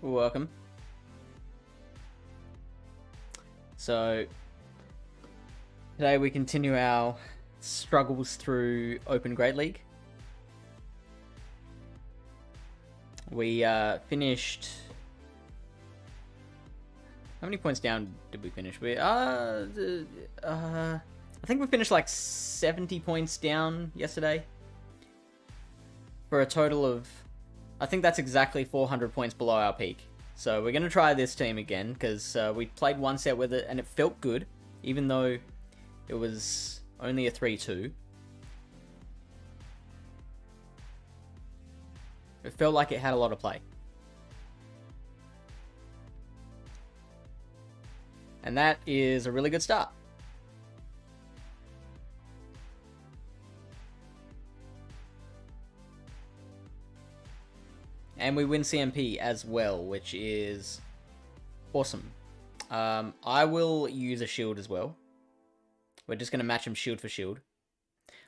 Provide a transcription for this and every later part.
Welcome. So, today we continue our struggles through Open Great League. We finished... How many points down did we finish? I think we finished like 70 points down yesterday. For a total of... I think that's exactly 400 points below our peak. So we're going to try this team again, because we played one set with it and it felt good, even though it was only a 3-2. It felt like it had a lot of play. And that is a really good start. And we win CMP as well, which is awesome. I will use a shield as well. We're just going to match him shield for shield.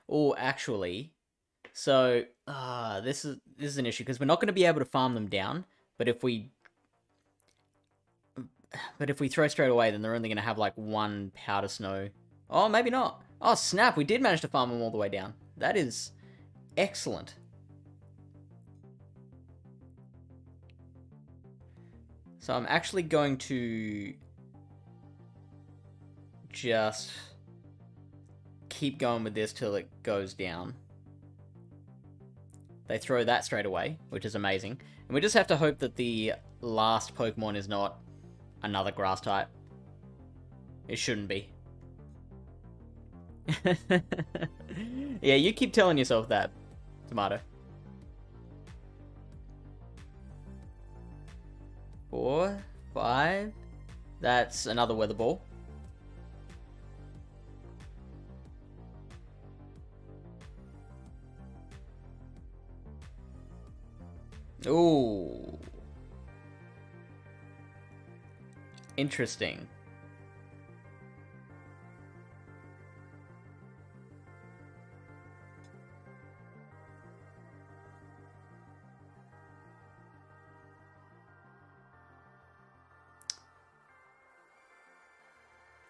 Oh, actually, so this is an issue because we're not going to be able to farm them down. But if we throw straight away, then they're only going to have like one powder snow. Oh, maybe not. Oh, snap! We did manage to farm them all the way down. That is excellent. So I'm actually going to just keep going with this till it goes down. They throw that straight away, which is amazing. And we just have to hope that the last Pokemon is not another grass type. It shouldn't be. Yeah, you keep telling yourself that, Tomato. 4, 5. That's another weather ball. Ooh. Interesting.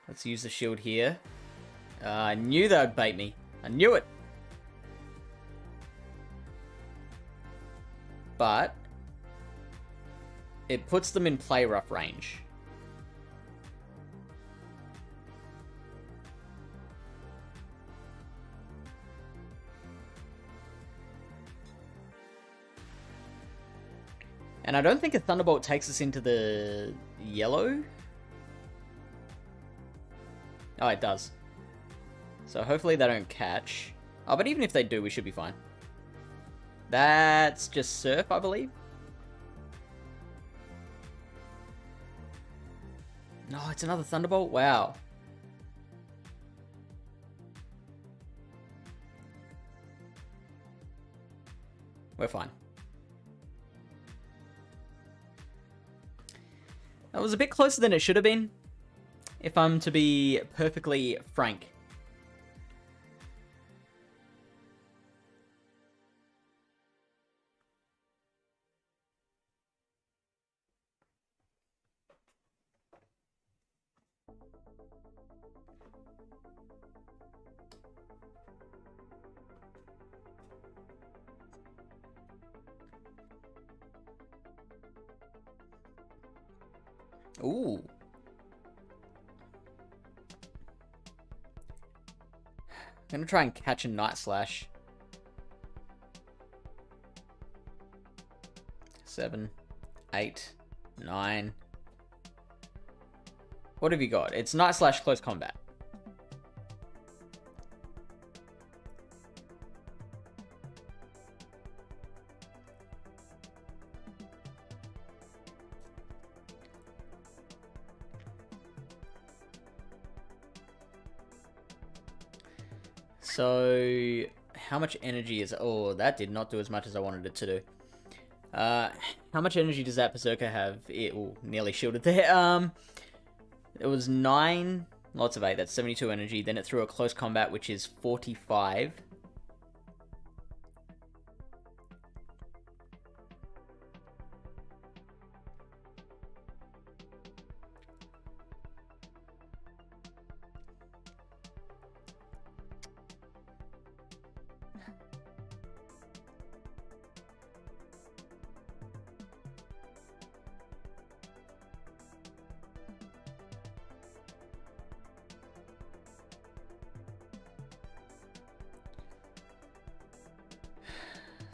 Let's use the shield here. I knew that would bait me. I knew it. But it puts them in play rough range. And I don't think a Thunderbolt takes us into the yellow. Oh, it does. So hopefully they don't catch. Oh, but even if they do, we should be fine. That's just Surf, I believe. No, it's another Thunderbolt? Wow. We're fine. That was a bit closer than it should have been, if I'm to be perfectly frank. Ooh. I'm gonna try and catch a Night Slash. 7, 8, 9. What have you got? It's Night Slash Close Combat. So, how much energy is... Oh, that did not do as much as I wanted it to do. How much energy does that Berserker have? It nearly shielded there. It was 9, lots of 8, that's 72 energy. Then it threw a Close Combat, which is 45.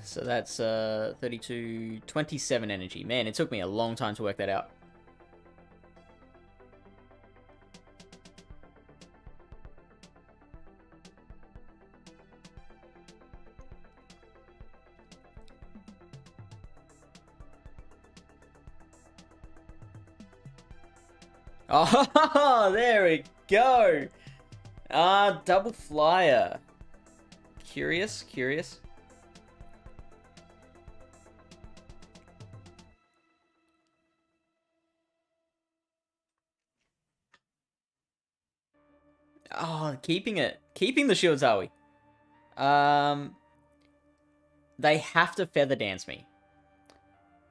So that's 32, 27 energy. Man, it took me a long time to work that out. Oh, there we go. Double flyer. Curious. Oh, keeping the shields, are we? They have to feather dance me,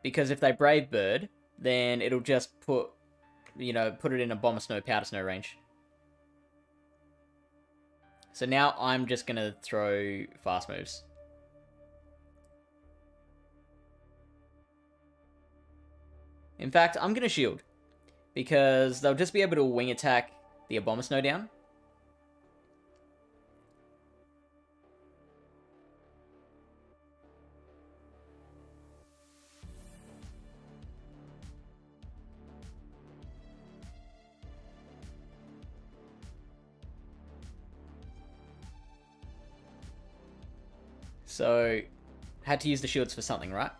because if they brave bird, then it'll just put it in a bomber snow, powder snow range. So now I'm just gonna throw fast moves. In fact, I'm gonna shield, because they'll just be able to wing attack the bomber snow down. So, had to use the shields for something, right?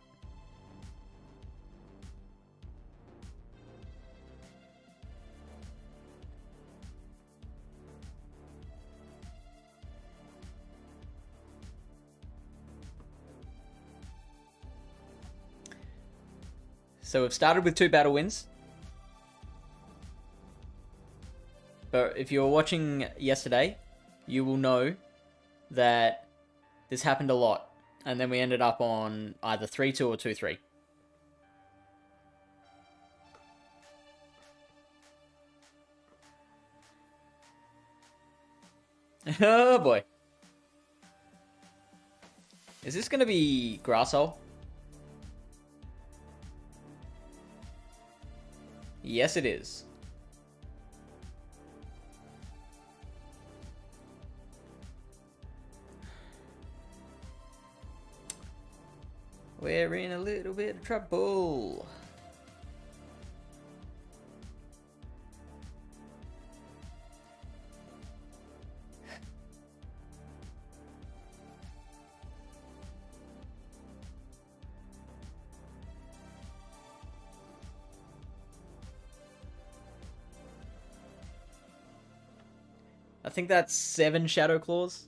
So we've started with 2 battle wins. But if you were watching yesterday, you will know that this happened a lot. And then we ended up on either 3-2 or 2-3. Oh boy. Is this going to be Grasshole? Yes, it is. We're in a little bit of trouble. I think that's 7 Shadow Claws.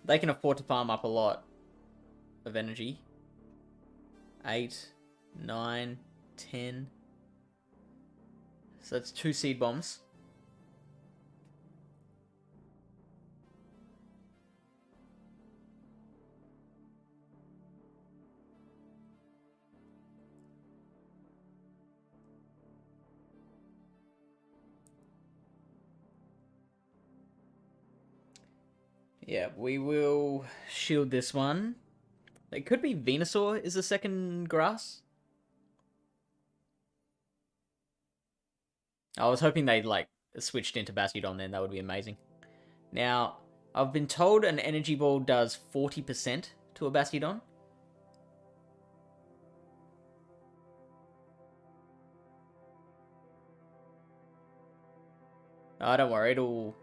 They can afford to farm up a lot of energy. 8, 9, 10. So that's 2 Seed Bombs. Yeah, we will shield this one. It could be Venusaur is the second grass. I was hoping they switched into Bastiodon then. That would be amazing. Now, I've been told an energy ball does 40% to a Bastiodon. Oh, don't worry, it'll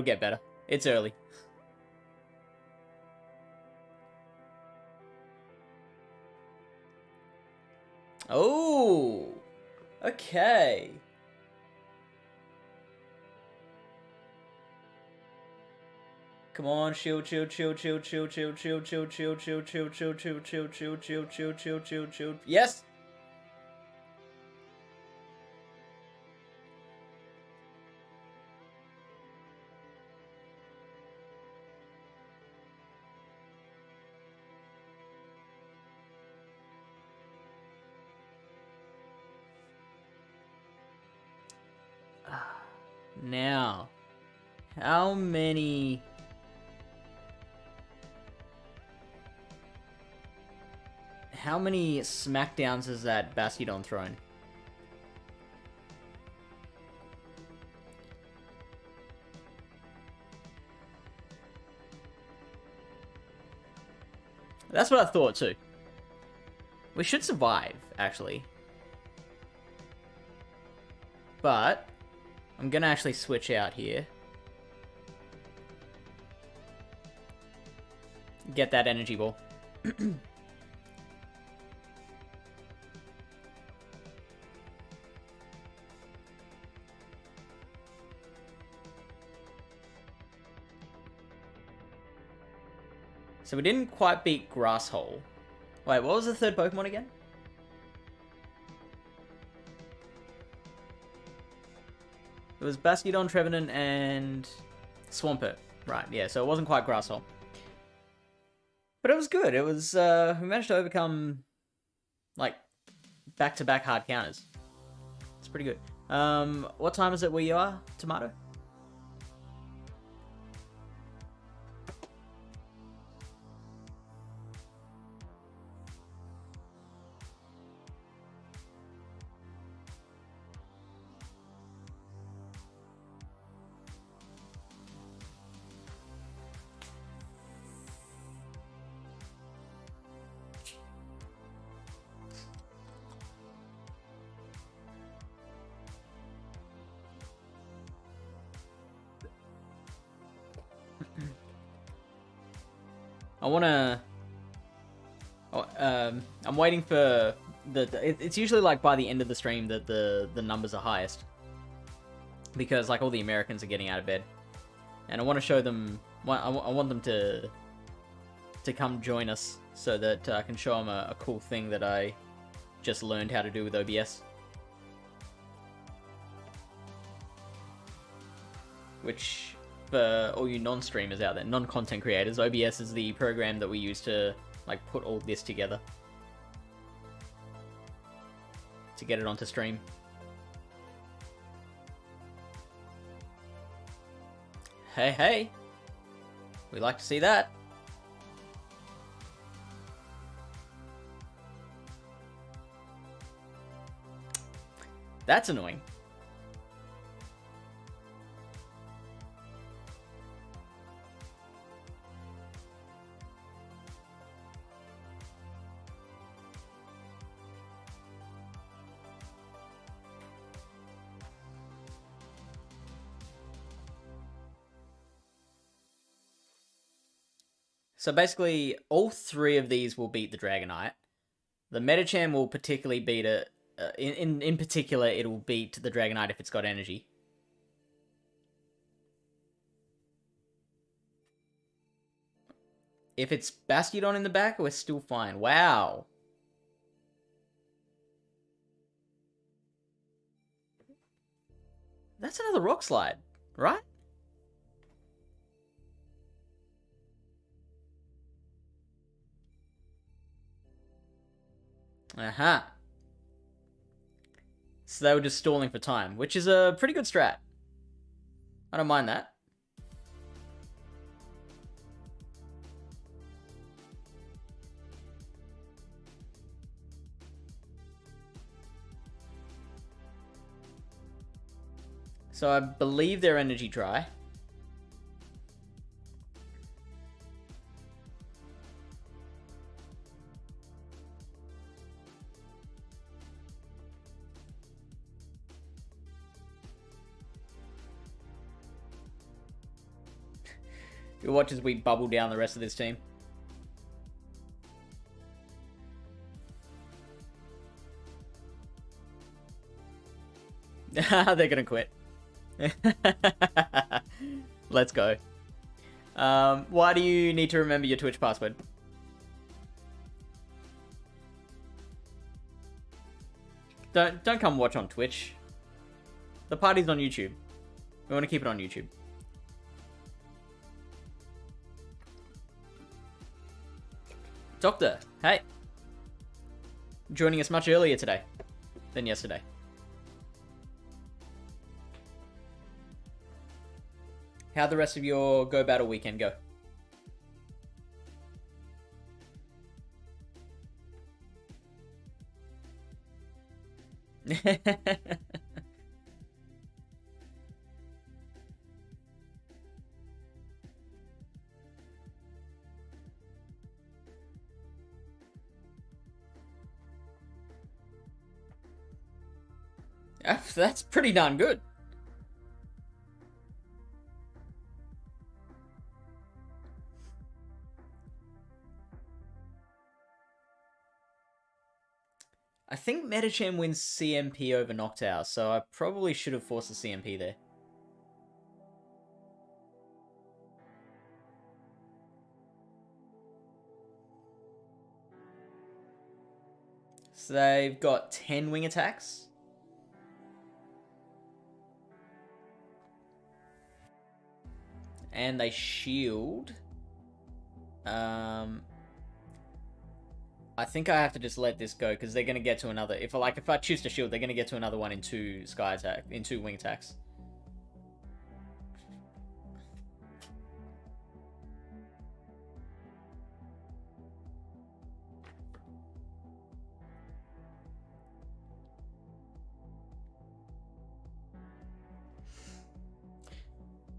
get better. It's early. Oh, okay. Come on, shield. Yes. Now, how many smackdowns has that Bastiodon thrown? That's what I thought too. We should survive, actually. But I'm gonna actually switch out here. Get that energy ball. So we didn't quite beat Grasshole. Wait, what was the third Pokemon again? It was Bastiodon, Trevenant, and Swampert. Right, yeah, so it wasn't quite Grasshole. But it was good. It was, we managed to overcome, like, back-to-back hard counters. It's pretty good. What time is it where you are, Tomato? I wanna... I'm waiting for it's usually like by the end of the stream that the numbers are highest. Because like all the Americans are getting out of bed. And I want to show them... I want them to come join us so that I can show them a cool thing that I just learned how to do with OBS. Which... for all you non-streamers out there, non-content creators, OBS is the program that we use to like put all this together to get it onto stream. Hey, hey, we like to see that. That's annoying. So basically, all three of these will beat the Dragonite. The Medicham will particularly beat it. In particular, it will beat the Dragonite if it's got energy. If it's Bastiodon in the back, we're still fine. Wow. That's another Rock Slide, right? Aha. So they were just stalling for time, which is a pretty good strat. I don't mind that. So I believe they're energy dry. You'll watch as we bubble down the rest of this team. They're gonna quit. Let's go. Why do you need to remember your Twitch password? Don't come watch on Twitch. The party's on YouTube. We want to keep it on YouTube. Doctor, hey. Joining us much earlier today than yesterday. How'd the rest of your Go Battle weekend go? That's pretty darn good. I think Metacham wins CMP over Noctowl, so I probably should have forced the CMP there. So they've got 10 wing attacks. And they shield. I think I have to just let this go because they're gonna get to another. If I choose to shield, they're gonna get to another one in 2 wing attacks.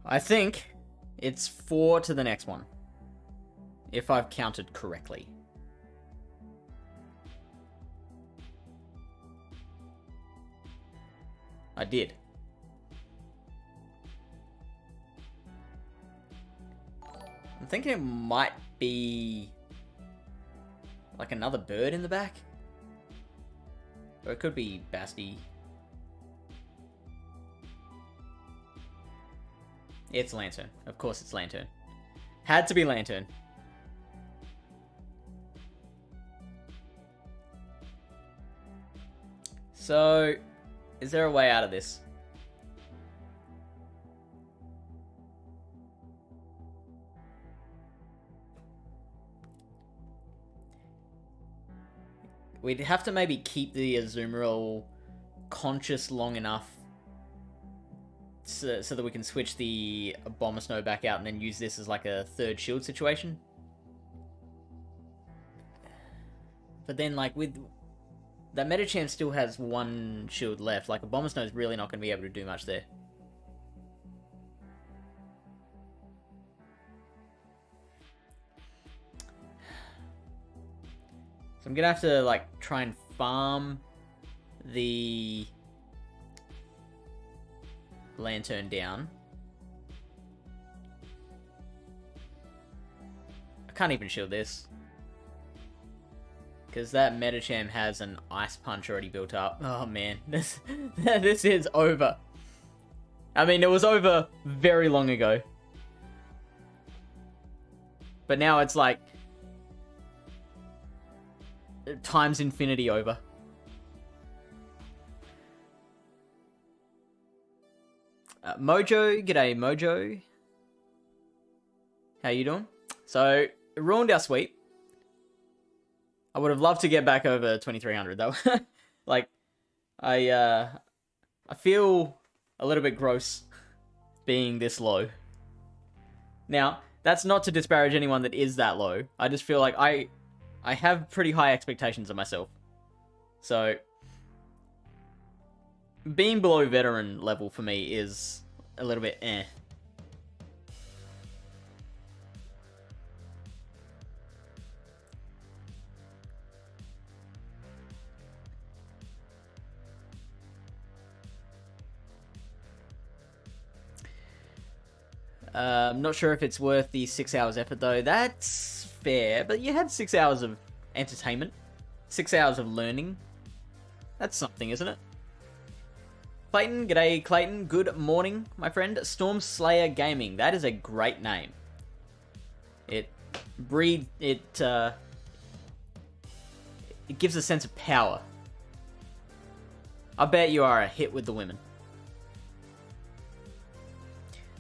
I think it's 4 to the next one, if I've counted correctly. I did. I'm thinking it might be like another bird in the back. Or it could be Basti. It's Lantern. Of course it's Lantern. Had to be Lantern. So, is there a way out of this? We'd have to maybe keep the Azumarill conscious long enough so that we can switch the Abomasnow back out and then use this as like a third shield situation. But then, like, with that Metacham still has 1 shield left. Like, Abomasnow is really not going to be able to do much there. So I'm going to have to, like, try and farm the Lantern down. I can't even shield this. Because that Metacham has an Ice Punch already built up. Oh man, this is over. I mean, it was over very long ago. But now it's like times infinity over. Mojo, g'day Mojo. How you doing? So, ruined our sweep. I would have loved to get back over 2300 though. Like, I feel a little bit gross being this low. Now, that's not to disparage anyone that is that low. I just feel like I have pretty high expectations of myself. So, being below veteran level for me is a little bit eh. I'm not sure if it's worth the 6 hours effort though. That's fair, but you had 6 hours of entertainment. 6 hours of learning. That's something, isn't it? Clayton, g'day Clayton. Good morning, my friend. Storm Slayer Gaming. That is a great name. It gives a sense of power. I bet you are a hit with the women.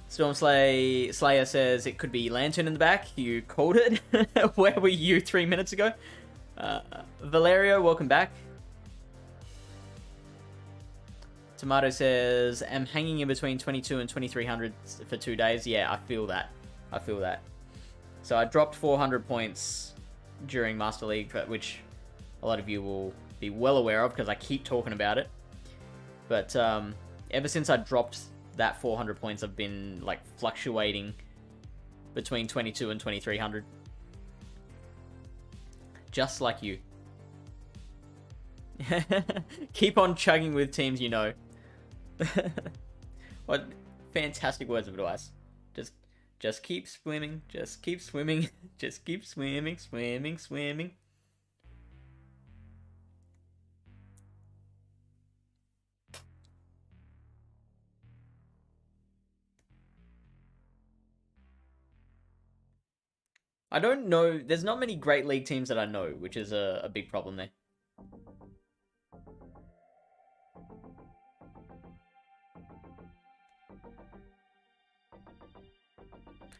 Storm Slayer says it could be Lantern in the back. You called it. Where were you 3 minutes ago? Valerio, welcome back. Tomato says, I'm hanging in between 22 and 2300 for 2 days. Yeah, I feel that. I feel that. So I dropped 400 points during Master League, which a lot of you will be well aware of because I keep talking about it. But ever since I dropped that 400 points, I've been like fluctuating between 22 and 2300. Just like you. Keep on chugging with teams you know. What fantastic words of advice. Just keep swimming, just keep swimming, just keep swimming, swimming, swimming. I don't know, there's not many Great League teams that I know, which is a big problem there.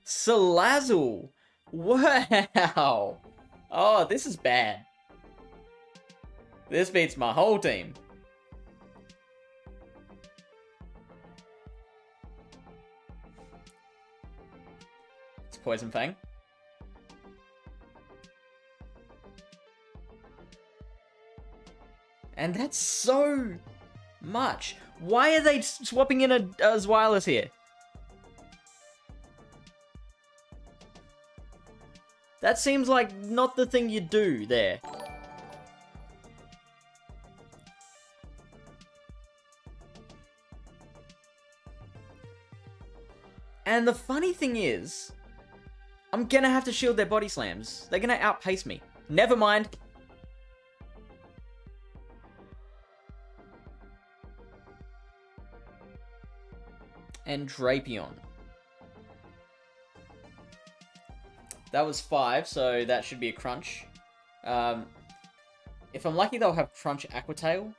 Salazzle! Wow! Oh, this is bad. This beats my whole team. It's Poison Fang. And that's so much. Why are they swapping in a Zweilous here? That seems like not the thing you do there. And the funny thing is, I'm gonna have to shield their body slams. They're gonna outpace me. Never mind. And Drapion. That was 5, so that should be a crunch. If I'm lucky, they'll have Crunch Aqua Tail.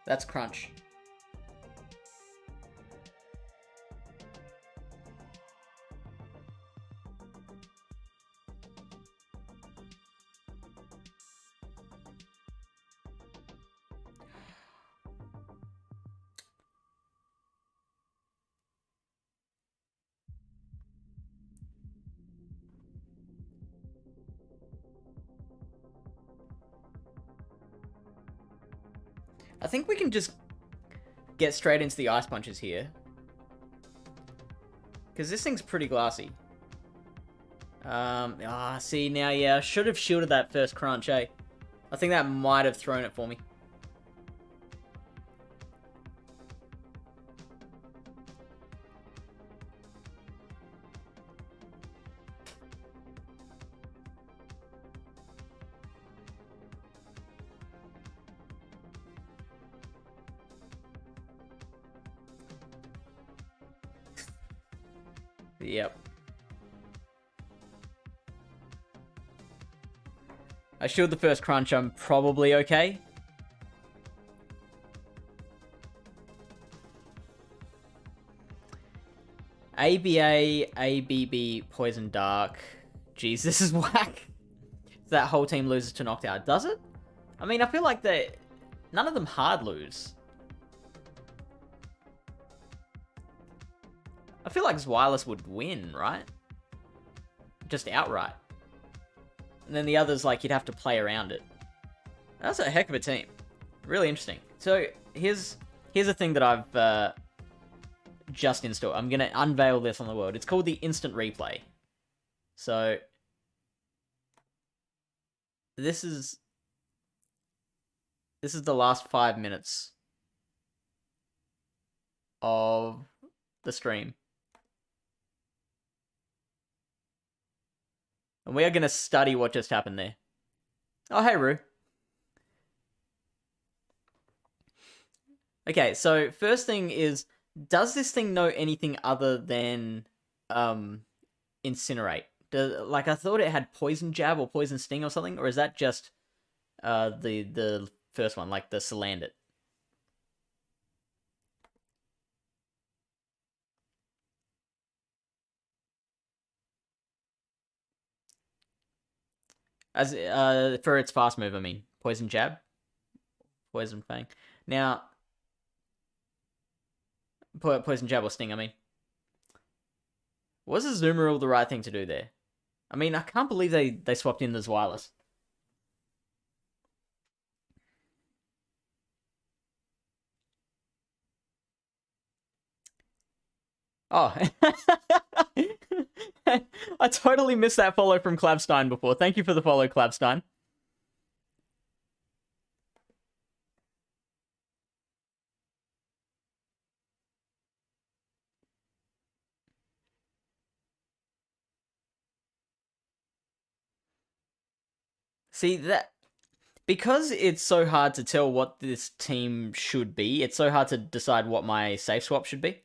That's crunch. I think we can just get straight into the Ice Punches here. Because this thing's pretty glassy. See, now, yeah, I should have shielded that first crunch, eh? I think that might have thrown it for me. Yep. I shielded the first crunch, I'm probably okay. ABA, ABB, Poison Dark. Jeez, this is whack. That whole team loses to knocked out. Does it? I mean, I feel like none of them hard lose. I feel like Zweilous would win, right? Just outright. And then the others, like, you'd have to play around it. That's a heck of a team. Really interesting. So, here's a thing that I've just installed. I'm going to unveil this on the world. It's called the Instant Replay. So, this is the last 5 minutes of the stream. And we are going to study what just happened there. Oh, hey, Rue. Okay, so first thing is, does this thing know anything other than Incinerate? Like, I thought it had Poison Jab or Poison Sting or something, or is that just the first one, like the Salandit? As for its fast move, I mean, Poison Jab, Poison Fang. Now, Poison Jab or Sting, I mean. Was Azumarill the right thing to do there? I mean, I can't believe they swapped in this wireless. Oh. I totally missed that follow from Clabstein before. Thank you for the follow, Clabstein. See, that... Because it's so hard to tell what this team should be, it's so hard to decide what my safe swap should be.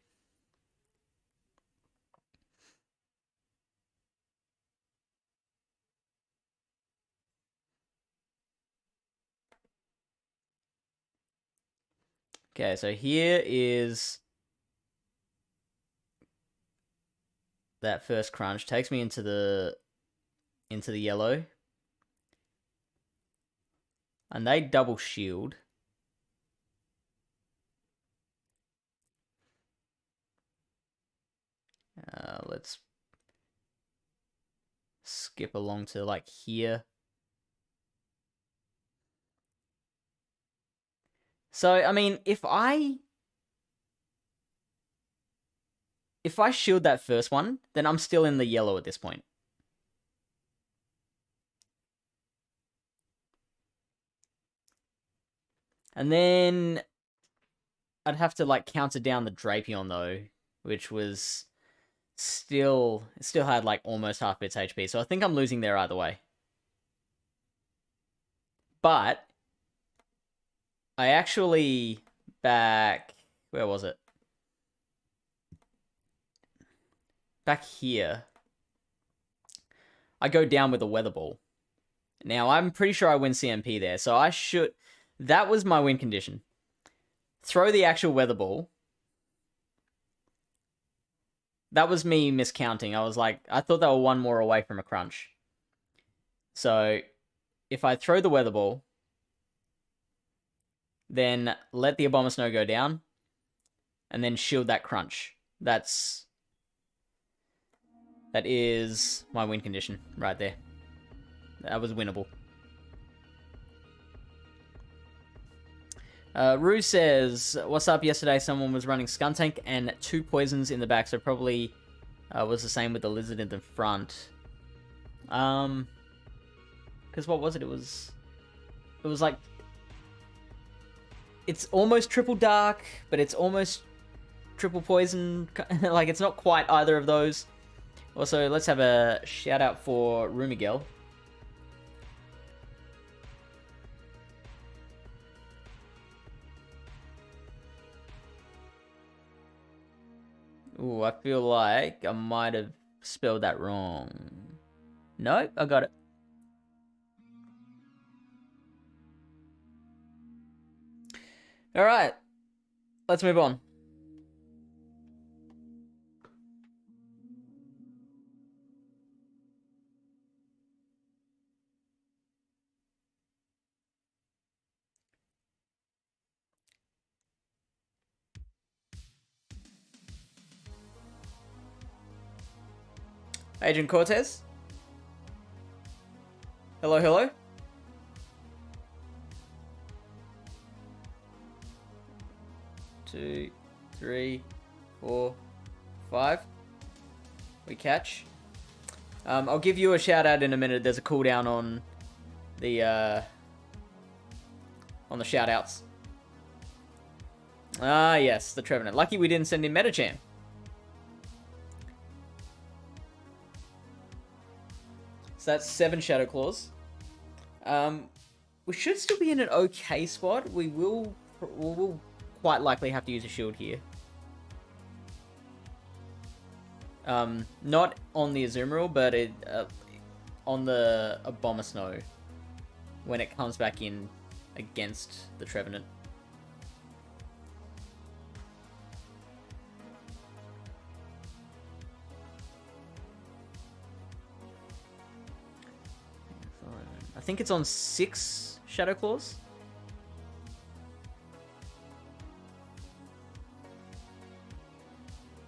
Okay, so here is that first crunch. Takes me into the yellow. And they double shield. Let's skip along to like here. So, I mean, if I shield that first one, then I'm still in the yellow at this point. And then I'd have to like counter down the Drapion though, which was it still had like almost half its HP. So I think I'm losing there either way. But I actually where was it? Back here. I go down with a Weather Ball. Now, I'm pretty sure I win CMP there, so I should... That was my win condition. Throw the actual Weather Ball. That was me miscounting. I was like, I thought they were one more away from a crunch. So, if I throw the Weather Ball, then let the Abomasnow go down, and then shield that crunch. That is my win condition right there. That was winnable. Rue says, what's up? Yesterday someone was running Skuntank and 2 poisons in the back, so probably was the same with the lizard in the front. Because what was it? It was like... It's almost triple dark, but it's almost triple poison. Like, it's not quite either of those. Also, let's have a shout out for Rue Miguel. Ooh, I feel like I might have spelled that wrong. No, I got it. Alright. Let's move on. Agent Cortez? Hello, hello? Two, 3, 4, 5. We catch. I'll give you a shout out in a minute. There's a cooldown on the shout outs. Ah, yes, the Trevenant. Lucky we didn't send in Metacham. So that's 7 Shadow Claws. We should still be in an okay spot. We will quite likely have to use a shield here. Not on the Azumarill, but on the Abomasnow when it comes back in against the Trevenant. I think it's on 6 Shadow Claws.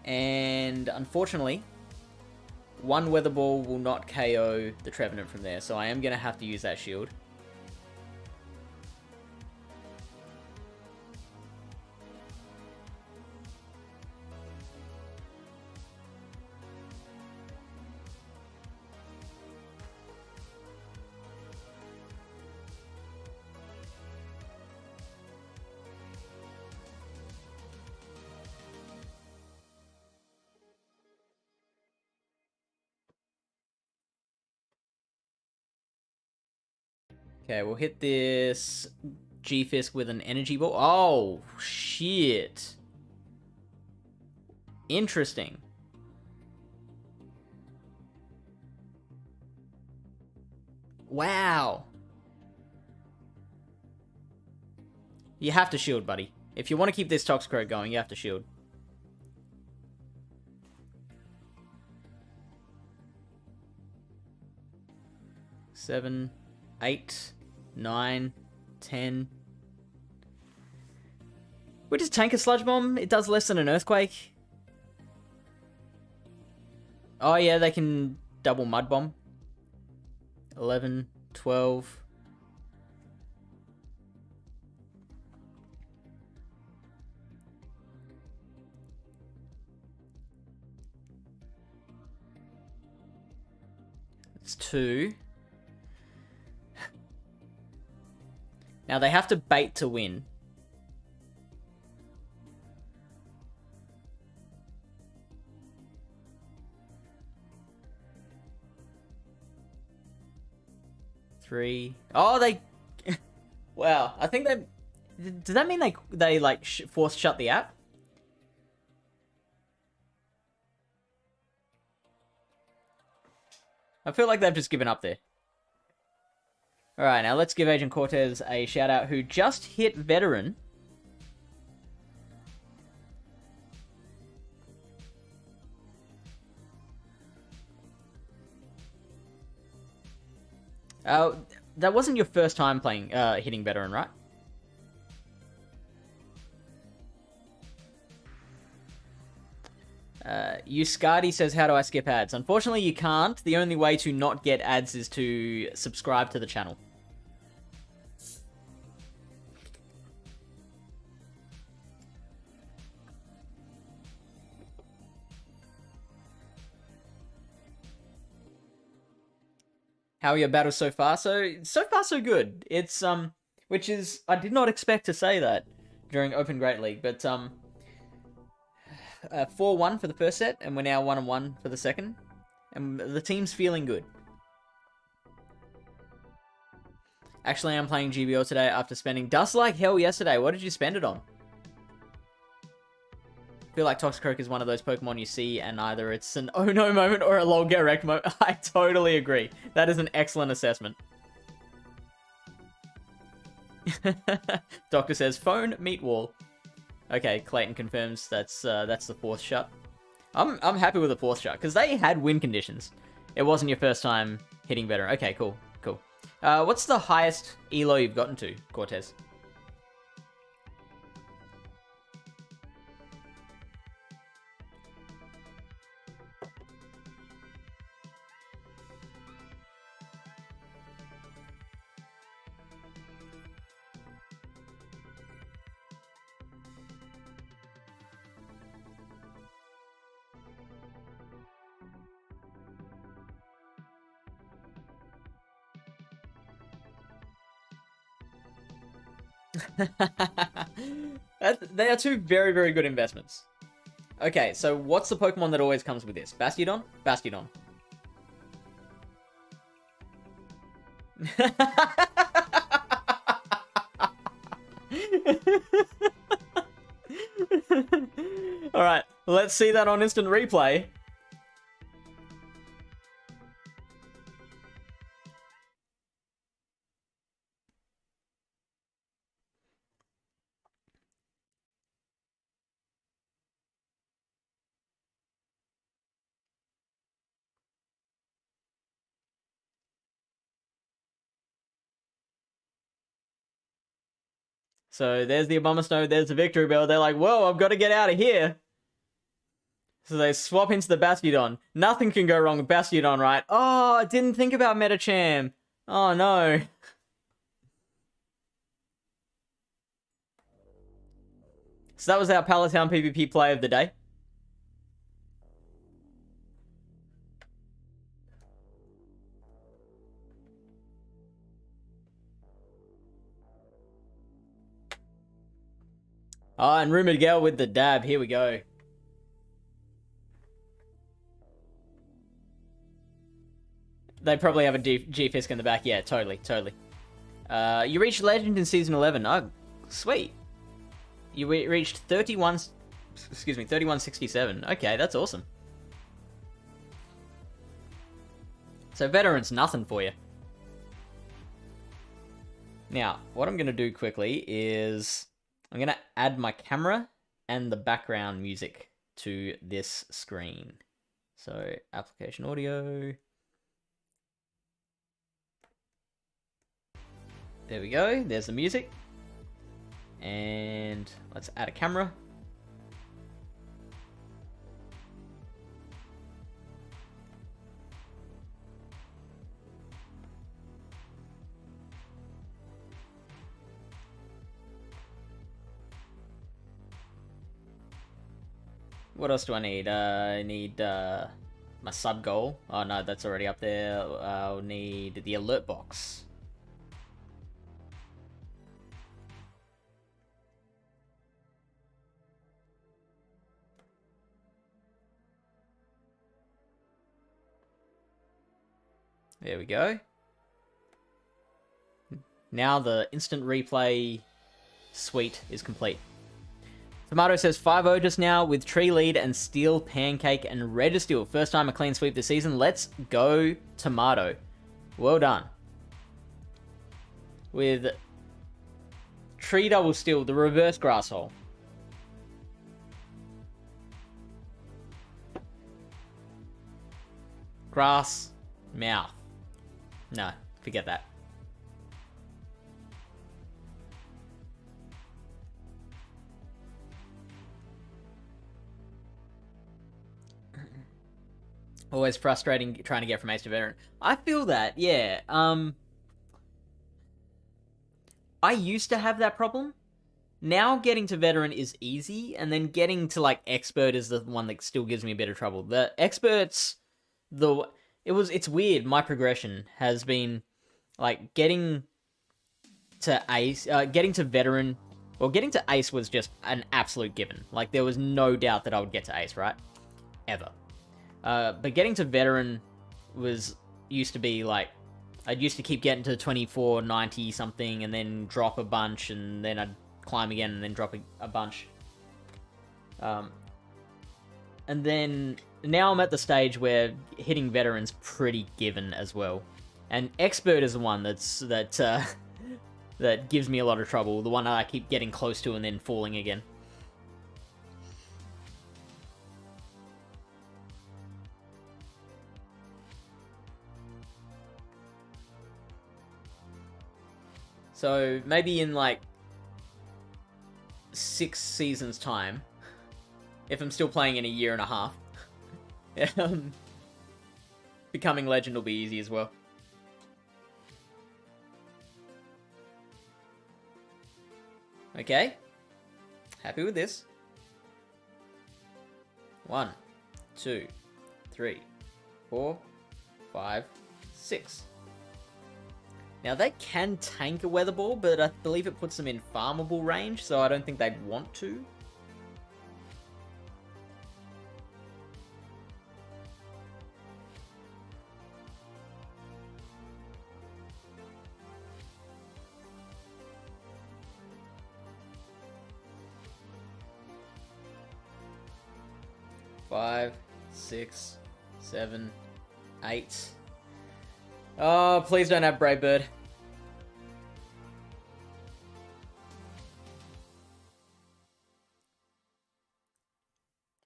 And unfortunately, One Weather Ball will not KO the Trevenant from there, so I am going to have to use that shield. Okay, we'll hit this G-Fisk with an energy ball. Oh, shit. Interesting. Wow. You have to shield, buddy. If you want to keep this Toxicroak going, you have to shield. Seven, 8, 9, 10. We just tank a Sludge Bomb. It does less than an Earthquake. Oh yeah, they can double Mud Bomb. 11, 12. It's 2. Now they have to bait to win. Three. Oh, they... Wow. I think they... Does that mean they like, force shut the app? I feel like they've just given up there. Alright, now let's give Agent Cortez a shout out who just hit Veteran. That wasn't your first time playing, hitting Veteran, right? Euskadi says, how do I skip ads? Unfortunately, you can't. The only way to not get ads is to subscribe to the channel. How are your battles so far? So far so good. It's, which is, I did not expect to say that during Open Great League, but, 4-1 for the first set, and we're now 1-1 for the second. And the team's feeling good. Actually, I'm playing GBL today after spending dust like hell yesterday. What did you spend it on? I feel like Toxicroak is one of those Pokemon you see, and either it's an oh no moment or a lol get wrecked moment. I totally agree. That is an excellent assessment. Doctor says, phone, meat wall. Okay, Clayton confirms that's the fourth shut. I'm happy with the fourth shut, because they had win conditions. It wasn't your first time hitting Veteran. Okay, cool. What's the highest elo you've gotten to, Cortez? They are two very, very good investments. Okay, so what's the Pokemon that always comes with this? Bastiodon? Bastiodon. Alright, let's see that on instant replay. So there's the Abomasnow, there's the Victory Bell. They're like, whoa, I've got to get out of here. So they swap into the Bastiodon. Nothing can go wrong with Bastiodon, right? Oh, I didn't think about Metacham. Oh, no. So that was our Pallet Town PvP play of the day. Oh, and Rumored Gale with the dab. Here we go. They probably have a G-Fisk in the back. Yeah, totally. You reached Legend in Season 11. Oh, sweet. You reached 3167. Okay, that's awesome. So Veteran's nothing for you. Now, what I'm going to do quickly is I'm going to add my camera and the background music to this screen. So, application audio. There we go. There's the music. And let's add a camera. What else do I need? I need my sub goal. Oh no, that's already up there. I'll need the alert box. There we go. Now the instant replay suite is complete. Tomato says 5-0 just now with Tree Lead and Steel, Pancake, and Registeel. First time a clean sweep this season. Let's go, Tomato. Well done. With Tree Double Steel, the reverse grass hole. Grass, mouth. No, forget that. Always frustrating trying to get from Ace to Veteran. I feel that, yeah. I used to have that problem. Now getting to Veteran is easy, and then getting to, like, Expert is the one that still gives me a bit of trouble. The Experts, it's weird. My progression has been, like, getting to Ace, getting to Veteran, well, getting to Ace was just an absolute given. Like, there was no doubt that I would get to Ace, right? Ever. But getting to Veteran used to be, like, I used to keep getting to 2490 something, and then drop a bunch, and then I'd climb again, and then drop a bunch. And then now I'm at the stage where hitting Veteran's pretty given as well. And Expert is the one that gives me a lot of trouble. The one that I keep getting close to and then falling again. So maybe in like 6 seasons time, if I'm still playing in a year and a half, becoming Legend will be easy as well. Okay, happy with this. 1, 2, 3, 4, 5, 6. Now, they can tank a Weather Ball, but I believe it puts them in farmable range, so I don't think they'd want to. Five, 6, 7, 8. Oh, please don't have Brave Bird.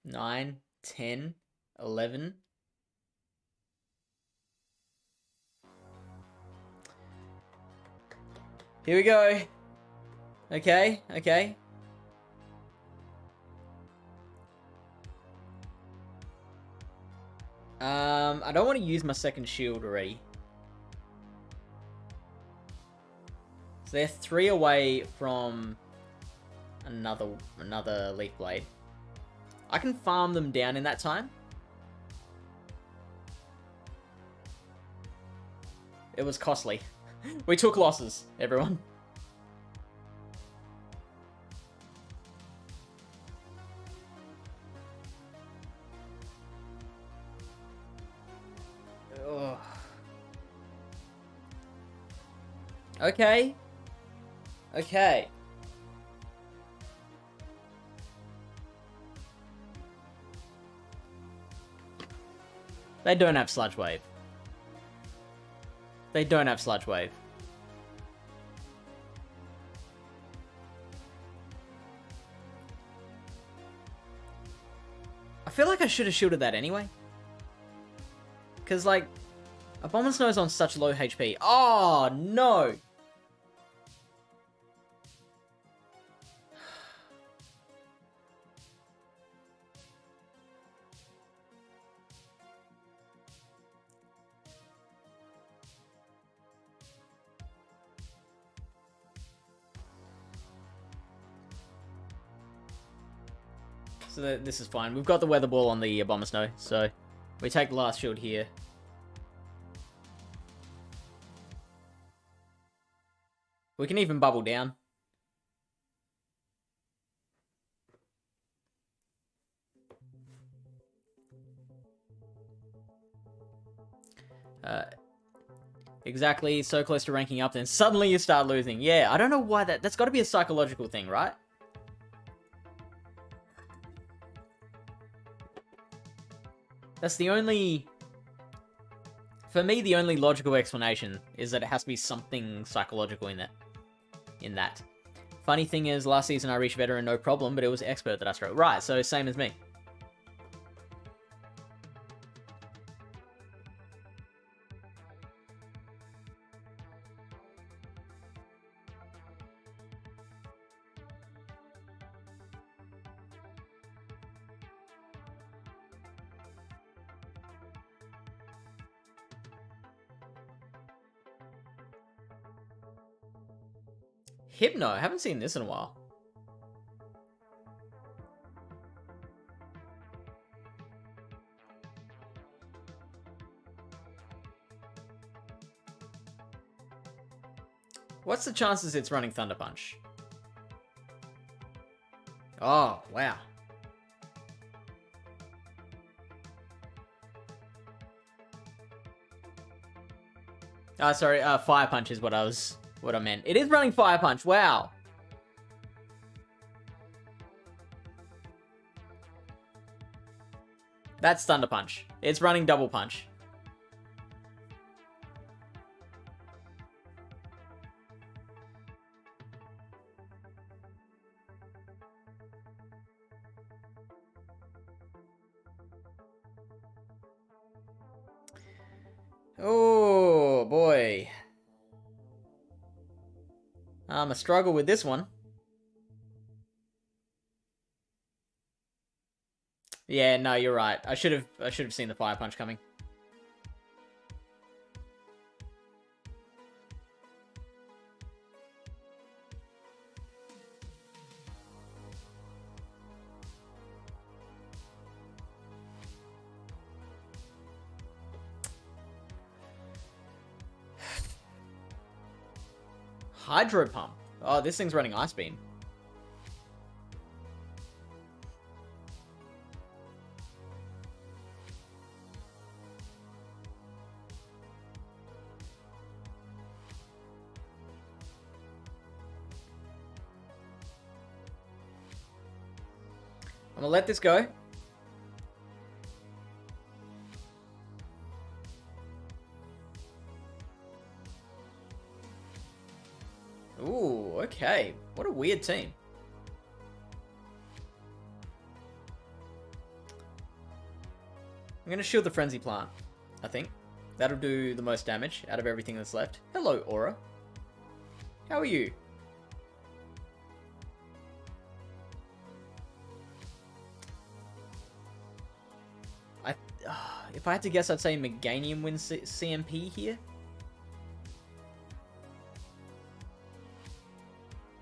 Nine, 10, 11. Here we go. Okay. I don't want to use my second shield already. So they're 3 away from another Leaf Blade. I can farm them down in that time. It was costly. We took losses, everyone. Ugh. Okay. Okay. They don't have Sludge Wave. They don't have Sludge Wave. I feel like I should have shielded that anyway. Because, like, Abomasnow's on such low HP. Oh, no! So this is fine. We've got the Weather Ball on the Abomasnow, so we take the last shield here. We can even bubble down. Exactly, so close to ranking up, then suddenly you start losing. Yeah, I don't know why that's got to be a psychological thing, right? That's the only... For me, the only logical explanation is that it has to be something psychological in that. Funny thing is, last season I reached Veteran no problem, but it was Expert that I struggled. Right, so same as me. Hypno, I haven't seen this in a while. What's the chances it's running Thunder Punch? Oh, wow. Sorry, Fire Punch is what I meant. It is running Fire Punch, wow. That's Thunder Punch. It's running Double Punch. Oh, boy. I'm a struggle with this one. Yeah, no, you're right. I should have seen the Fire Punch coming. Hydro Pump. Oh, this thing's running Ice Beam. I'm gonna let this go. Ooh, okay. What a weird team. I'm gonna shield the Frenzy Plant, I think. That'll do the most damage out of everything that's left. Hello, Aura. How are you? If I had to guess, I'd say Meganium wins CMP here.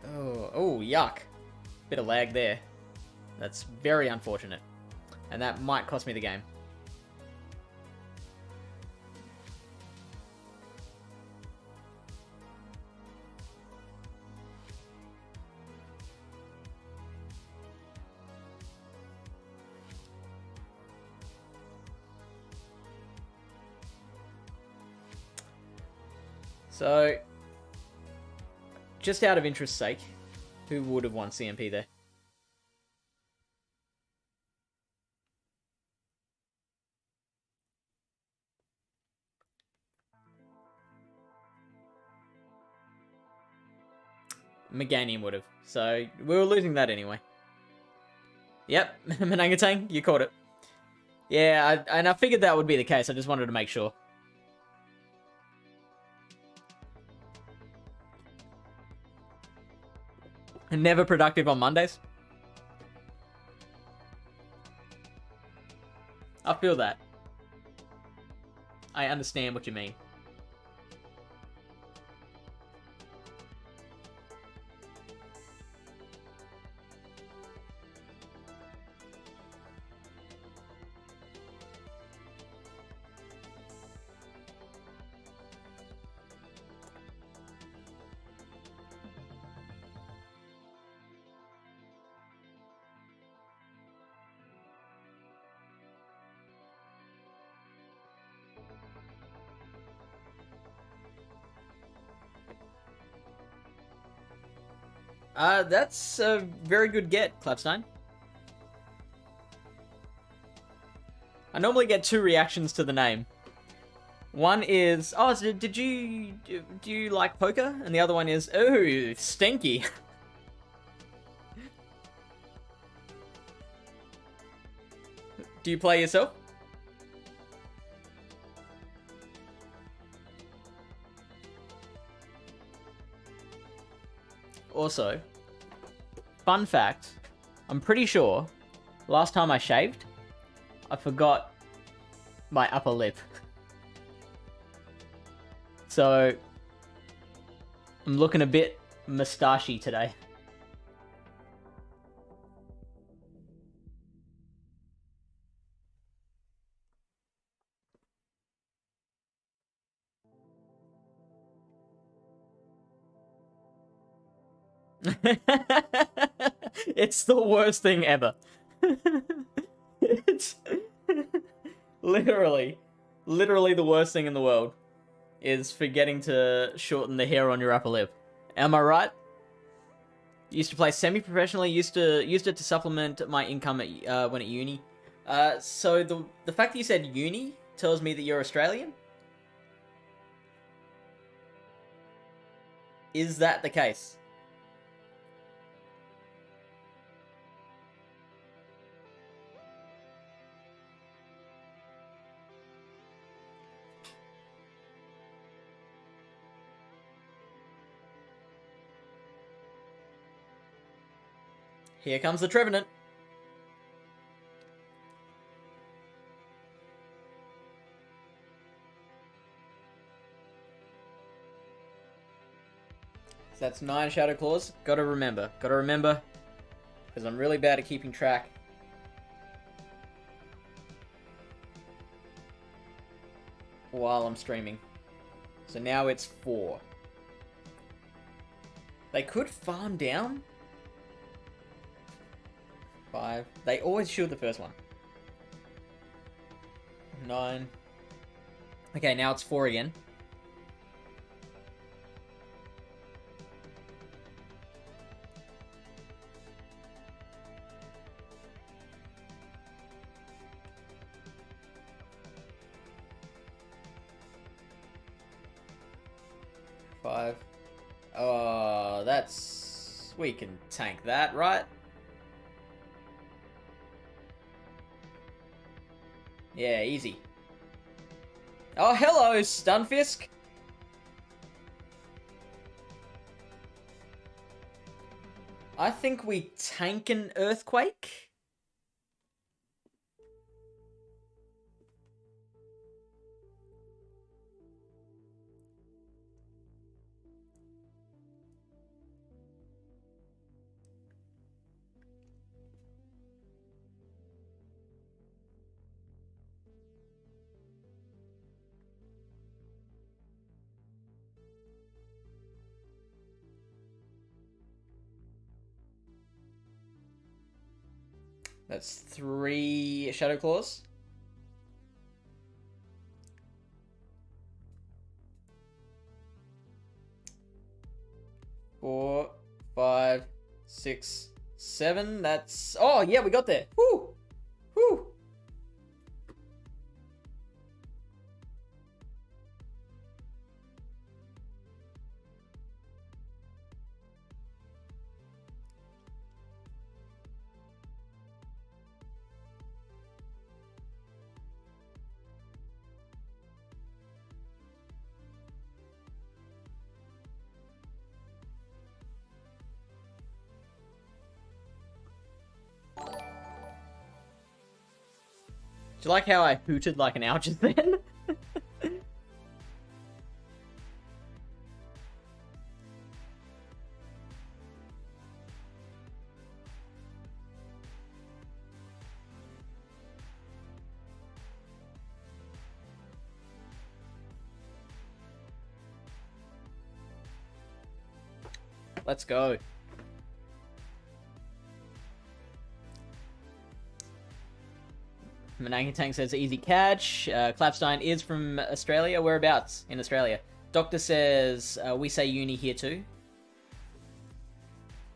Oh, yuck. Bit of lag there. That's very unfortunate. And that might cost me the game. So, just out of interest's sake, who would have won CMP there? Meganium would have. So, we were losing that anyway. Yep, Manangatang, you caught it. Yeah, and I figured that would be the case. I just wanted to make sure. Never productive on Mondays. I feel that. I understand what you mean. That's a very good get, Clapstein. I normally get two reactions to the name. One is, oh, so do you like poker? And the other one is, oh, stinky. Do you play yourself? Also, fun fact, I'm pretty sure last time I shaved, I forgot my upper lip. So, I'm looking a bit moustachy today. It's the worst thing ever. It's literally the worst thing in the world is forgetting to shorten the hair on your upper lip. Am I right? Used to play semi-professionally. Used it to supplement my income at when at uni. So the fact that you said uni tells me that you're Australian. Is that the case? Here comes the Trevenant. So that's 9 Shadow Claws. Gotta remember. Because I'm really bad at keeping track. While I'm streaming. So now it's 4. They could farm down. 5. They always shield the first one. 9. Okay, now it's 4 again. Five. Oh, that's... We can tank that, right? Yeah, easy. Oh, hello, Stunfisk! I think we tank an Earthquake. That's 3 Shadow Claws. Four, 5, 6, 7. That's... Oh, yeah, we got there. Woo! Woo! Do you like how I hooted like an owl just then? Let's go. Manangatang says easy catch. Clapstein is from Australia. Whereabouts in Australia? Doctor says we say uni here too.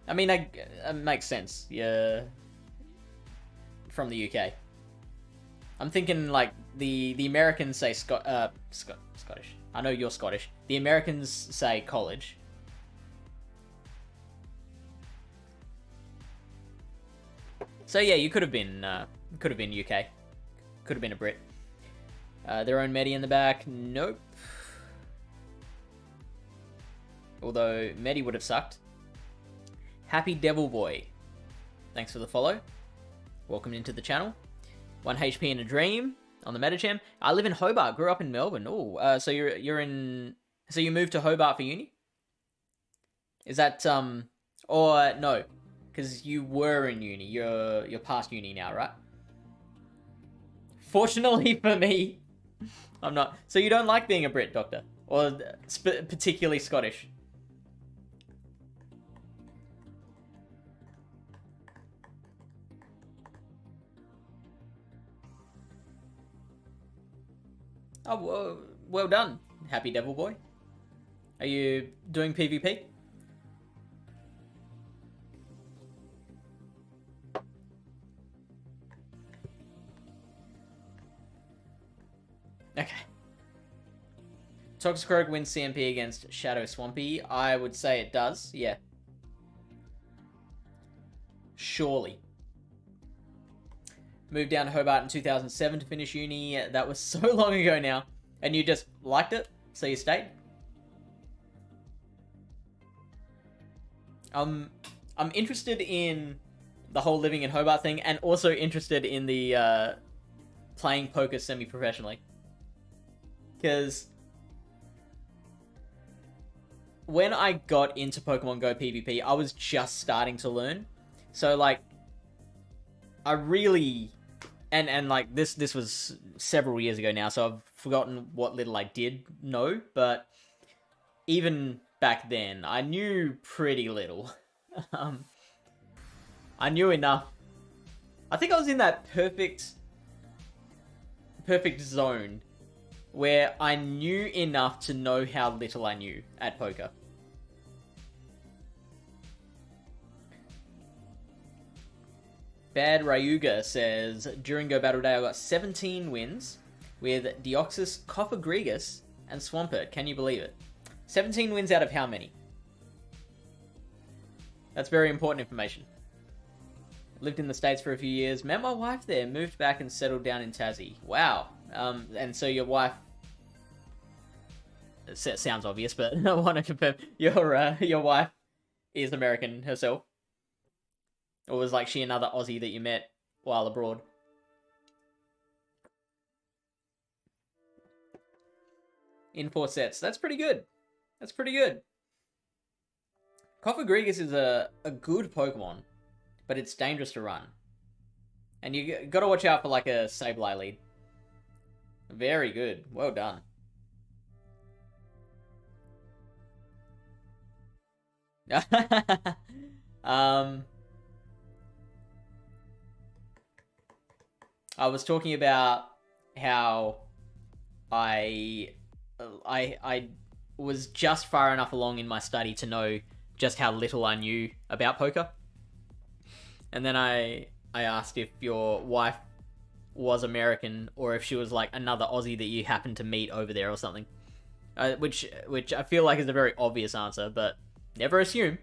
I mean, that makes sense. Yeah, from the UK. I'm thinking like the Americans say Scottish. I know you're Scottish. The Americans say college. So yeah, you could have been UK. Could have been a Brit. Their own Medi in the back. Nope. Although Medi would have sucked. Happy Devil Boy. Thanks for the follow. Welcome into the channel. 1 HP in a dream on the Metagem. I live in Hobart. Grew up in Melbourne. Oh, so you're in. So you moved to Hobart for uni? Is that or no? Because you were in uni. You're past uni now, right? Fortunately for me, I'm not. So you don't like being a Brit, Doctor? Or particularly Scottish? Oh, well done, Happy Devil Boy. Are you doing PvP? Okay. Toxicroak wins CMP against Shadow Swampy. I would say it does, yeah. Surely. Moved down to Hobart in 2007 to finish uni. That was so long ago now. And you just liked it, so you stayed? I'm interested in the whole living in Hobart thing, and also interested in the playing poker semi-professionally. Because when I got into Pokemon Go PvP, I was just starting to learn. So, like, I really... And like, this was several years ago now, so I've forgotten what little I did know. But even back then, I knew pretty little. I knew enough. I think I was in that perfect zone where I knew enough to know how little I knew at poker. Bad Ryuga says, during Go Battle Day I got 17 wins with Deoxys, Cofagrigus, and Swampert. Can you believe it? 17 wins out of how many? That's very important information. Lived in the States for a few years, met my wife there, moved back and settled down in Tassie. Wow. And so your wife... It sounds obvious, but I want to confirm. Your wife is American herself? Or was like she another Aussie that you met while abroad? In 4 sets. That's pretty good. That's pretty good. Cofagrigus is a good Pokemon, but it's dangerous to run. And you gotta watch out for like a Sableye lead. Very good. Well done. I was talking about how I was just far enough along in my study to know just how little I knew about poker. And then I asked if your wife was American or if she was like another Aussie that you happened to meet over there or something. Which I feel like is a very obvious answer, but never assume.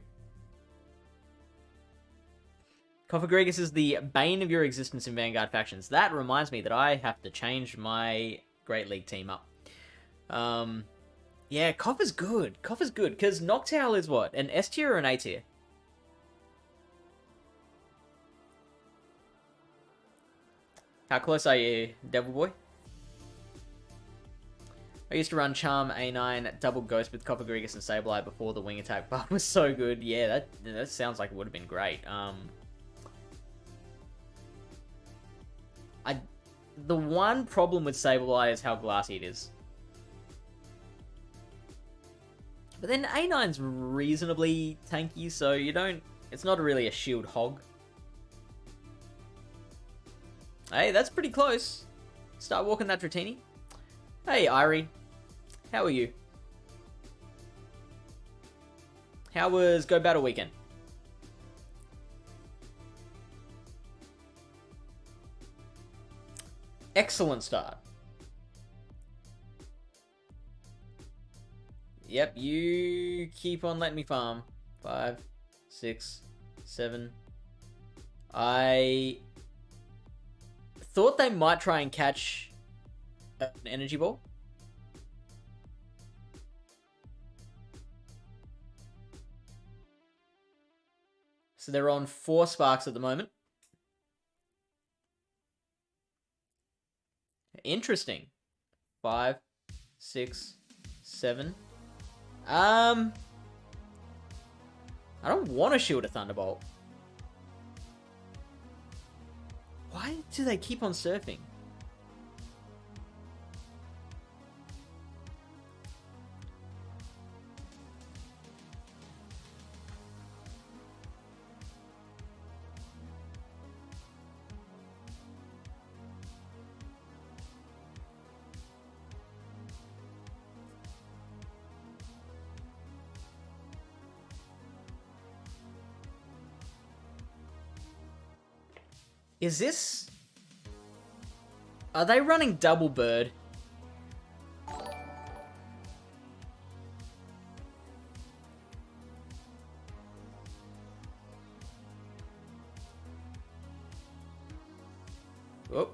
Cofagregus is the bane of your existence in Vanguard factions. That reminds me that I have to change my Great League team up. Yeah, Coff is good. Coff is good, because Noctowl is what? An S tier or an A tier? How close are you, Devil Boy? I used to run Charm A9 double Ghost with Cofagregus and Sableye before the wing attack buff was so good. Yeah, that sounds like it would have been great. The one problem with Sableye is how glassy it is. But then A9's reasonably tanky, so it's not really a shield hog. Hey, that's pretty close. Start walking that Dratini. Hey, Irie. How are you? How was Go Battle Weekend? Excellent start. Yep, you keep on letting me farm. 5, 6, 7. I thought they might try and catch an energy ball. So they're on 4 sparks at the moment. Interesting. 5, 6, 7. I don't want to shield a Thunderbolt. Why do they keep on surfing? Is this... Are they running Double Bird? Oh.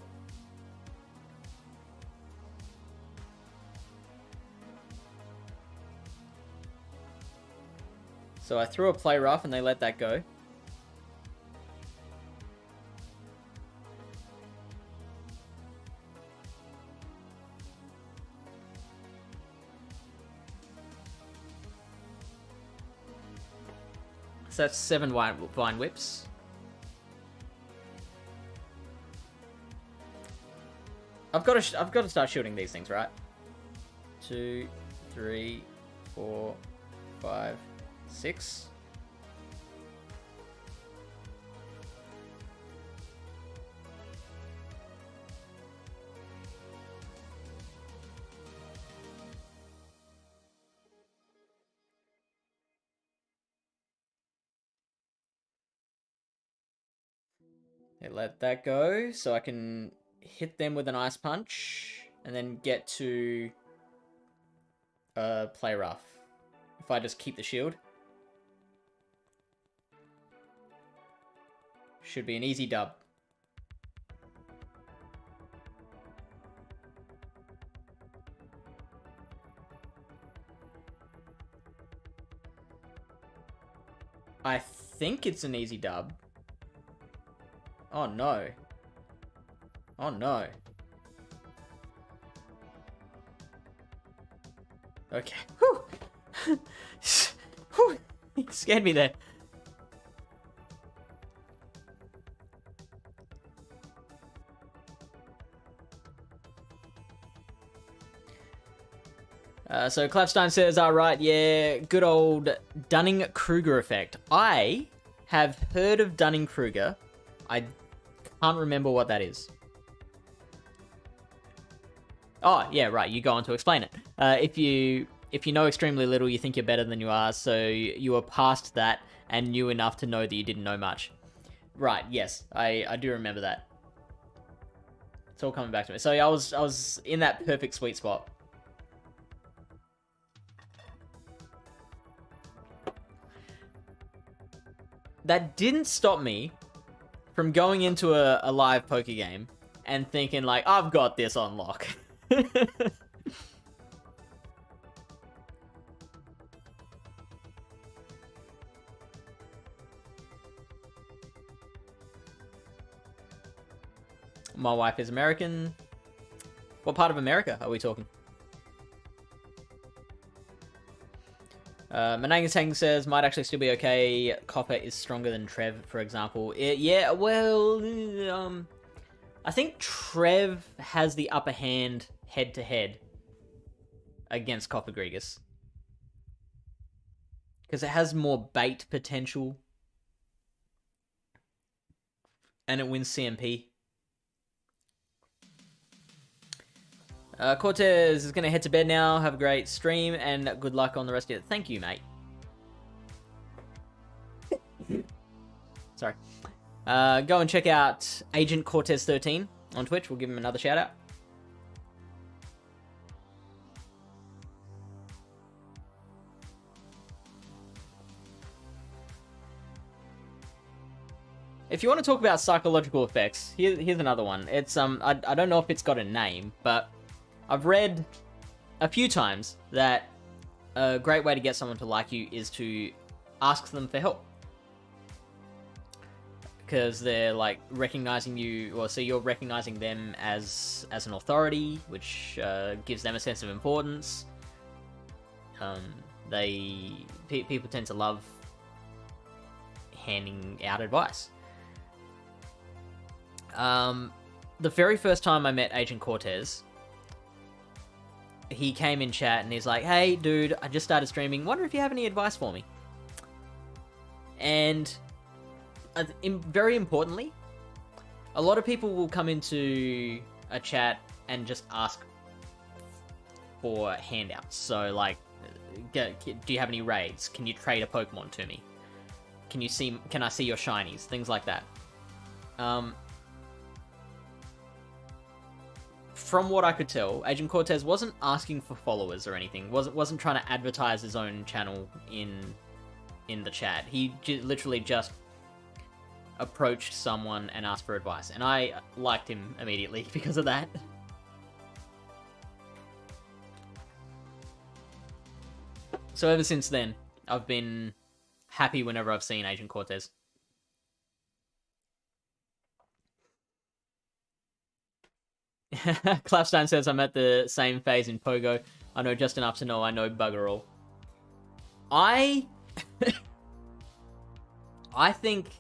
So I threw a play rough and they let that go. So that's 7 Vine Whips. I've got to start shooting these things, right? 2, 3, 4, 5, 6. Okay, let that go so I can hit them with an Ice Punch and then get to play rough. If I just keep the shield. Should be an easy dub. I think it's an easy dub. Oh no. Oh no. Okay. Whew. Whew. He scared me there. So Clapstein says, right, yeah, good old Dunning-Kruger effect. I have heard of Dunning-Kruger. I can't remember what that is. Oh, yeah, right. You go on to explain it. If you know extremely little, you think you're better than you are, so you are past that and knew enough to know that you didn't know much. Right, yes. I do remember that. It's all coming back to me. So yeah, I was in that perfect sweet spot. That didn't stop me from going into a live poker game and thinking like, I've got this on lock. My wife is American. What part of America are we talking? Manangatang says, might actually still be okay. Copper is stronger than Trev, for example. Yeah, well, I think Trev has the upper hand head-to-head against Copper Grigus. Because it has more bait potential. And it wins CMP. Cortez is going to head to bed now. Have a great stream, and good luck on the rest of it. Thank you, mate. Sorry. Go and check out Agent Cortez 13 on Twitch. We'll give him another shout out. If you want to talk about psychological effects, here's another one. It's I don't know if it's got a name, but I've read a few times that a great way to get someone to like you is to ask them for help. Because they're like recognizing you, or so you're recognizing them as an authority, which gives them a sense of importance. People tend to love handing out advice. The very first time I met Agent Cortez, he came in chat and he's like, hey dude, I just started streaming, wonder if you have any advice for me. And very importantly, a lot of people will come into a chat and just ask for handouts. So like, do you have any raids? Can you trade a Pokemon to me? Can I see your shinies? Things like that. From what I could tell, Agent Cortez wasn't asking for followers or anything. Wasn't trying to advertise his own channel in the chat. He literally just approached someone and asked for advice, and I liked him immediately because of that. So ever since then, I've been happy whenever I've seen Agent Cortez. Clapstein says, I'm at the same phase in Pogo. I know just enough to know I know bugger all. I think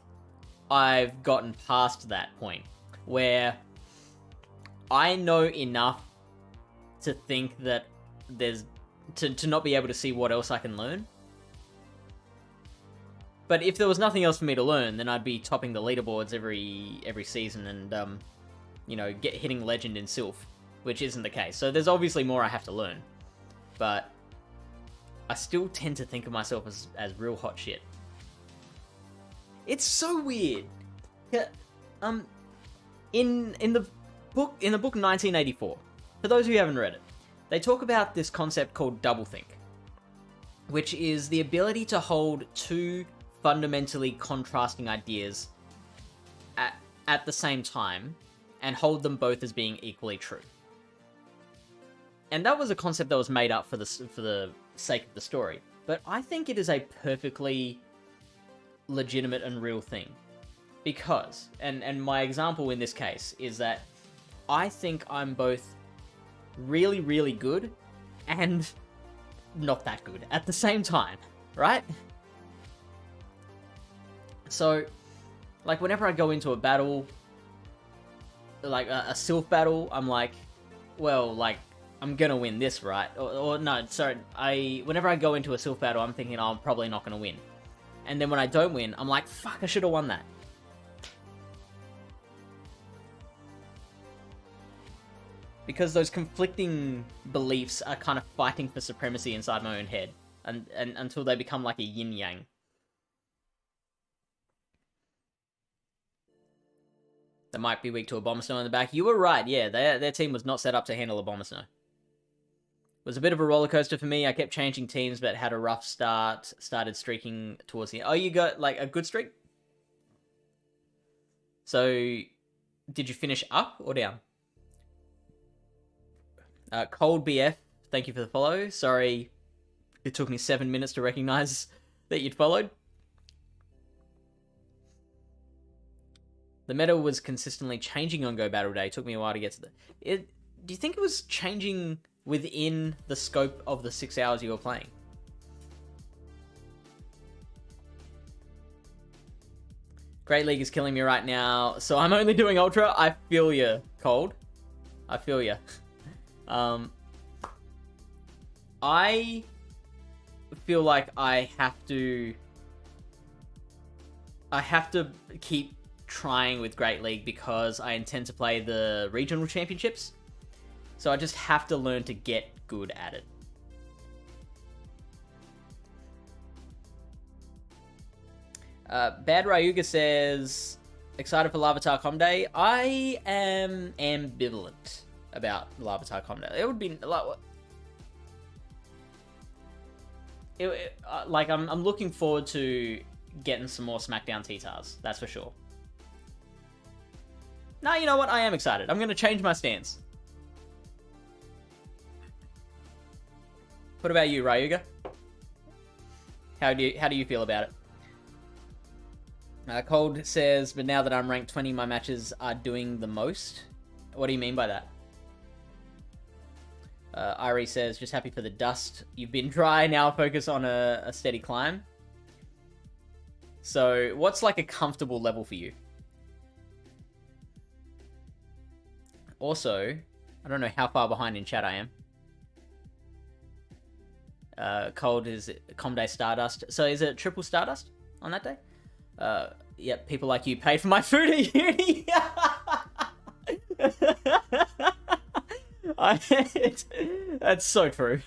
I've gotten past that point where I know enough to think that there's to not be able to see what else I can learn. But if there was nothing else for me to learn, then I'd be topping the leaderboards every season and you know, hitting legend in Silph, which isn't the case. So there's obviously more I have to learn, but I still tend to think of myself as real hot shit. It's so weird. Yeah, in the book 1984, for those who haven't read it, they talk about this concept called doublethink, which is the ability to hold two fundamentally contrasting ideas at the same time and hold them both as being equally true. And that was a concept that was made up for the sake of the story, but I think it is a perfectly legitimate and real thing. Because, and my example in this case is that I think I'm both really, really good and not that good at the same time, right? So, like, whenever I go into a battle, like a Silph battle, I'm like, well, like, I'm gonna win this, right? Or no, sorry, whenever I go into a Silph battle, I'm thinking, oh, I'm probably not gonna win. And then when I don't win, I'm like, fuck, I should have won that. Because those conflicting beliefs are kind of fighting for supremacy inside my own head. And until they become like a yin-yang. They might be weak to a Bomber Snow in the back. You were right, yeah. Their team was not set up to handle a Bomber Snow. It was a bit of a roller coaster for me. I kept changing teams, but had a rough start. Started streaking towards the end. Oh, you got like a good streak? So, did you finish up or down? Cold BF, thank you for the follow. Sorry, it took me 7 minutes to recognize that you'd followed. The meta was consistently changing on Go Battle Day. It took me a while to get to the... Do you think it was changing within the scope of the 6 hours you were playing? Great League is killing me right now, so I'm only doing Ultra. I feel ya, Cold. I feel ya. I feel like I have to keep trying with Great League because I intend to play the regional championships. So I just have to learn to get good at it. Bad Ryuga says, excited for Larvitar Com Day. I am ambivalent about Larvitar Com Day. It would be like I'm looking forward to getting some more SmackDown T-Tars. That's for sure. No, you know what? I am excited. I'm going to change my stance. What about you, Ryuga? How do you feel about it? Cold says, but now that I'm ranked 20, my matches are doing the most. What do you mean by that? Irie says, just happy for the dust. You've been dry, now focus on a steady climb. So, what's like a comfortable level for you? Also, I don't know how far behind in chat I am. Cold is Comday Stardust. So is it triple Stardust on that day? Yep, people like you paid for my food at uni. That's so true.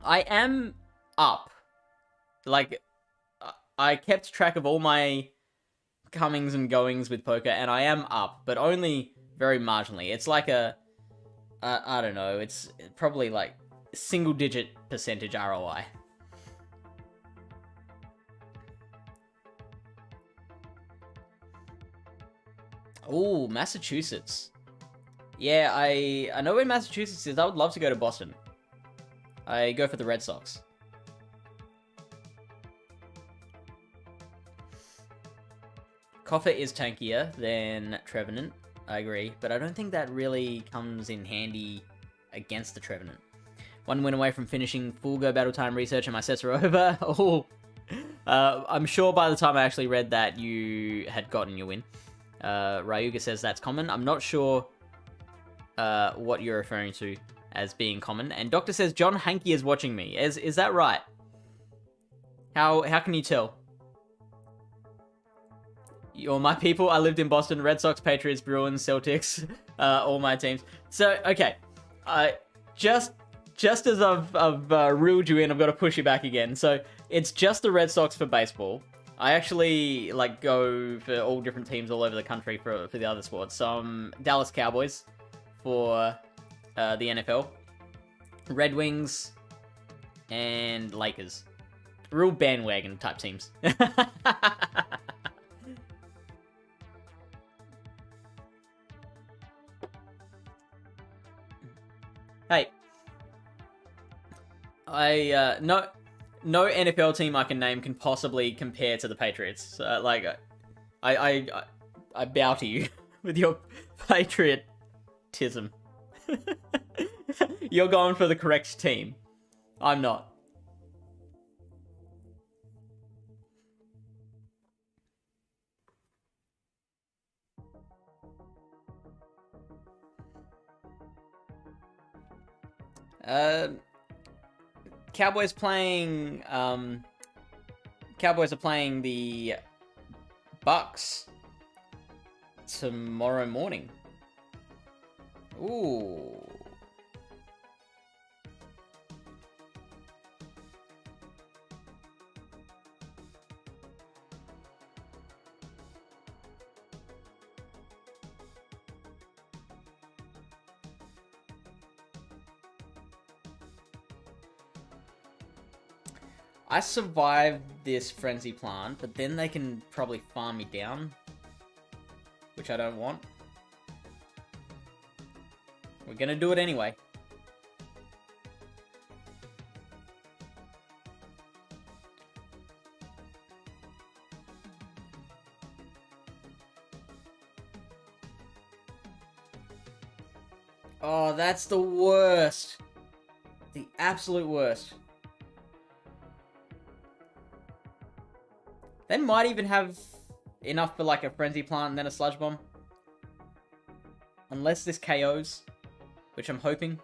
I am up. Like, I kept track of all my comings and goings with poker, and I am up, but only very marginally. It's like I don't know, it's probably like single-digit percentage ROI. Oh, Massachusetts. Yeah, I know where Massachusetts is. I would love to go to Boston. I go for the Red Sox. Coffer is tankier than Trevenant, I agree, but I don't think that really comes in handy against the Trevenant. One win away from finishing full Go Battle Time research and my sets are over. Oh, I'm sure by the time I actually read that, you had gotten your win. Ryuga says that's common. I'm not sure what you're referring to as being common. And Doctor says John Hankey is watching me. Is that right? How can you tell? You're my people. I lived in Boston. Red Sox, Patriots, Bruins, Celtics, all my teams. So, okay. Just as I've reeled you in, I've got to push you back again. So, it's just the Red Sox for baseball. I actually, like, go for all different teams all over the country for the other sports. So, I'm Dallas Cowboys for the NFL. Red Wings and Lakers. Real bandwagon type teams. Hey, no NFL team I can name can possibly compare to the Patriots. I bow to you with your patriotism. You're going for the correct team. I'm not. Cowboys are playing the Bucks tomorrow morning. Ooh. I survived this frenzy plant, but then they can probably farm me down, which I don't want. We're gonna do it anyway. Oh, that's the worst. The absolute worst. They might even have enough for like a frenzy plant and then a sludge bomb. Unless this KOs, which I'm hoping.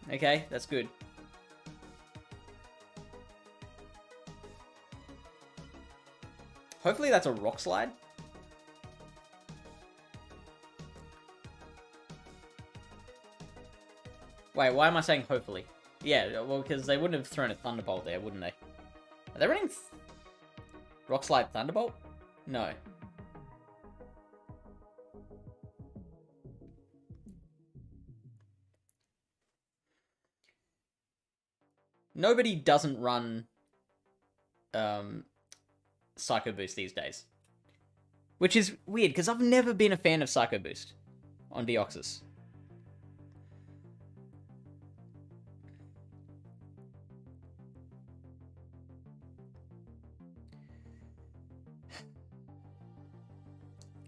Okay, that's good. Hopefully that's a rock slide. Wait, why am I saying hopefully? Yeah, well, because they wouldn't have thrown a Thunderbolt there, wouldn't they? Are they running Rock Slide Thunderbolt? No. Nobody doesn't run Psycho Boost these days. Which is weird, because I've never been a fan of Psycho Boost on Deoxys.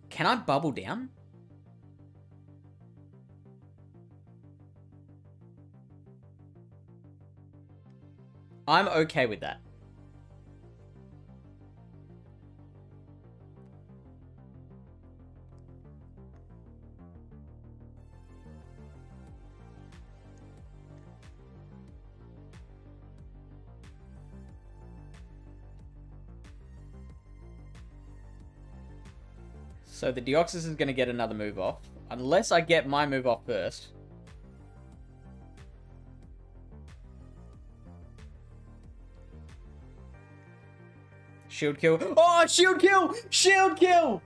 Can I bubble down? I'm okay with that. So the Deoxys is going to get another move off. Unless I get my move off first. Shield kill. Oh, shield kill! Shield kill!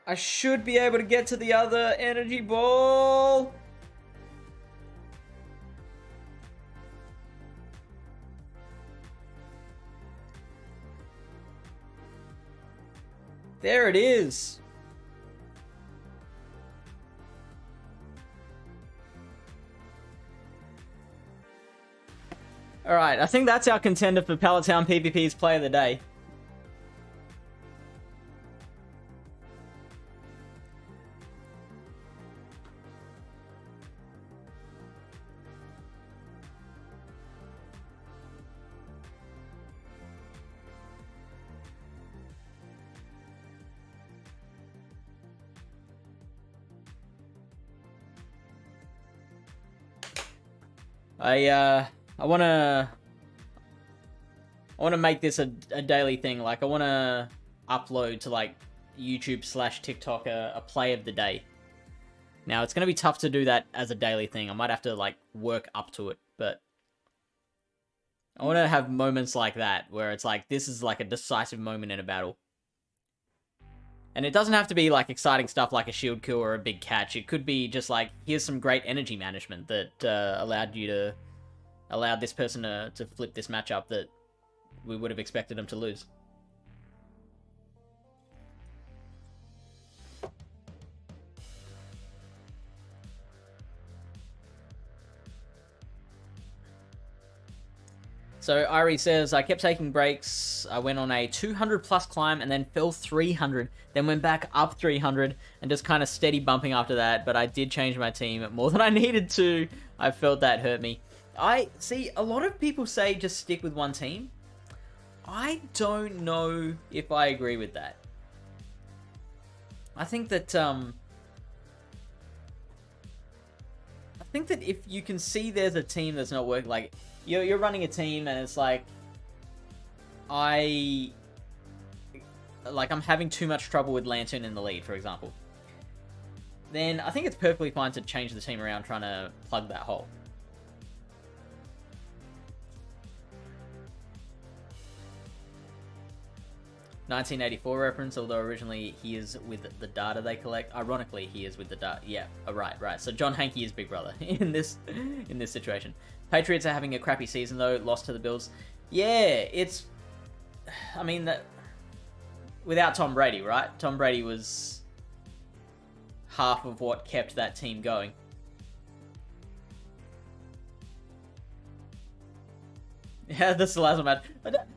I should be able to get to the other energy ball. There it is. Alright, I think that's our contender for Pallet Town PvP's Play of the Day. I wanna make this a daily thing. Like, I wanna upload to like YouTube / TikTok a play of the day. Now it's gonna be tough to do that as a daily thing. I might have to like work up to it, but I want to have moments like that where it's like, this is like a decisive moment in a battle. And it doesn't have to be like exciting stuff like a shield kill or a big catch. It could be just like, here's some great energy management that allowed this person to flip this matchup that we would have expected them to lose. So Ari says, I kept taking breaks. I went on a 200 plus climb and then fell 300, then went back up 300 and just kind of steady bumping after that. But I did change my team more than I needed to. I felt that hurt me. I see a lot of people say just stick with one team. I don't know if I agree with that. I think that if you can see there's a team that's not working, like you're running a team and it's like I'm having too much trouble with Lantern in the lead, for example, then I think it's perfectly fine to change the team around trying to plug that hole. (1984) reference, although originally he is with the data they collect. Ironically, he is with the data. Yeah, right. So John Hankey is Big Brother in this situation. Patriots are having a crappy season though, lost to the Bills. Yeah, it's... I mean, that without Tom Brady, right? Tom Brady was half of what kept that team going. Yeah, that's the last one, man.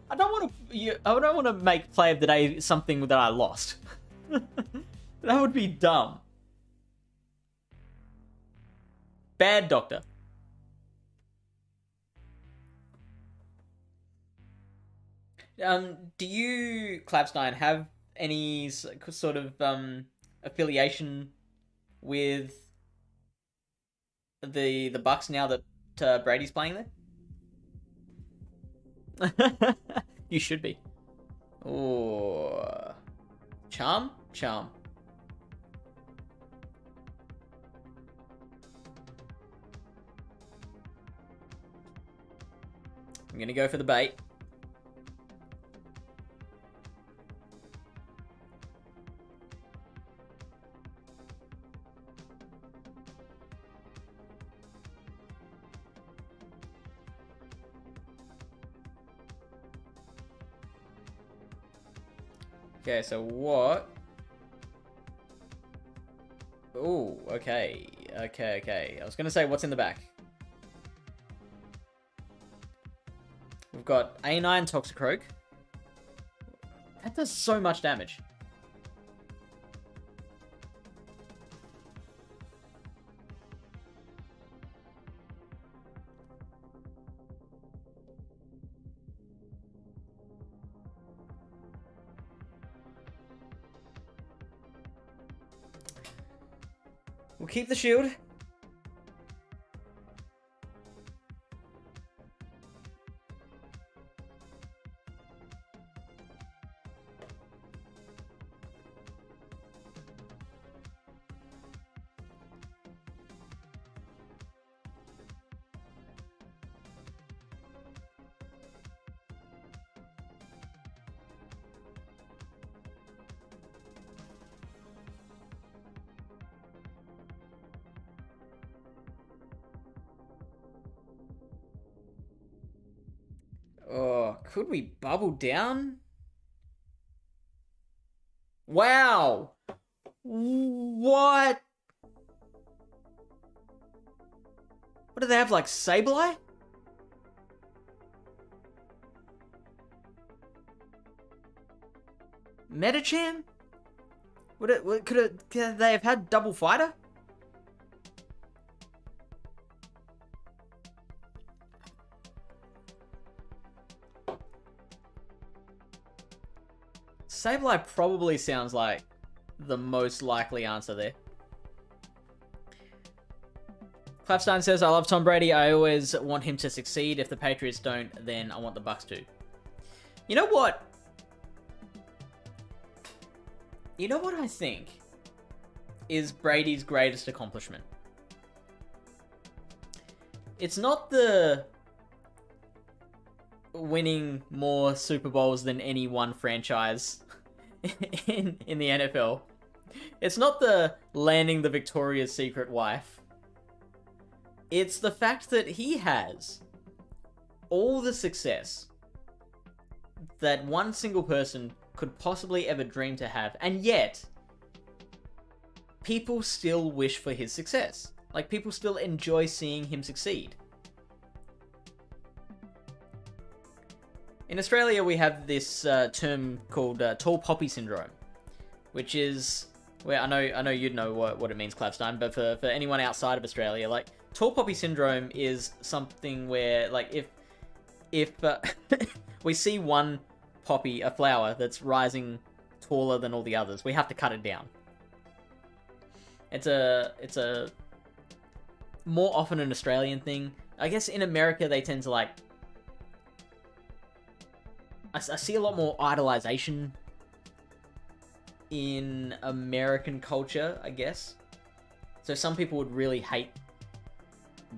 I don't want to make play of the day something that I lost. That would be dumb. Bad doctor. Do you, Clapstein, have any sort of affiliation with the Bucks now that Brady's playing there? You should be. Oh, charm. I'm gonna go for the bait. Okay, so what? Ooh, okay. I was gonna say, what's in the back? We've got A9 Toxicroak. That does so much damage. We'll keep the shield. Oh, could we bubble down? Wow! What? What do they have, like Sableye? Metacham? Could they have had double fighter? Sableye probably sounds like the most likely answer there. Clapstein says, I love Tom Brady. I always want him to succeed. If the Patriots don't, then I want the Bucks to. You know what? You know what I think is Brady's greatest accomplishment? It's not the winning more Super Bowls than any one franchise in the NFL. It's not the landing the Victoria's Secret wife. It's the fact that he has all the success that one single person could possibly ever dream to have, and yet people still wish for his success. Like, people still enjoy seeing him succeed. In Australia, we have this term called tall poppy syndrome, which is where I know you'd know what it means, Clapstein, but for anyone outside of Australia, like, tall poppy syndrome is something where, like, if we see one poppy, a flower, that's rising taller than all the others, we have to cut it down. It's a more often an Australian thing. I guess in America they tend to, like, I see a lot more idolization in American culture, I guess. So some people would really hate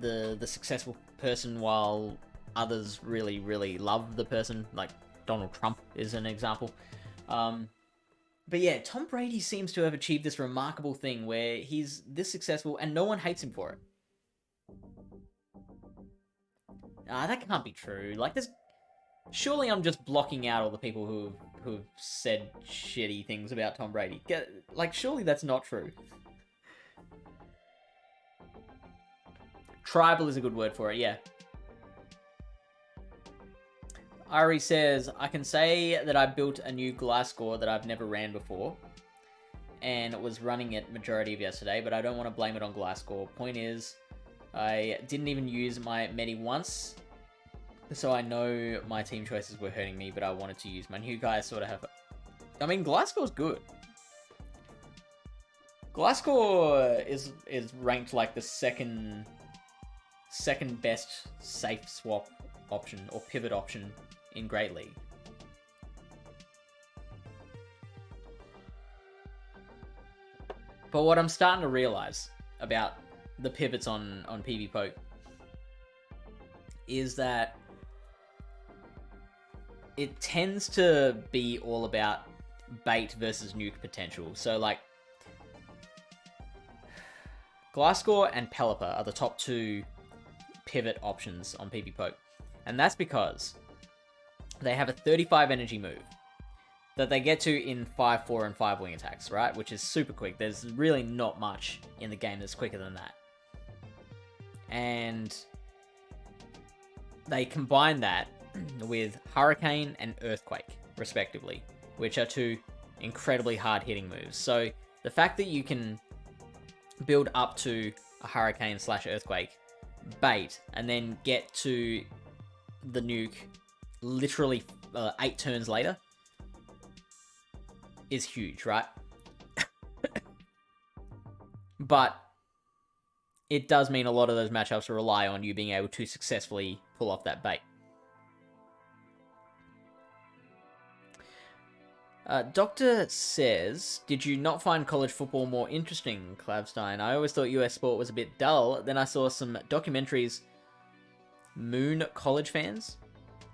the successful person, while others really, really love the person. Like Donald Trump is an example. But yeah, Tom Brady seems to have achieved this remarkable thing where he's this successful and no one hates him for it. That can't be true. Like, surely I'm just blocking out all the people who've said shitty things about Tom Brady. Like, surely that's not true. Tribal is a good word for it, yeah. Ari says, I can say that I built a new Glasscore that I've never ran before, and was running it majority of yesterday, but I don't want to blame it on Glasscore. Point is, I didn't even use my Medi once, so I know my team choices were hurting me, but I wanted to use my new guy. Sort of have... I mean, Glasscore's good. Glasscore is ranked like the second best safe swap option or pivot option in Great League. But what I'm starting to realize about the pivots on PvPoke is that it tends to be all about bait versus nuke potential. So, like, Glasscore and Pelipper are the top two pivot options on PvPoke. And that's because they have a 35 energy move that they get to in 5, 4, and 5 wing attacks, right? Which is super quick. There's really not much in the game that's quicker than that. And they combine that with Hurricane and Earthquake, respectively, which are two incredibly hard-hitting moves. So the fact that you can build up to a Hurricane / Earthquake, bait, and then get to the nuke literally 8 turns later is huge, right? But it does mean a lot of those matchups rely on you being able to successfully pull off that bait. Doctor says, did you not find college football more interesting, Clavstein? I always thought US sport was a bit dull. Then I saw some documentaries, Moon college fans,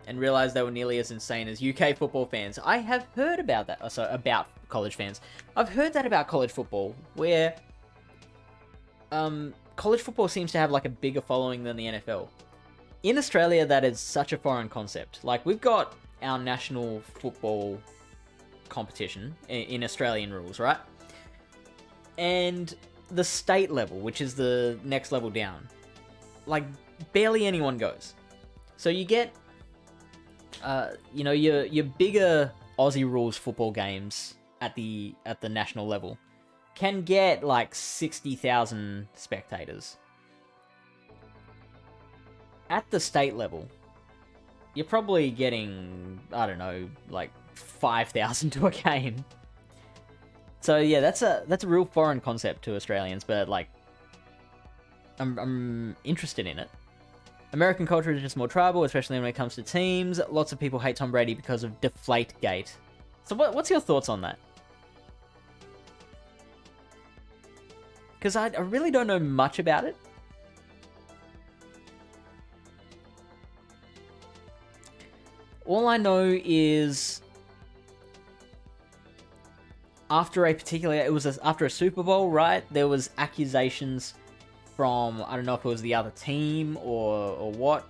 and realized they were nearly as insane as UK football fans. I have heard about that. So about college fans. I've heard that about college football, where college football seems to have like a bigger following than the NFL. In Australia, that is such a foreign concept. Like, we've got our national football competition in Australian rules, right? And the state level, which is the next level down, like, barely anyone goes. So you get, your bigger Aussie rules football games at the national level can get like 60,000 spectators. At the state level, you're probably getting, I don't know, like 5,000 to a game. So yeah, that's a real foreign concept to Australians, but like, I'm interested in it. American culture is just more tribal, especially when it comes to teams. Lots of people hate Tom Brady because of Deflategate. So what's your thoughts on that? Because I really don't know much about it. All I know is after after a Super Bowl, right? There was accusations from, I don't know if it was the other team or what,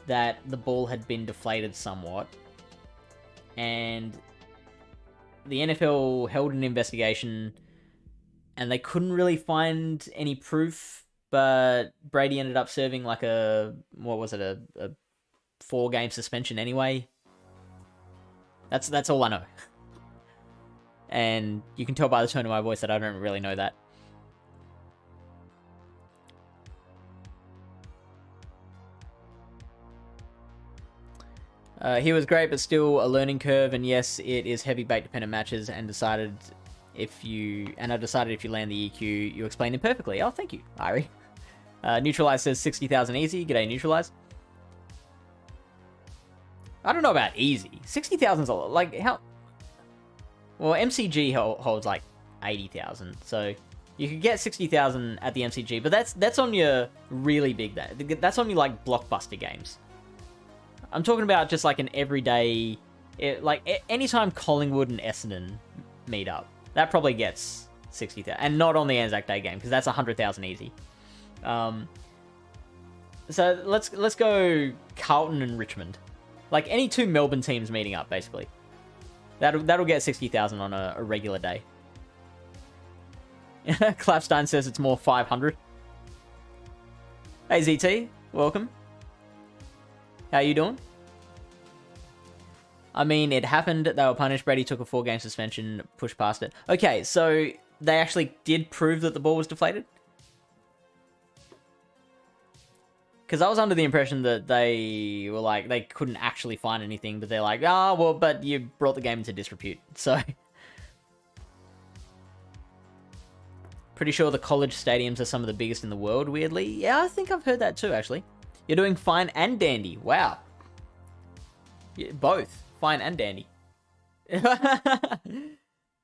that the ball had been deflated somewhat. And the NFL held an investigation and they couldn't really find any proof, but Brady ended up serving like a 4-game suspension anyway. That's all I know. And you can tell by the tone of my voice that I don't really know that. He was great, but still a learning curve. And yes, it is heavy bait dependent matches. And I decided if you land the EQ, you explained it perfectly. Oh, thank you, Ari. Neutralize says 60,000 easy. G'day, Neutralize. I don't know about easy. 60,000's a lot. Like, how... Well, MCG holds, like, 80,000. So, you could get 60,000 at the MCG. But that's on your really big... That's on your, like, blockbuster games. I'm talking about just, like, an everyday... anytime Collingwood and Essendon meet up, that probably gets 60,000. And not on the Anzac Day game, because that's 100,000 easy. So, let's go Carlton and Richmond. Like, any two Melbourne teams meeting up, basically. That'll get 60,000 on a regular day. Clapstein says it's more 500. Hey, ZT. Welcome. How you doing? I mean, it happened. They were punished. Brady took a 4-game suspension, pushed past it. Okay, so they actually did prove that the ball was deflated? Because I was under the impression that they were like, they couldn't actually find anything, but they're like, well, but you brought the game into disrepute. So, pretty sure the college stadiums are some of the biggest in the world, weirdly. Yeah, I think I've heard that too, actually. You're doing fine and dandy. Wow. Yeah, both. Fine and dandy.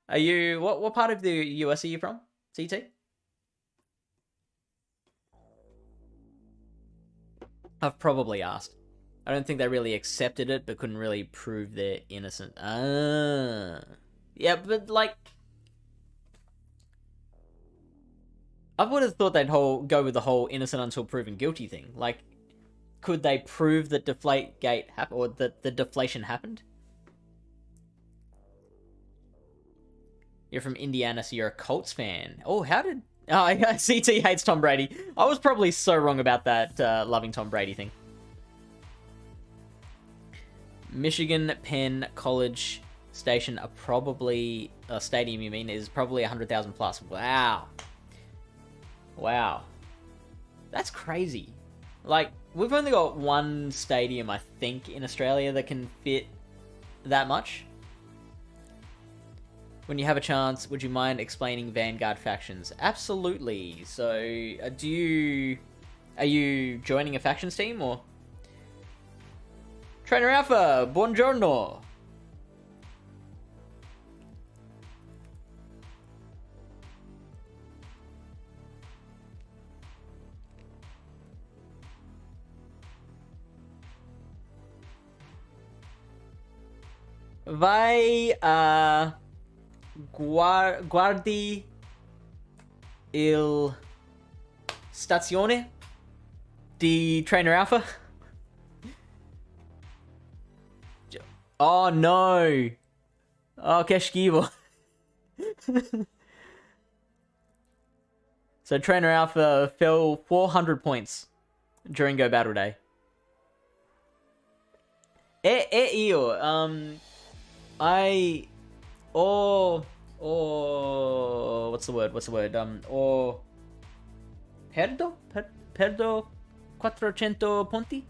Are you, what part of the US are you from, CT? I've probably asked. I don't think they really accepted it, but couldn't really prove they're innocent. Yeah, but, like... I would have thought they'd go with the whole innocent until proven guilty thing. Like, could they prove that Deflategate happened, or that the deflation happened? You're from Indiana, so you're a Colts fan. Oh, how did... Oh, CT hates Tom Brady. I was probably so wrong about that loving Tom Brady thing. Michigan Penn College Station are probably... stadium, you mean, is probably 100,000 plus. Wow. Wow. That's crazy. Like, we've only got one stadium, I think, in Australia that can fit that much. When you have a chance, would you mind explaining Vanguard factions? Absolutely. So, are you joining a factions team, or? Trainer Alpha, buongiorno. Vai guardi il stazione di Trainer Alpha. Oh no! Oh, che schifo. So Trainer Alpha fell 400 points during Go Battle Day. Io, what's the word? Perdo 400 punti?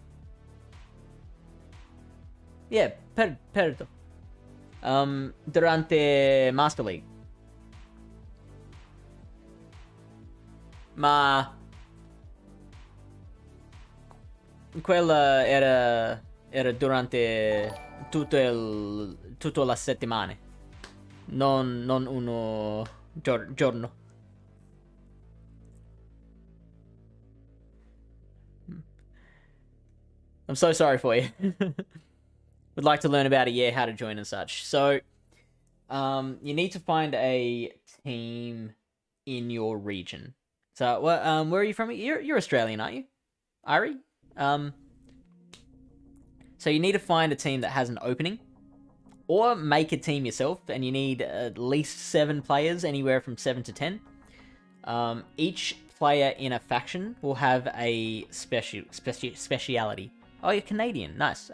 Yeah, perdo. Durante Master League. Ma quella era durante tutto la settimana. Non uno giorno. I'm so sorry for you. Would like to learn about it, yeah, how to join and such. So, you need to find a team in your region. So, where are you from? You're Australian, aren't you, Ari? So you need to find a team that has an opening, or make a team yourself, and you need at least 7 players, anywhere from 7 to 10. Each player in a faction will have a speciality. Oh, you're Canadian, nice.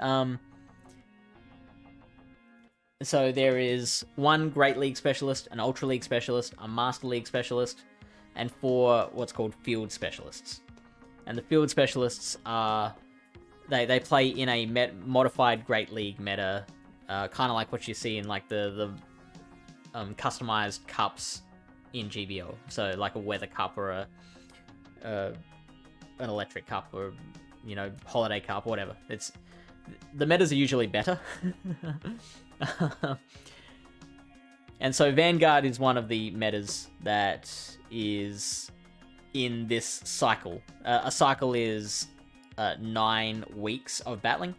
So there is 1 Great League Specialist, an Ultra League Specialist, a Master League Specialist, and 4 what's called Field Specialists. And the Field Specialists are they play in a modified Great League meta, kind of like what you see in like the customized cups in GBL. So like a weather cup or an electric cup or holiday cup, whatever. The metas are usually better. And so Vanguard is one of the metas that is in this cycle. A cycle is 9 weeks of battling.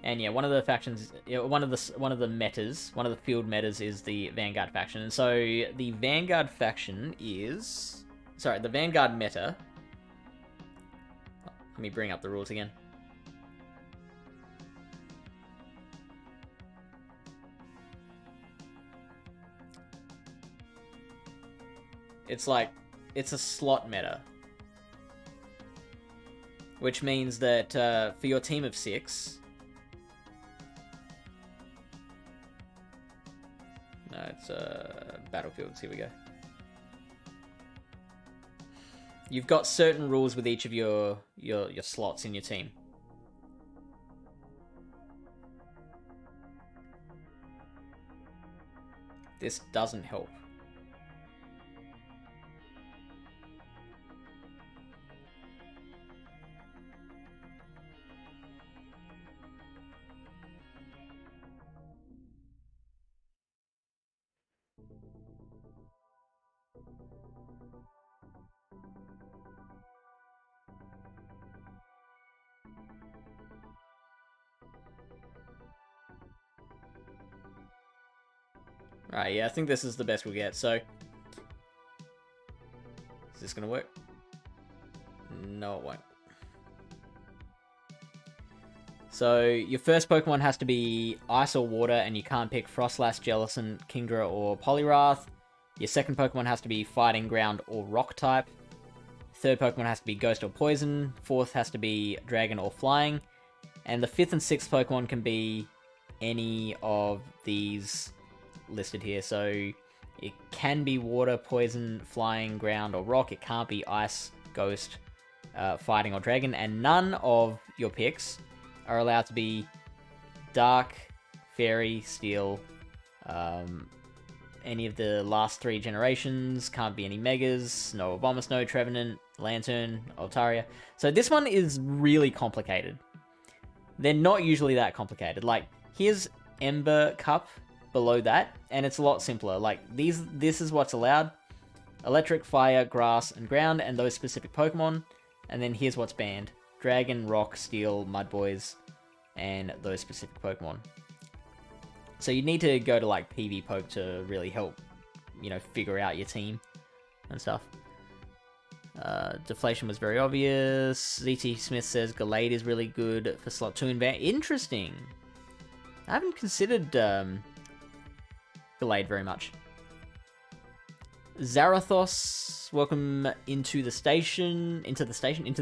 And yeah, one of the factions, one of the metas, one of the field metas is the Vanguard faction. And so the Vanguard faction is, sorry, the Vanguard meta. Let me bring up the rules again. It's a slot meta. Which means that for your team of 6... No, it's battlefields. Here we go. You've got certain rules with each of your slots in your team. This doesn't help. Right, yeah, I think this is the best we'll get, so... Is this gonna work? No, it won't. So, your first Pokemon has to be Ice or Water, and you can't pick Frostlass, Jellicent, Kingdra, or Poliwrath. Your second Pokemon has to be Fighting, Ground, or Rock type. Third Pokemon has to be Ghost or Poison. Fourth has to be Dragon or Flying. And the fifth and sixth Pokemon can be any of these listed here. So it can be Water, Poison, Flying, Ground, or Rock. It can't be Ice, Ghost, Fighting, or Dragon. And none of your picks are allowed to be Dark, Fairy, Steel, any of the last 3 generations. Can't be any Megas, no Abomasnow, Trevenant, Lantern, Altaria. So this one is really complicated. They're not usually that complicated. Like, here's Ember Cup below that, and it's a lot simpler. Like, this is what's allowed. Electric, Fire, Grass, and Ground, and those specific Pokemon. And then here's what's banned. Dragon, Rock, Steel, Mud Boys, and those specific Pokemon. So you need to go to, like, PvPoke to really help, figure out your team and stuff. Deflation was very obvious. ZT Smith says Gallade is really good for slot 2 in Van. Interesting. I haven't considered Gallade very much. Zarathos, welcome into the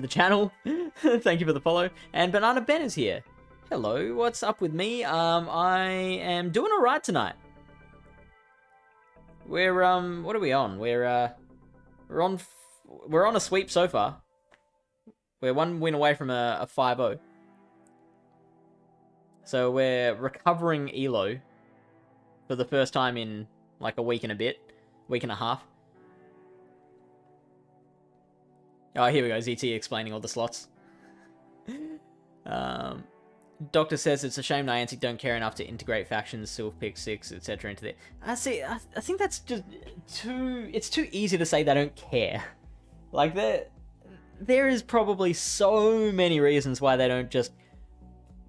channel. Thank you for the follow. And Banana Ben is here. Hello, what's up with me? I am doing alright tonight. We're, what are we on? We're on a sweep so far. We're 1 win away from a 5-0. So we're recovering Elo for the first time in like a week and a half. Oh, here we go, ZT explaining all the slots. Doctor says it's a shame Niantic don't care enough to integrate factions, Silph Pick 6, etc. into there. I think that's just it's too easy to say they don't care. Like, there is probably so many reasons why they don't just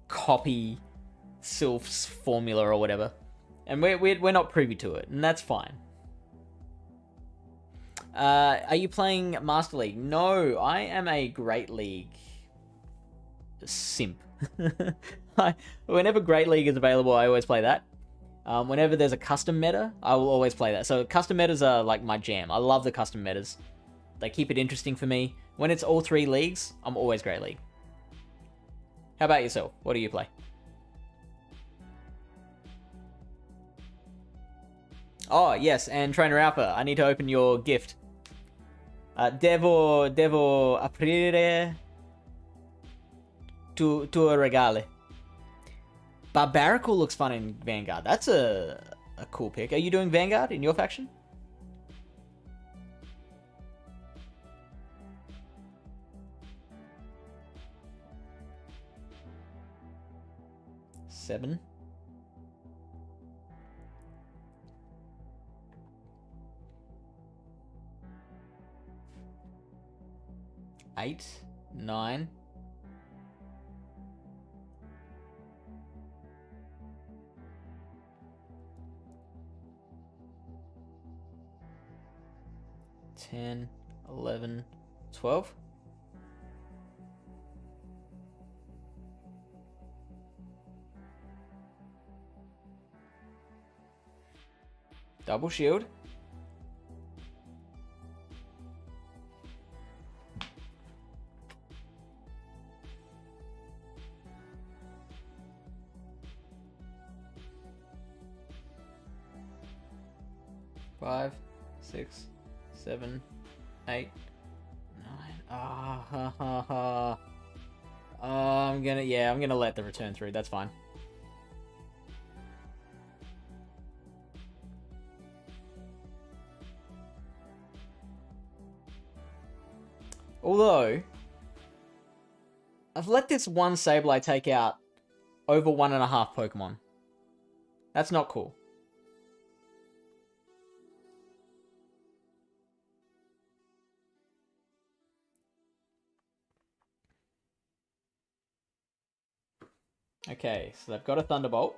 copy Silph's formula or whatever. And we're not privy to it, and that's fine. Are you playing Master League? No, I am a Great League simp. Whenever Great League is available, I always play that. Whenever there's a custom meta, I will always play that. So custom metas are like my jam. I love the custom metas. They keep it interesting for me. When it's all 3 leagues, I'm always Great League. How about yourself? What do you play? Oh, yes, and Trainer Alpha, I need to open your gift. Devo aprire to a regale. Barbarical looks fun in Vanguard. That's a cool pick. Are you doing Vanguard in your faction? Seven. Eight. 9. Ten, 11, 12. Double shield. Five, 6, 7, 8, 9. I'm gonna let the return through. That's fine. Although, I've let this one Sableye take out over 1.5 Pokemon. That's not cool. Okay, so they've got a Thunderbolt.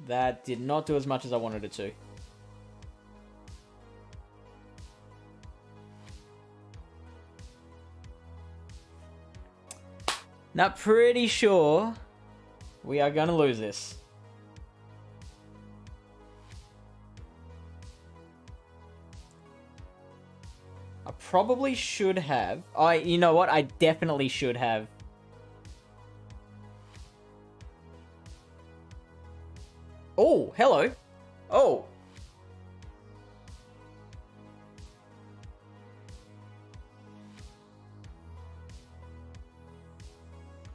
That did not do as much as I wanted it to. Now, pretty sure we are going to lose this. I probably should have. You know what? I definitely should have. Oh, hello. Oh.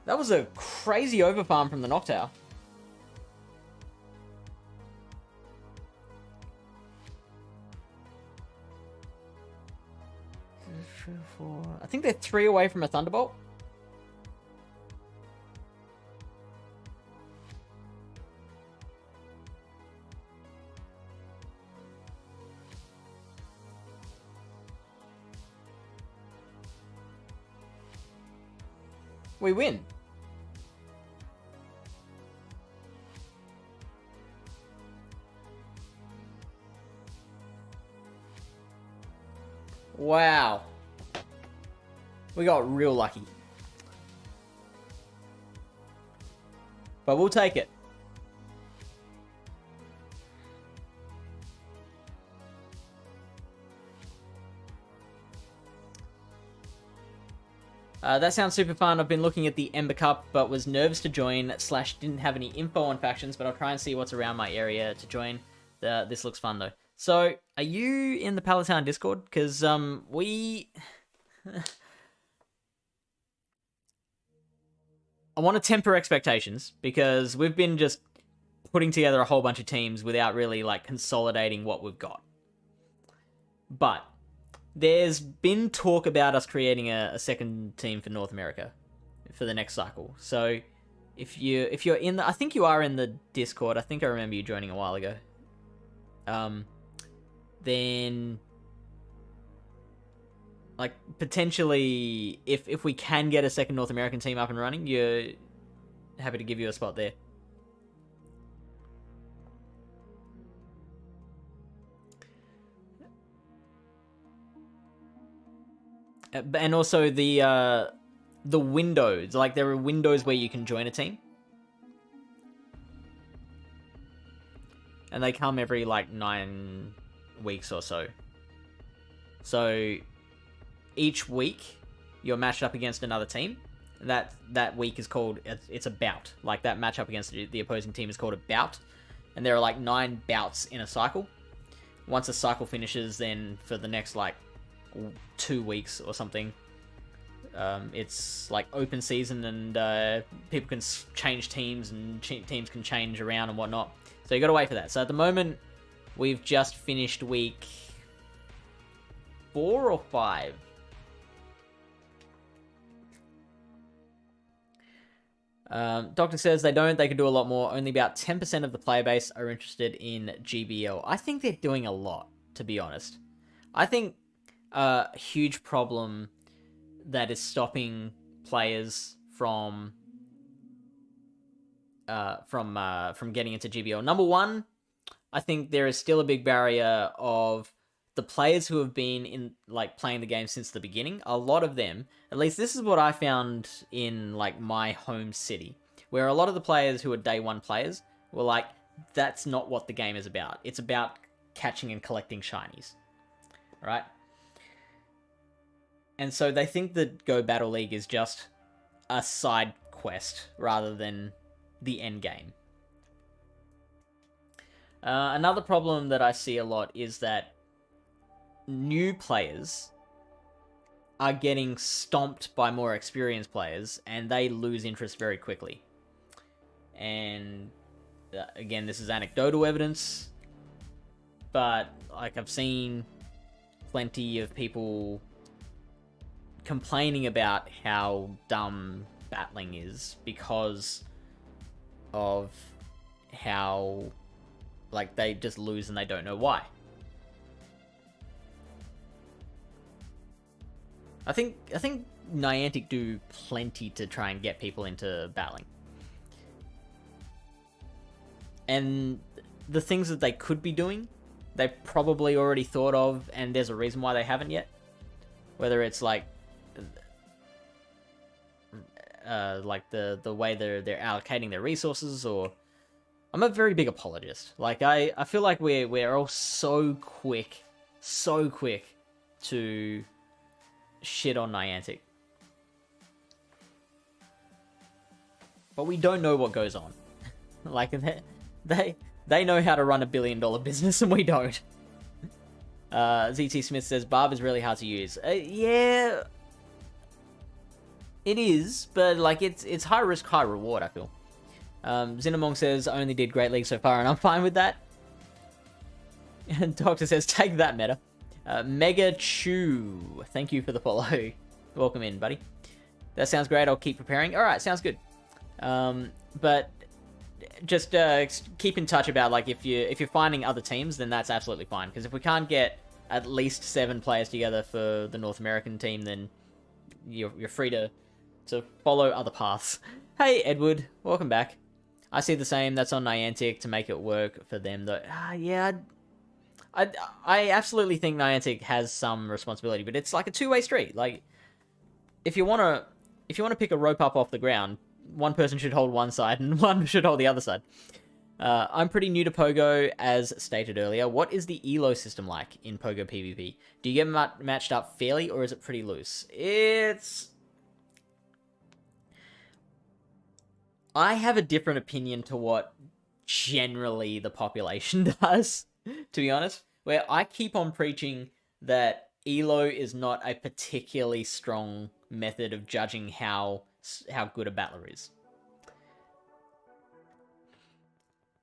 That was a crazy overfarm from the Noctowl. I think they're 3 away from a Thunderbolt. We win. Wow. We got real lucky. But we'll take it. That sounds super fun. I've been looking at the Ember Cup, but was nervous to join, / didn't have any info on factions, but I'll try and see what's around my area to join. This looks fun, though. So, are you in the Pallet Town Discord? Because, we... I want to temper expectations, because we've been just putting together a whole bunch of teams without really, consolidating what we've got. But there's been talk about us creating a second team for North America for the next cycle. So if you're in the... I think you are in the Discord. I think I remember you joining a while ago. Then... potentially, if we can get a second North American team up and running, you're happy to give you a spot there. And also the windows, there are windows where you can join a team. And they come every, 9 weeks or so. So each week, you're matched up against another team. That week is called... It's a bout. That matchup against the opposing team is called a bout. And there are, 9 bouts in a cycle. once a cycle finishes, then for the next like 2 weeks or something, it's like open season, and people can change teams, and teams can change around and whatnot. So you got to wait for that. So at the moment, we've just finished week 4 or 5. Doctor says they could do a lot more. Only about 10% of the player base are interested in GBL. I think they're doing a lot, to be honest. I think a huge problem that is stopping players from getting into GBL. Number one, I think there is still a big barrier of the players who have been in like playing the game since the beginning. A lot of them, at least this is what I found in like my home city, where a lot of the players who are day one players were like, that's not what the game is about. It's about catching and collecting shinies, right? And so they think that Go Battle League is just a side quest rather than the end game. Another problem that I see a lot is that new players are getting stomped by more experienced players, and they lose interest very quickly. And again, this is anecdotal evidence, but like I've seen plenty of people complaining about how dumb battling is because of how like they just lose and they don't know why. I think Niantic do plenty to try and get people into battling. And the things that they could be doing, they've probably already thought of, and there's a reason why they haven't yet. Whether it's like the way they're allocating their resources, or I'm a very big apologist. Like I feel like we're all so quick to shit on Niantic, but we don't know what goes on. Like they know how to run $1 billion business, and we don't. ZT Smith says Barb is really hard to use. Yeah, it is, but like it's high risk, high reward, I feel. Zinamong says I only did Great League so far, and I'm fine with that. And Doctor says take that, meta. Mega Chew, thank you for the follow. Welcome in, buddy. That sounds great. I'll keep preparing. All right, sounds good. But just keep in touch about like if you're finding other teams, then that's absolutely fine. Because if we can't get at least 7 players together for the North American team, then you're free to follow other paths. Hey, Edward, welcome back. I see the same. That's on Niantic to make it work for them, though. Yeah. I absolutely think Niantic has some responsibility, but it's like a two-way street. Like, if you wanna pick a rope up off the ground, one person should hold one side and one should hold the other side. I'm pretty new to Pogo, as stated earlier. What is the ELO system like in Pogo PvP? Do you get matched up fairly, or is it pretty loose? I have a different opinion to what generally the population does, to be honest, where I keep on preaching that ELO is not a particularly strong method of judging how good a battler is.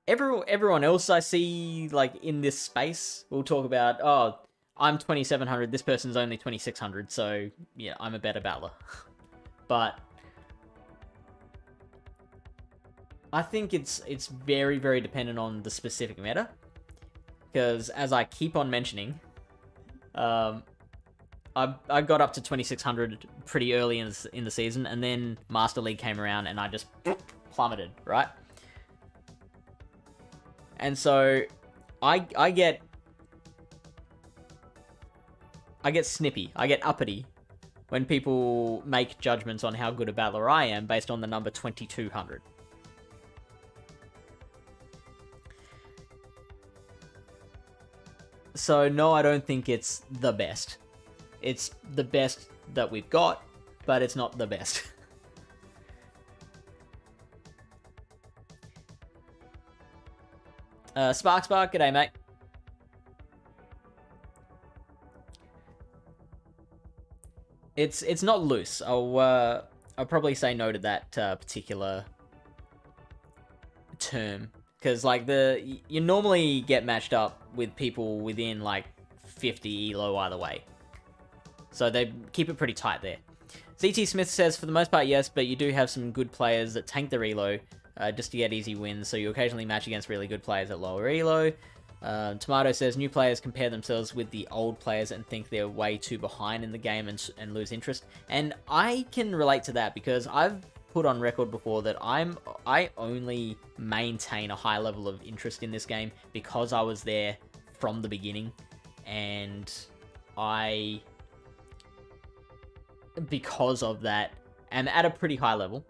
Everyone else I see like in this space will talk about, oh, I'm 2700, this person's only 2600, so yeah, I'm a better battler. But I think it's very, very dependent on the specific meta. Because as I keep on mentioning, I got up to 2600 pretty early in the season, and then Master League came around and I just plummeted, right? And so I get snippy, I get uppity when people make judgments on how good a battler I am based on the number 2200. So no, I don't think it's the best. It's the best that we've got, but it's not the best. Spark, g'day, mate. It's not loose. I'll probably say no to that particular term, because like you normally get matched up with people within like 50 elo either way, so they keep it pretty tight there. ZT Smith says, for the most part, yes, but you do have some good players that tank their elo just to get easy wins, so you occasionally match against really good players at lower elo. Tomato says, new players compare themselves with the old players and think they're way too behind in the game and lose interest. And I can relate to that, because I've put on record before that I only maintain a high level of interest in this game because I was there from the beginning, and because of that, am at a pretty high level.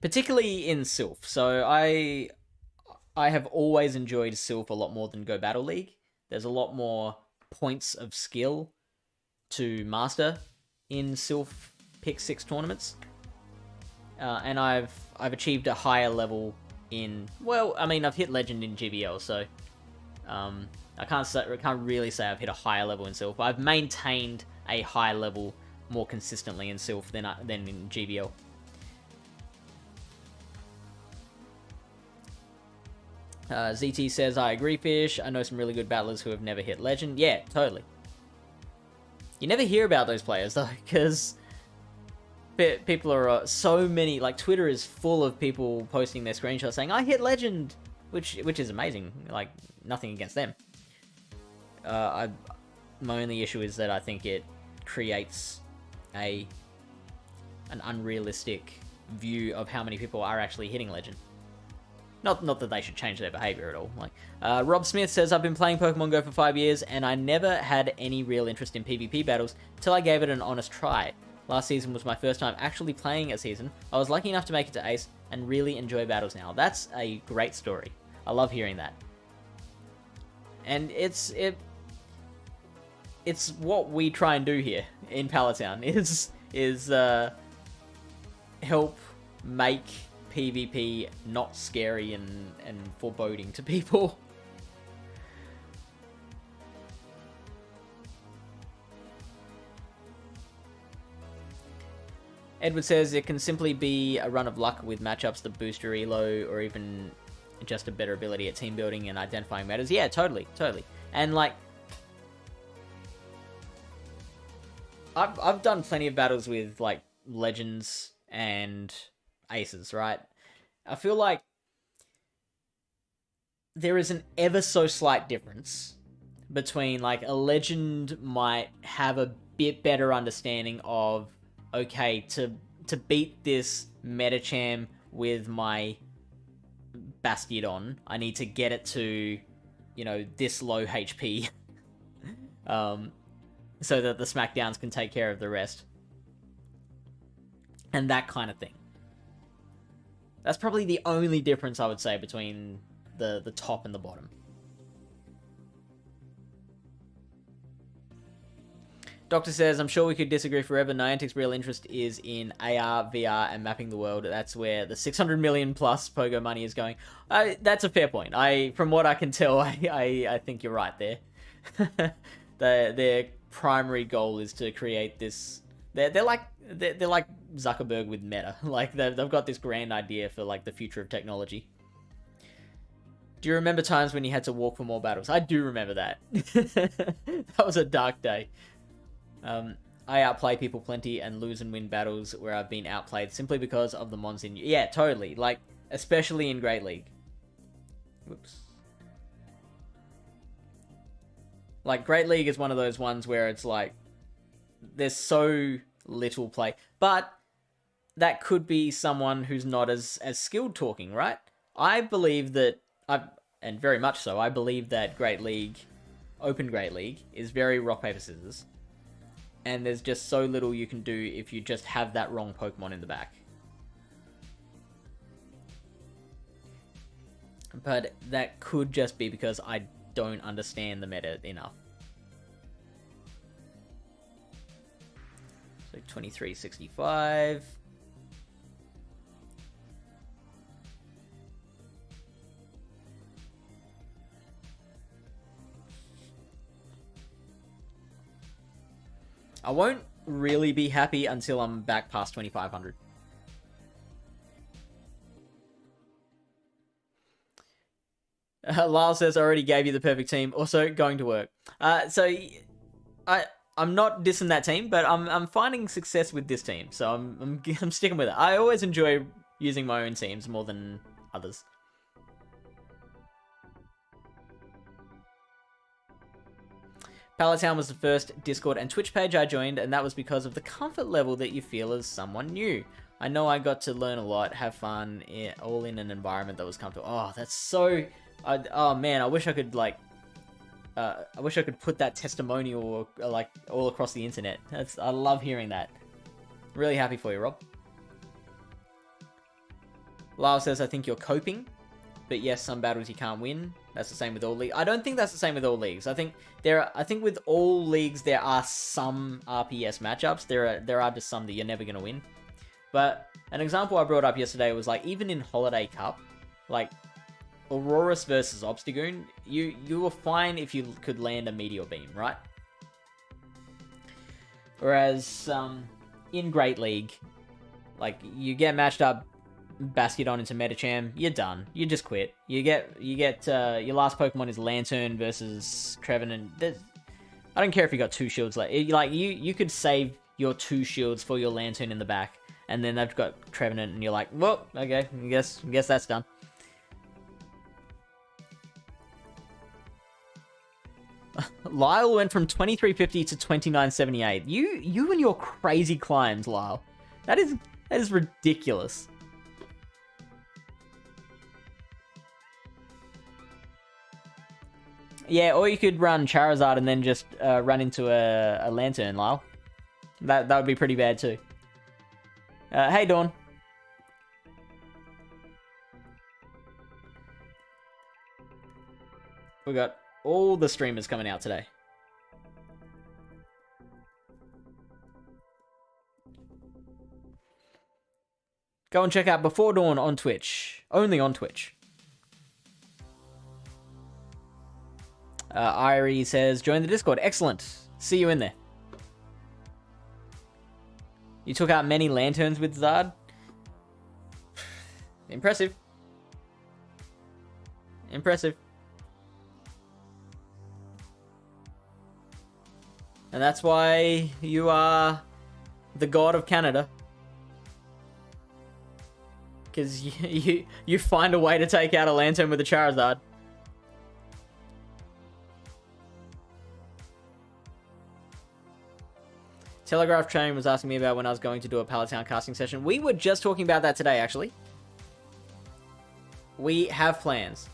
Particularly in Silph. So I have always enjoyed Silph a lot more than Go Battle League. There's a lot more points of skill to master in Silph Pick 6 tournaments. And I've achieved a higher level in... Well, I mean, I've hit Legend in GBL, so... I can't really say I've hit a higher level in Silph. I've maintained a high level more consistently in Silph than in GBL. ZT says, I agree, Fish. I know some really good battlers who have never hit Legend. Yeah, totally. You never hear about those players, though, because people are so many... Like, Twitter is full of people posting their screenshots saying, I hit Legend! Which is amazing. Like, nothing against them. My only issue is that I think it creates an unrealistic view of how many people are actually hitting Legend. Not that they should change their behavior at all. Like, Rob Smith says, I've been playing Pokemon Go for 5 years, and I never had any real interest in PvP battles till I gave it an honest try. Last season was my first time actually playing a season. I was lucky enough to make it to Ace, and really enjoy battles now. That's a great story. I love hearing that. And it's what we try and do here in Pallet Town, is help make PvP not scary and foreboding to people. Edward says it can simply be a run of luck with matchups that boost your elo, or even just a better ability at team building and identifying metas. Yeah, totally. And like, I've done plenty of battles with like legends and aces, right? I feel like there is an ever so slight difference between like a legend might have a bit better understanding of, okay, to beat this Metacham with my Bastiodon, I need to get it to, this low HP. So that the Smackdowns can take care of the rest. And that kind of thing. That's probably the only difference I would say between the top and the bottom. Doctor says, I'm sure we could disagree forever. Niantic's real interest is in AR, VR, and mapping the world. That's where the 600 million plus Pogo money is going. That's a fair point. From what I can tell, I think you're right there. Their primary goal is to create this... They're like Zuckerberg with Meta. Like, they've got this grand idea for like the future of technology. Do you remember times when you had to walk for more battles? I do remember that. That was a dark day. I outplay people plenty and lose and win battles where I've been outplayed simply because of the mons in... Yeah, totally. Like, especially in Great League. Whoops. Like, Great League is one of those ones where it's like, there's so little play. But that could be someone who's not as skilled talking, right? I believe that, and very much so, I believe that Great League, Open Great League, is very rock, paper, scissors. And there's just so little you can do if you just have that wrong Pokemon in the back. But that could just be because I don't understand the meta enough. So 2365. I won't really be happy until I'm back past 2,500. Lyle says, I already gave you the perfect team. Also, going to work. So I'm not dissing that team, but I'm finding success with this team. So I'm sticking with it. I always enjoy using my own teams more than others. Pallet Town was the first Discord and Twitch page I joined, and that was because of the comfort level that you feel as someone new. I know I got to learn a lot, have fun, all in an environment that was comfortable. Oh, that's so... oh man, I wish I could I wish I could put that testimonial like all across the internet. I love hearing that. Really happy for you, Rob. Lyle says, I think you're coping, but yes, some battles you can't win. That's the same with all leagues. I don't think that's the same with all leagues. I think with all leagues there are some RPS matchups. There are just some that you're never gonna win. But an example I brought up yesterday was like even in Holiday Cup, like Aurorus versus Obstagoon, you were fine if you could land a Meteor Beam, right? Whereas in Great League, like you get matched up Bastiodon into Metacham, you're done. You just quit. You get your last Pokemon is Lantern versus Trevenant. I don't care if you got 2 shields. Like you could save your 2 shields for your Lantern in the back, and then they've got Trevenant, and you're like, well, okay, I guess that's done. Lyle went from 2350 to 2978. You and your crazy climbs, Lyle. That is ridiculous. Yeah, or you could run Charizard and then just run into a Lantern, Lyle. That would be pretty bad too. Hey, Dawn. We got all the streamers coming out today. Go and check out Before Dawn on Twitch. Only on Twitch. Irie says, join the Discord. Excellent. See you in there. You took out many Lanterns with Zard. Impressive. Impressive. And that's why you are the god of Canada. Because you find a way to take out a Lantern with a Charizard. Telegraph Train was asking me about when I was going to do a Pallet Town casting session. We were just talking about that today, actually. We have plans.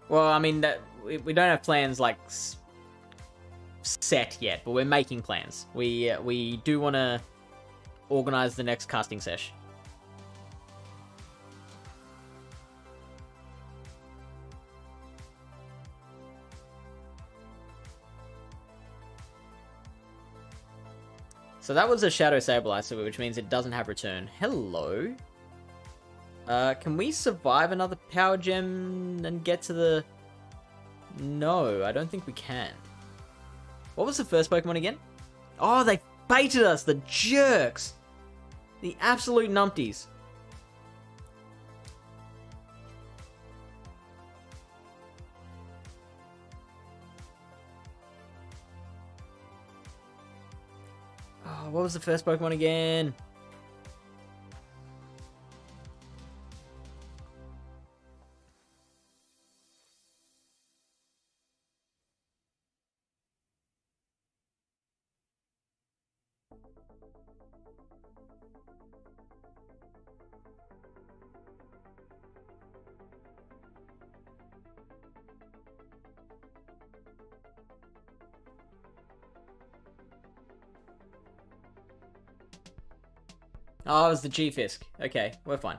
Well, I mean, we don't have plans, like, set yet, but we're making plans. We do want to organize the next casting session. So that was a Shadow Sableye, which means it doesn't have return. Hello. Can we survive another Power Gem and get to the... No, I don't think we can. What was the first Pokemon again? Oh, they baited us, the jerks! The absolute numpties. Oh, what was the first Pokemon again? Oh, it was the G-Fisk. Okay, we're fine.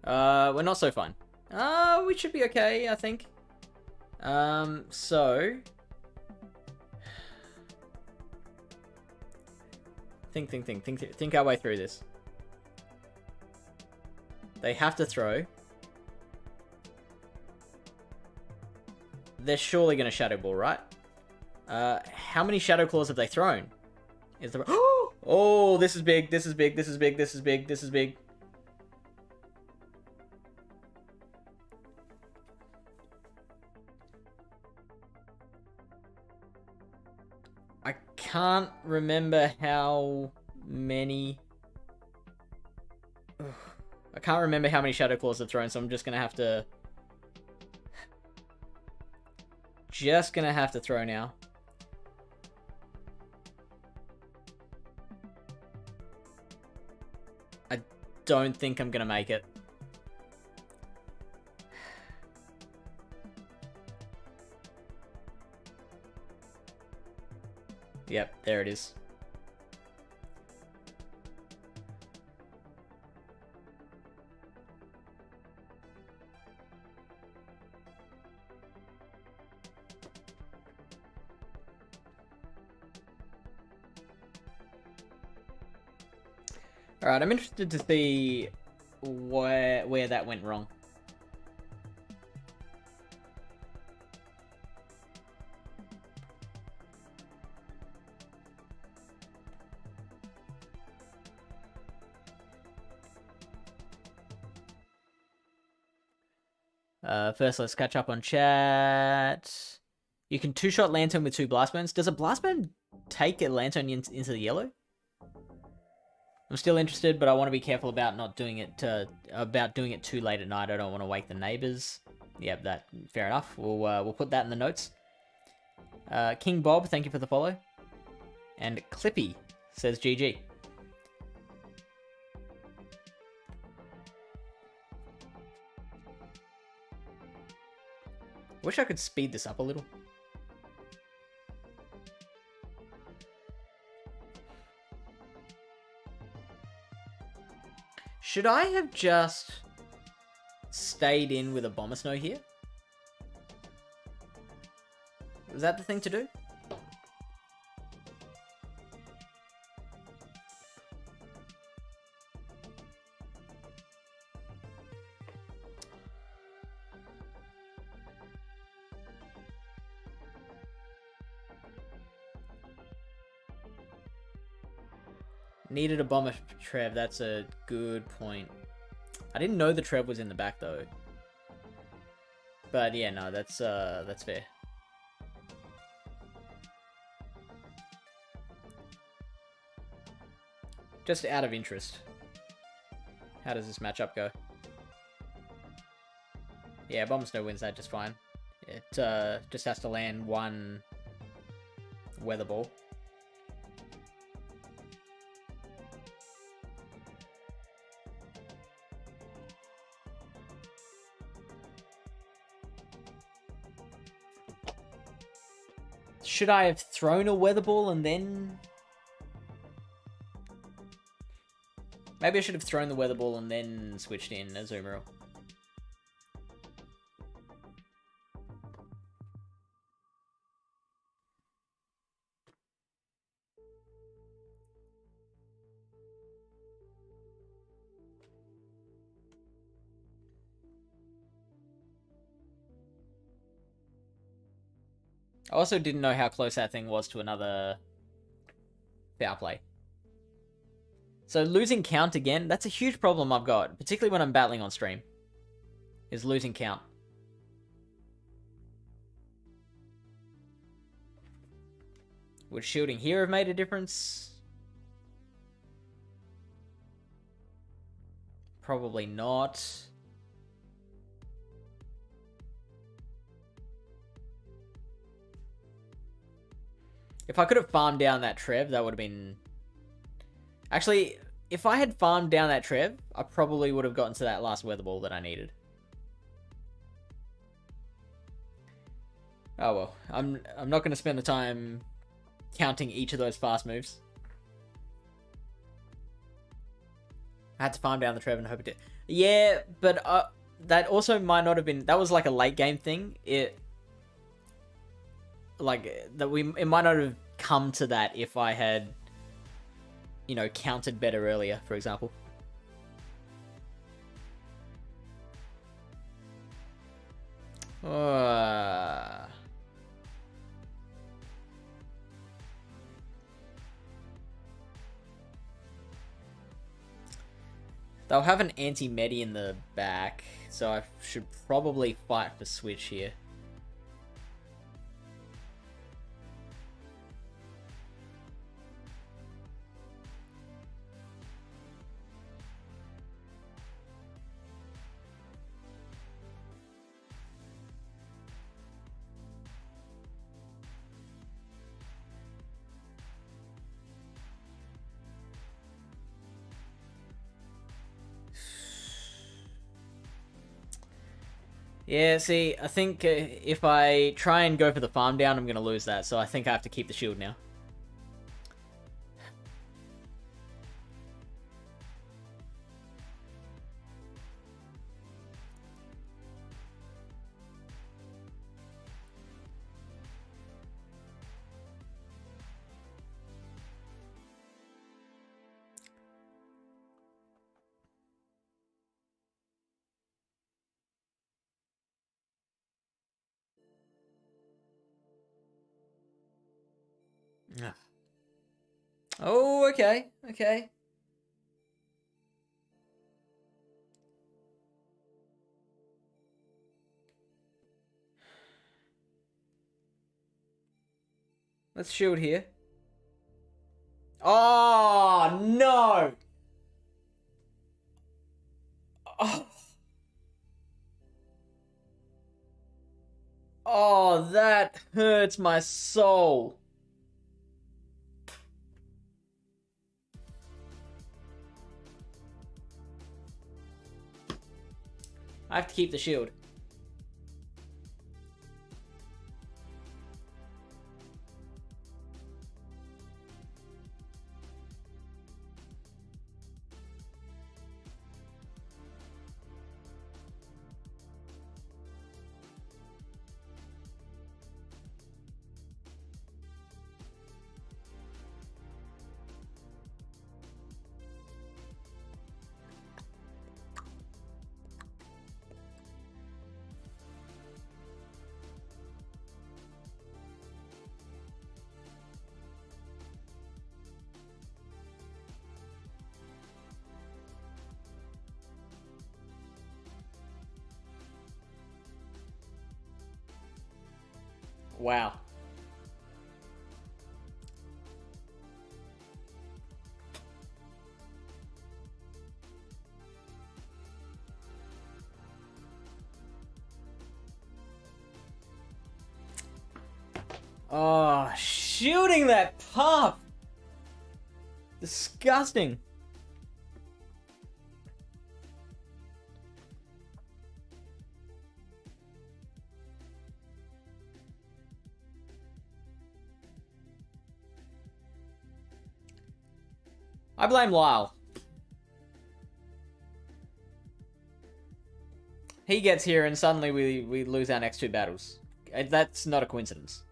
We're not so fine. We should be okay, I think. So... Think our way through this. They have to throw. They're surely going to Shadow Ball, right? How many Shadow Claws have they thrown? Is there... Oh, this is big. This is big. This is big. This is big. This is big. I can't remember how many... I can't remember how many Shadow Claws have thrown, so I'm just going to have to... throw now. I don't think I'm gonna make it. Yep, there it is. Alright, I'm interested to see where that went wrong. First, let's catch up on chat. You can two-shot Lantern with 2 Blast Burns. Does a Blast Burn take a Lantern into the yellow? I'm still interested, but I want to be careful about not doing it too late at night. I don't want to wake the neighbors. Yep, that fair enough. We'll put that in the notes. King Bob, thank you for the follow. And Clippy says GG. Wish I could speed this up a little. Should I have just stayed in with a Bomber Snow here? Was that the thing to do? Needed a Bomber Trev, that's a good point. I didn't know the Trev was in the back though. But yeah, no, that's fair. Just out of interest. How does this matchup go? Yeah, Bomber Snow wins that just fine. It just has to land one Weather Ball. Should I have thrown a Weather Ball and then... Maybe I should have thrown the Weather Ball and then switched in Azumarill. I also didn't know how close that thing was to another foul play. So losing count again, that's a huge problem I've got, particularly when I'm battling on stream, is losing count. Would shielding here have made a difference? Probably not. If I could have farmed down that Trev, that would have been... Actually, if I had farmed down that Trev, I probably would have gotten to that last Weather Ball that I needed. Oh well, I'm not going to spend the time counting each of those fast moves. I had to farm down the Trev and hope it did. Yeah, but that also might not have been... That was like a late game thing. It might not have come to that if I had, you know, counted better earlier, for example. They'll have an anti-medi in the back, so I should probably fight for switch here. Yeah, see, I think if I try and go for the farm down, I'm going to lose that. So I think I have to keep the shield now. Oh, okay, okay. Let's shield here. Oh, no! Oh. Oh, that hurts my soul. I have to keep the shield. Wow. Oh, shooting that pup! Disgusting. I blame Lyle. He gets here and suddenly we lose our next two battles. That's not a coincidence.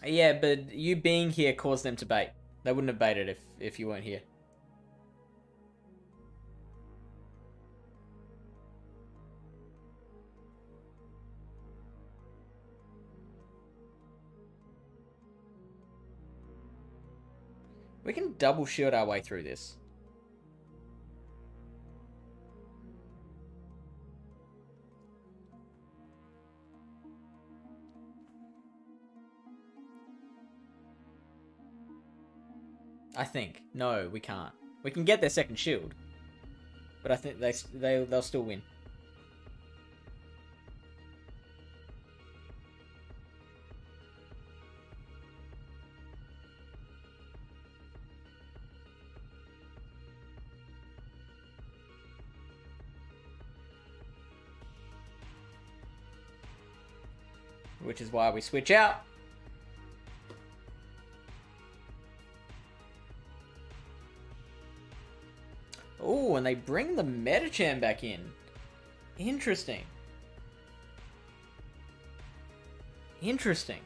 Yeah, but you being here caused them to bait. They wouldn't have baited if you weren't here. We can double shield our way through this. I think. No, we can't. We can get their second shield. But I think they'll still win. which is why we switch out. Oh, and they bring the Metachan back in. Interesting. Interesting.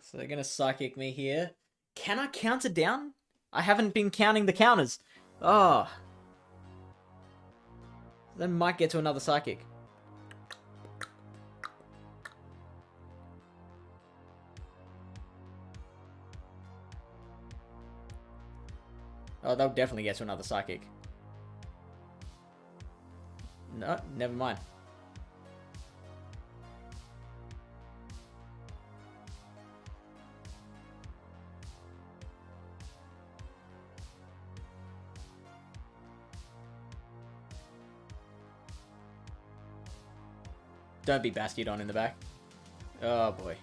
So they're gonna Psychic me here. Can I counter down? I haven't been counting the counters. Oh. Then might get to another Psychic. Oh, they'll definitely get to another Psychic. No, never mind. Don't be Bastiodon in the back. Oh boy.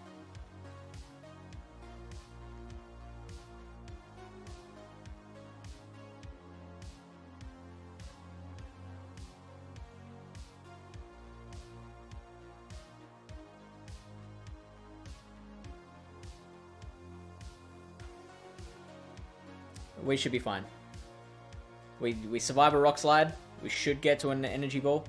We should be fine. We survive a Rock Slide. We should get to an Energy Ball.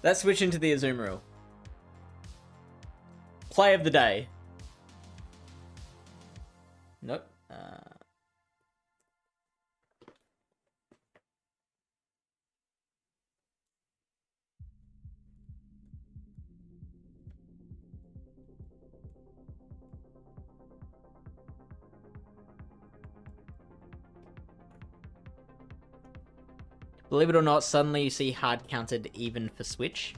Let's switch into the Azumarill. Play of the day. Nope. Believe it or not, suddenly you see hard counted even for Switch.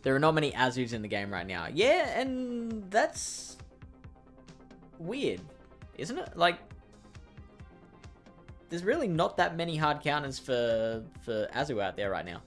There are not many Azus in the game right now. Yeah, and that's weird, isn't it? Like, there's really not that many hard counters for Azu out there right now.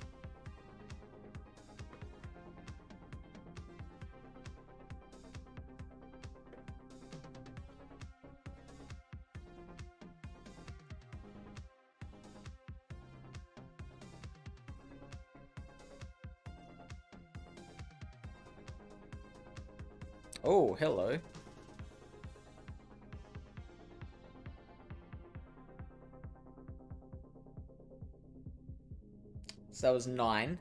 Oh, hello. So that was 9.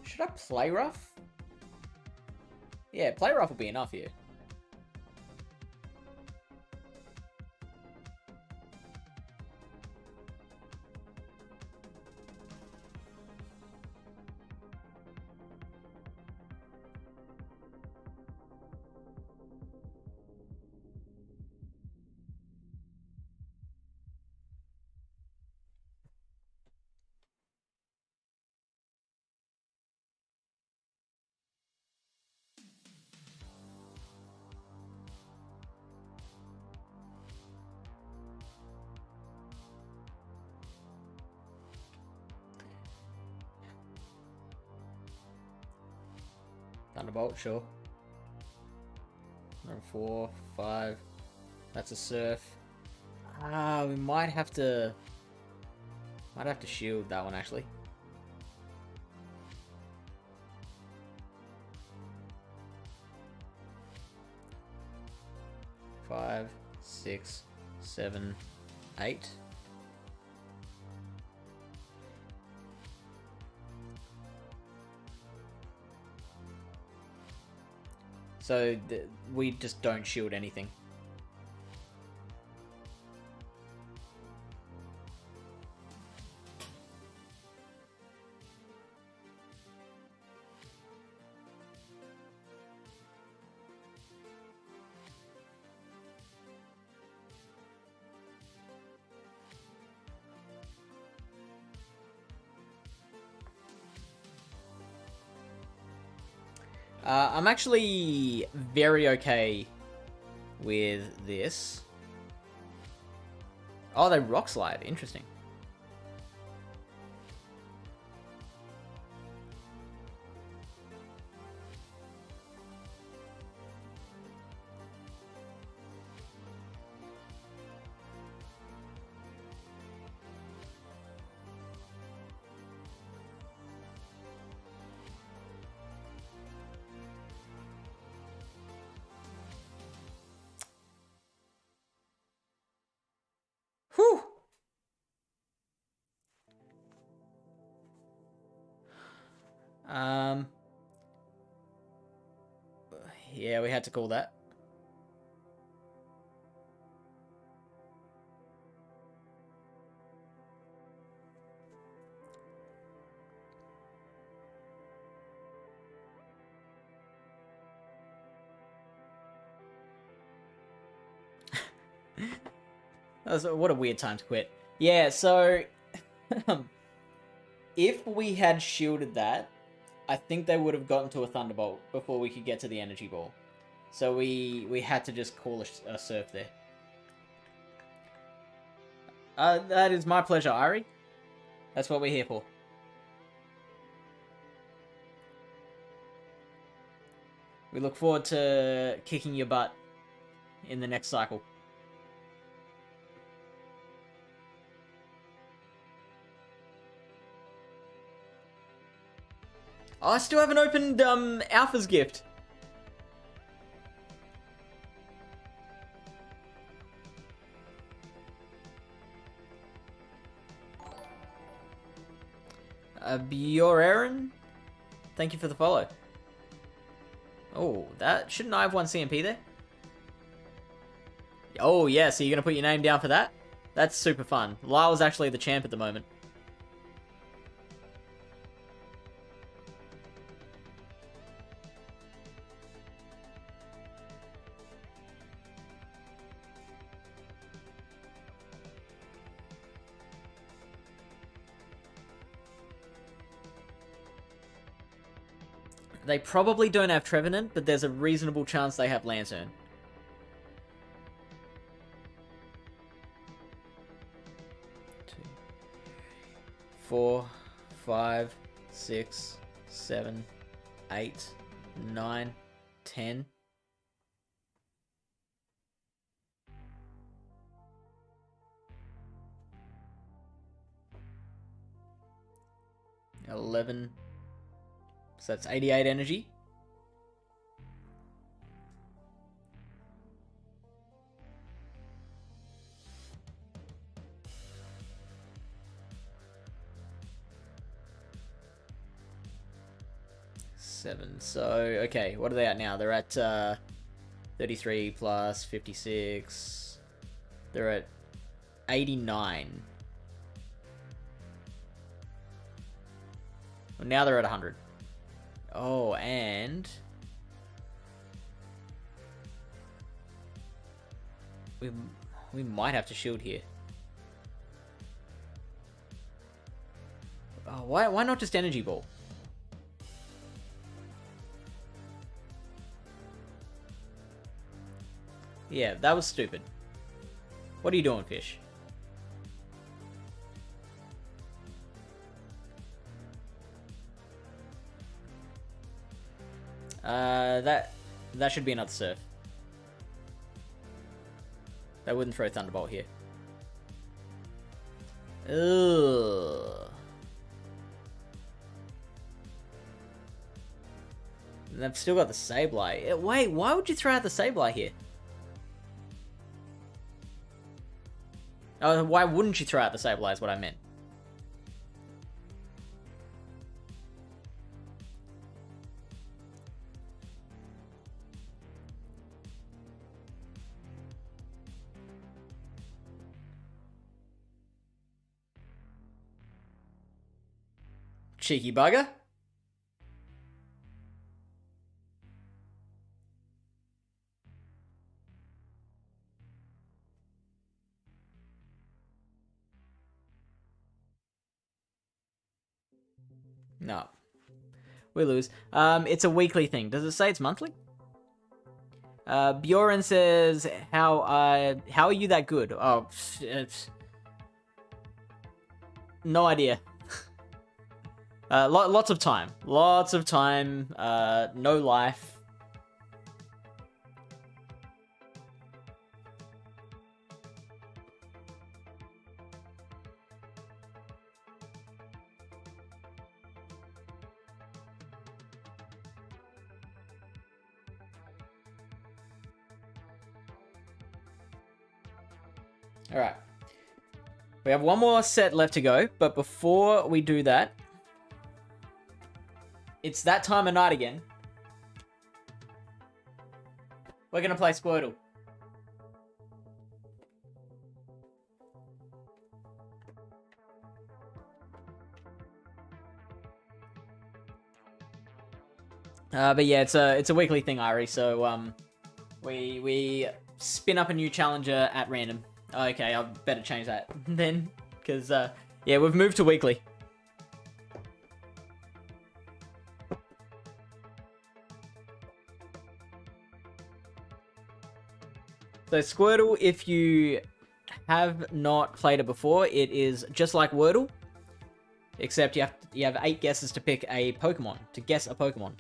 Should I play rough? Yeah, play rough will be enough here. Thunderbolt, sure. Level 4, 5. That's a surf. We might have to shield that one actually. Five, 6, 7, 8. So we just don't shield anything. I'm actually very okay with this. Oh, they rock slide. Interesting. Whew! Yeah, we had to call that. What a weird time to quit. Yeah, so if we had shielded that, I think they would have gotten to a Thunderbolt before we could get to the Energy Ball. So we had to just call a surf there. That is my pleasure, Ari. That's what we're here for. We look forward to kicking your butt in the next cycle. Oh, I still haven't opened Alpha's gift. Bjorerin, thank you for the follow. Oh, that shouldn't I have one CMP there? Oh yeah, so you're gonna put your name down for that? That's super fun. Lyle's actually the champ at the moment. They probably don't have Trevenant, but there's a reasonable chance they have Lantern. Two, 4, 5, 6, 7, 8, 9, 10. $11. So that's 88 energy. Seven. So, okay, what are they at now? They're at 33 plus 56. They're at 89. Well, now they're at 100. Oh, and we might have to shield here. Oh, why not just Energy Ball? Yeah, that was stupid. What are you doing, Fish? That should be another surf. They wouldn't throw Thunderbolt here. Ugh. They've still got the Sableye. Wait, why would you throw out the Sableye here? Oh, why wouldn't you throw out the Sableye is what I meant. Cheeky bugger. No. We lose. It's a weekly thing. Does it say it's monthly? Bjorn says, how are you that good? Oh, it's... No idea. Lots of time. Lots of time. No life. Alright. We have one more set left to go, but before we do that, it's that time of night again. We're gonna play Squirtle. But yeah, it's a weekly thing, Ari. So we spin up a new challenger at random. Okay, I better change that then, because yeah, we've moved to weekly. So Squirtle, if you have not played it before, it is just like Wordle, except you have 8 guesses to pick a Pokemon, to guess a Pokemon.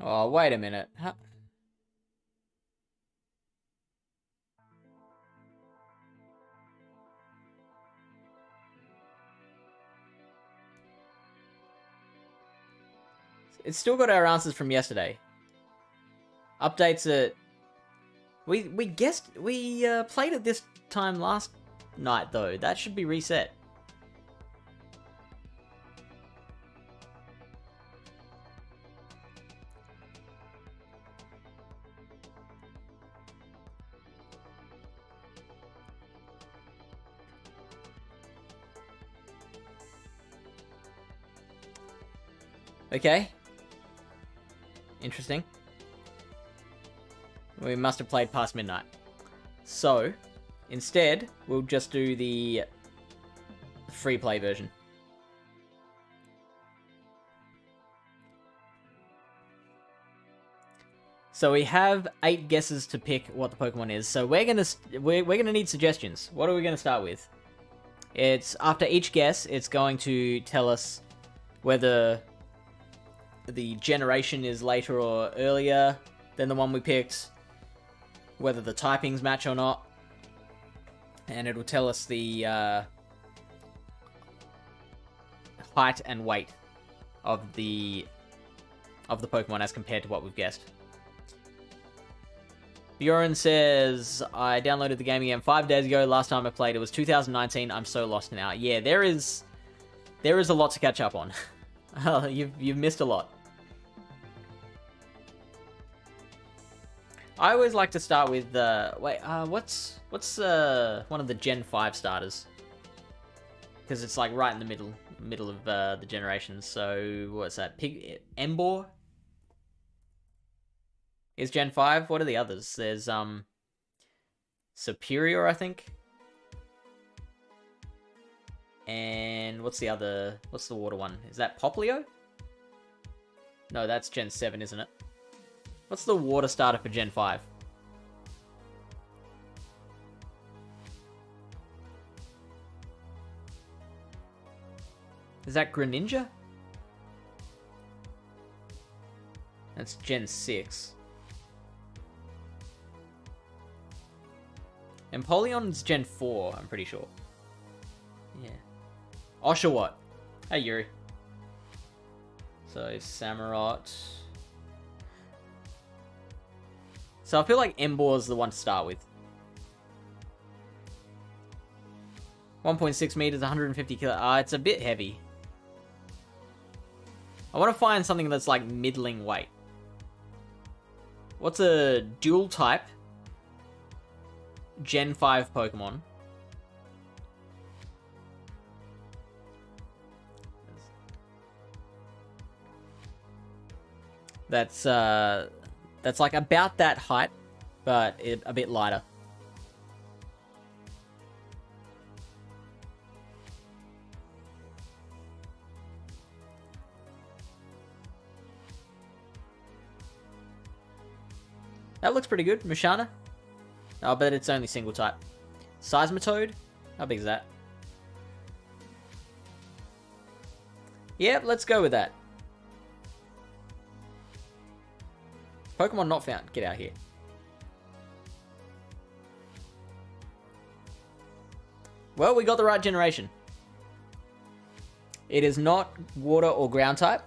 Oh, wait a minute. Huh? It's still got our answers from yesterday. Updates it. We played it this time last night though. That should be reset. Okay. Interesting. We must have played past midnight. So, instead, we'll just do the free play version. So we have 8 guesses to pick what the Pokemon is. So we're gonna need suggestions. What are we gonna start with? It's after each guess, it's going to tell us whether the generation is later or earlier than the one we picked, whether the typings match or not, and it'll tell us the height and weight of the Pokemon as compared to what we've guessed. Bjorn says, I downloaded the game again 5 days ago. Last time I played it was 2019. I'm so lost now. Yeah, there is a lot to catch up on. You've missed a lot. I always like to start with what's one of the Gen 5 starters? Because it's like right in the middle of the generations. So what's that? Emboar is Gen 5. What are the others? There's Superior, I think. And what's the water one? Is that Poplio? No, that's Gen 7, isn't it? What's the water starter for Gen 5? Is that Greninja? That's Gen 6. Empoleon's Gen 4, I'm pretty sure. Yeah. Oshawott. Hey, Yuri. So, Samurott. So, I feel like Embor's the one to start with. 1.6 meters, 150 kilo. It's a bit heavy. I want to find something that's like middling weight. What's a dual type Gen 5 Pokemon? That's like about that height, but a bit lighter. That looks pretty good. Mushana. Oh, but it's only single type. Seismitoad. How big is that? Yep, let's go with that. Pokemon not found. Get out here. Well, we got the right generation. It is not water or ground type.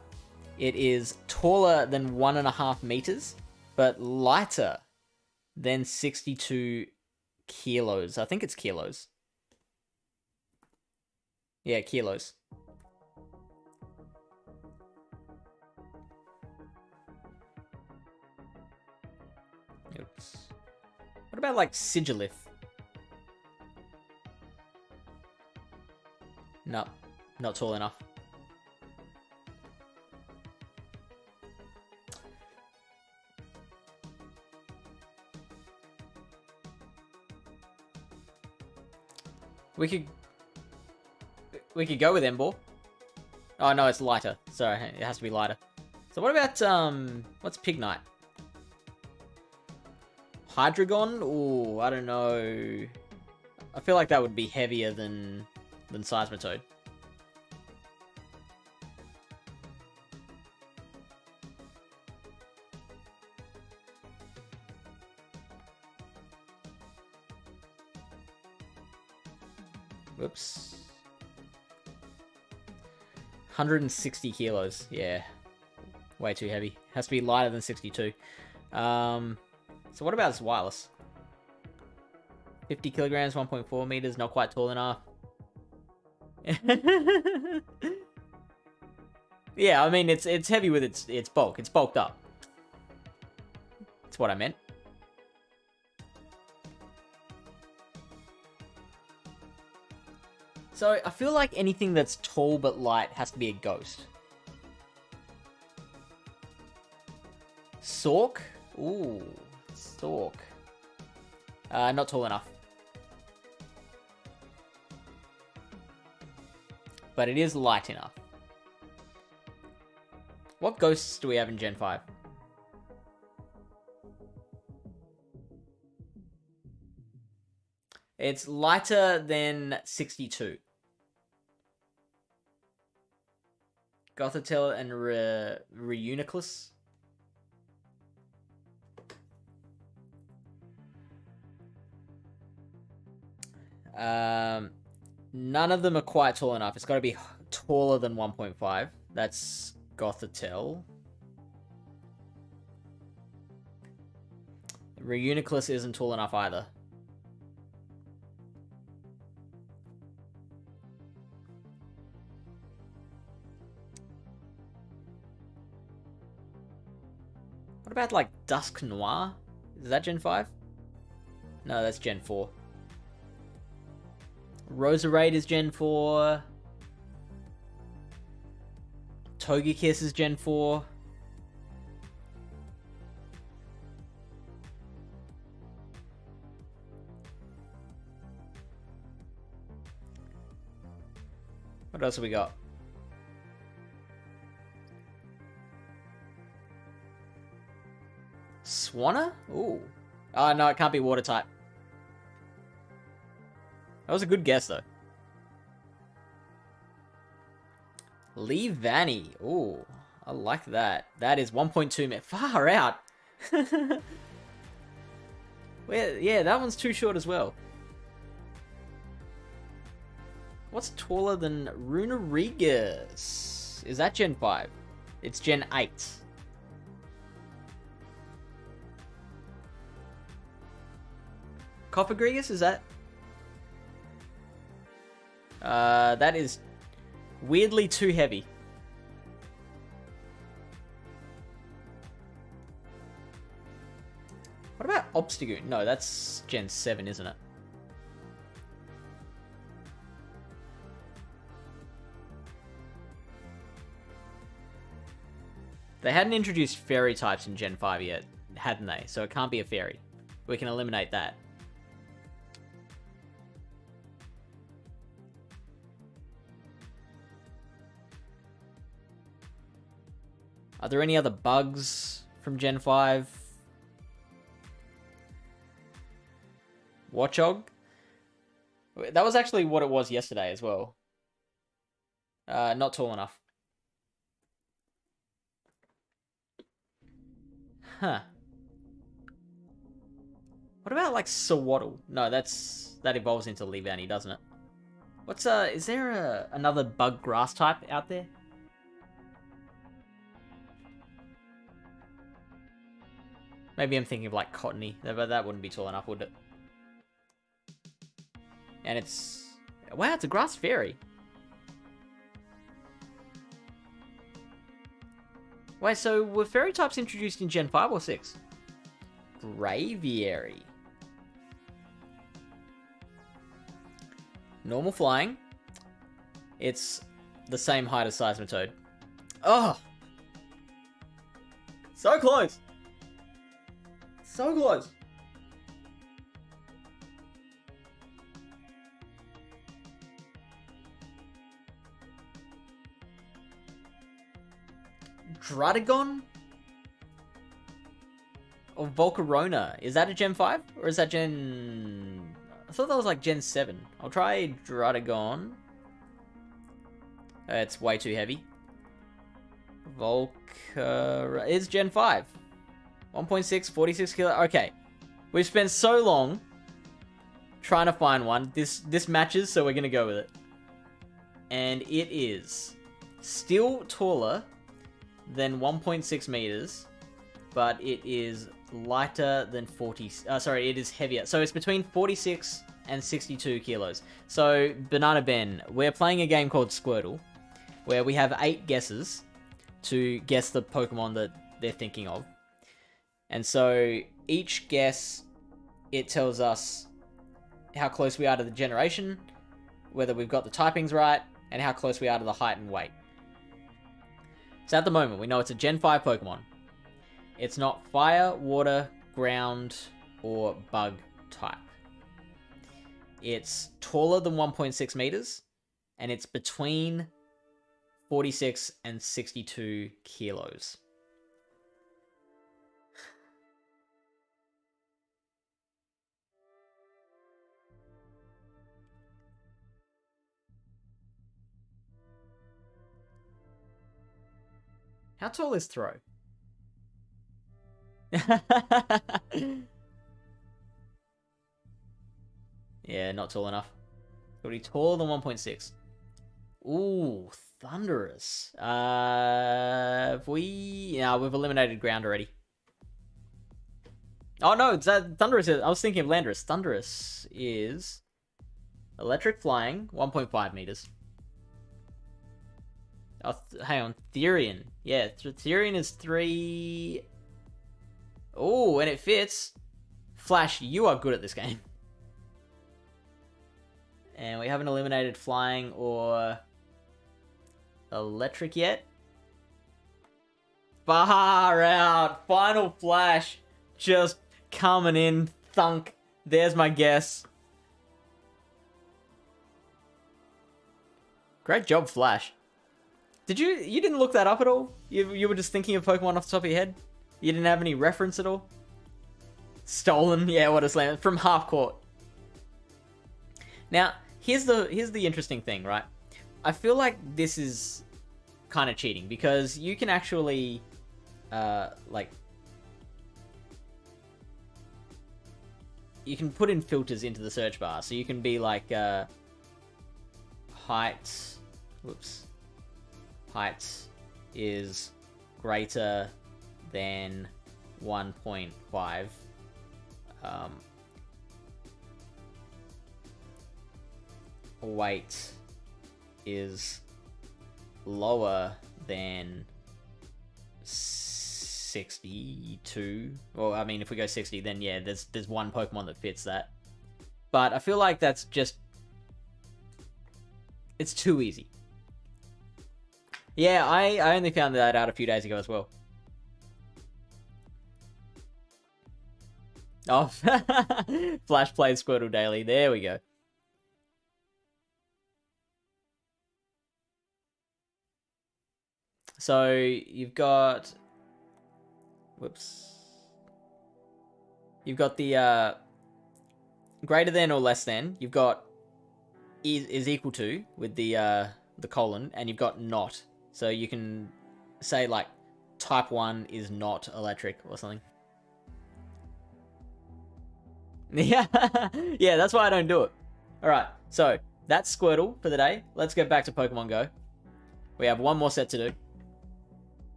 It is taller than 1.5 meters, but lighter than 62 kilos. I think it's kilos. Yeah, kilos. Oops. What about like Sigilif? No, not tall enough. We could go with Embor. Oh no, it's lighter. Sorry, it has to be lighter. So what about what's Pignite? Hydreigon? Ooh, I don't know. I feel like that would be heavier than Seismitoad. Whoops. 160 kilos. Yeah. Way too heavy. Has to be lighter than 62. So what about this wireless? 50 kilograms, 1.4 meters, not quite tall enough. Yeah, I mean, it's heavy with its bulk. It's bulked up. That's what I meant. So, I feel like anything that's tall but light has to be a ghost. Sork? Ooh, Sork. Not tall enough. But it is light enough. What ghosts do we have in Gen 5? It's lighter than 62. Gothitelle and Reuniclus. None of them are quite tall enough. It's got to be taller than 1.5. That's Gothitelle. Reuniclus isn't tall enough either. What about, like, Dusk Noir? Is that Gen 5? No, that's Gen 4. Roserade is Gen 4. Togekiss is Gen 4. What else have we got? Swanna? Ooh. Oh, no, it can't be water type. That was a good guess, though. Lee Vanny. Ooh, I like that. That is 1.2 minutes. Far out. Well, yeah, that one's too short as well. What's taller than Runarigas? Is that Gen 5? It's Gen 8. Coppergregas, is that? That is weirdly too heavy. What about Obstagoon? No, that's Gen 7, isn't it? They hadn't introduced fairy types in Gen 5 yet, hadn't they? So it can't be a fairy. We can eliminate that. Are there any other bugs from Gen 5? Watchog? That was actually what it was yesterday as well. Not tall enough. Huh. What about like Sawaddle? No, that evolves into Leavanny, doesn't it? What's is there another bug grass type out there? Maybe I'm thinking of like Cottony, but that wouldn't be tall enough, would it? And it's... Wow, it's a grass fairy. Wait, so were fairy types introduced in Gen 5 or 6? Braviary. Normal flying. It's the same height as Seismitoad. Oh! So close! So close! Druddigon? Or Volcarona? Is that a Gen 5? Or is that Gen... I thought that was like Gen 7. I'll try Druddigon. It's way too heavy. Volcar... It's Gen 5. 1.6, 46 kilo. Okay. We've spent so long trying to find one. This matches, so we're going to go with it. And it is still taller than 1.6 meters, but it is lighter than 40... sorry, it is heavier. So it's between 46 and 62 kilos. So, Banana Ben, we're playing a game called Squirtle, where we have 8 guesses to guess the Pokemon that they're thinking of. And so, each guess, it tells us how close we are to the generation, whether we've got the typings right, and how close we are to the height and weight. So at the moment, we know it's a Gen 5 Pokemon. It's not fire, water, ground, or bug type. It's taller than 1.6 meters, and it's between 46 and 62 kilos. How tall is Throw? Yeah, not tall enough. Got to be taller than 1.6. Ooh, Thunderous. We've eliminated ground already. Oh no, it's Thunderous. I was thinking of Landorus. Thunderous is electric flying, 1.5 meters. Oh, hang on, Therian. Yeah, Therian is 3... Oh, and it fits. Flash, you are good at this game. And we haven't eliminated flying or electric yet. Far out. Final Flash just coming in. Thunk. There's my guess. Great job, Flash. You didn't look that up at all? You were just thinking of Pokemon off the top of your head? You didn't have any reference at all? Stolen? Yeah, what a slam. From half court. Now, here's the interesting thing, right? I feel like this is kind of cheating because you can actually, like, you can put in filters into the search bar. So you can be like, height is greater than 1.5. Weight is lower than 62. Well, I mean, if we go 60, then yeah, there's one Pokemon that fits that. But I feel like that's just... it's too easy. Yeah, I only found that out a few days ago as well. Oh, Flash plays Squirtle daily. There we go. So you've got... whoops. You've got the greater than or less than. You've got is equal to with the colon, and you've got not. So you can say like type 1 is not electric or something. Yeah, yeah, that's why I don't do it. All right, so that's Squirtle for the day. Let's get back to Pokemon Go. We have one more set to do.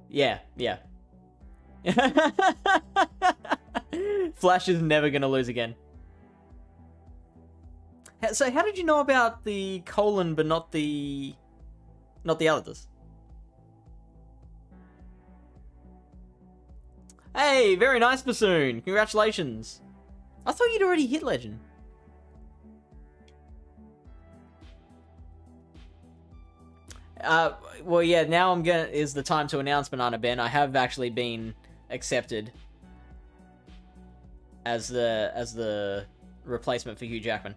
Yeah. Flash is never gonna lose again. So how did you know about the colon but not the others? Hey, very nice, Bassoon. Congratulations. I thought you'd already hit Legend. Well, yeah, now is the time to announce, Banana Ben. I have actually been accepted as the replacement for Hugh Jackman.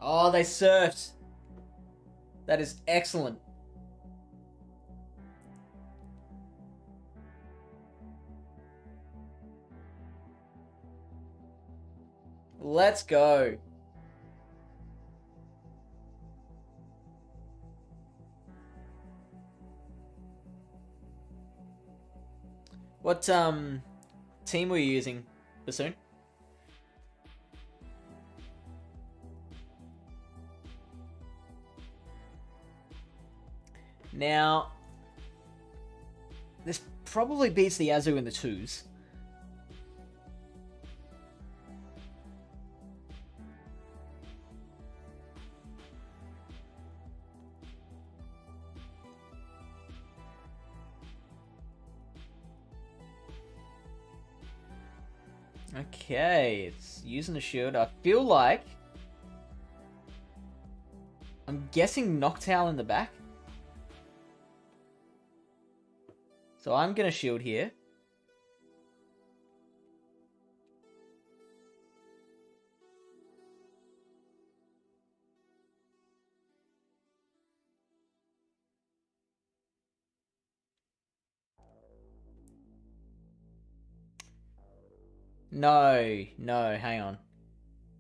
Oh, they surfed. That is excellent. Let's go. What team were you using, Bassoon? Now, this probably beats the Azu in the 2s. Okay, it's using the shield. I feel like... I'm guessing Noctowl in the back. So I'm gonna shield here. No, hang on.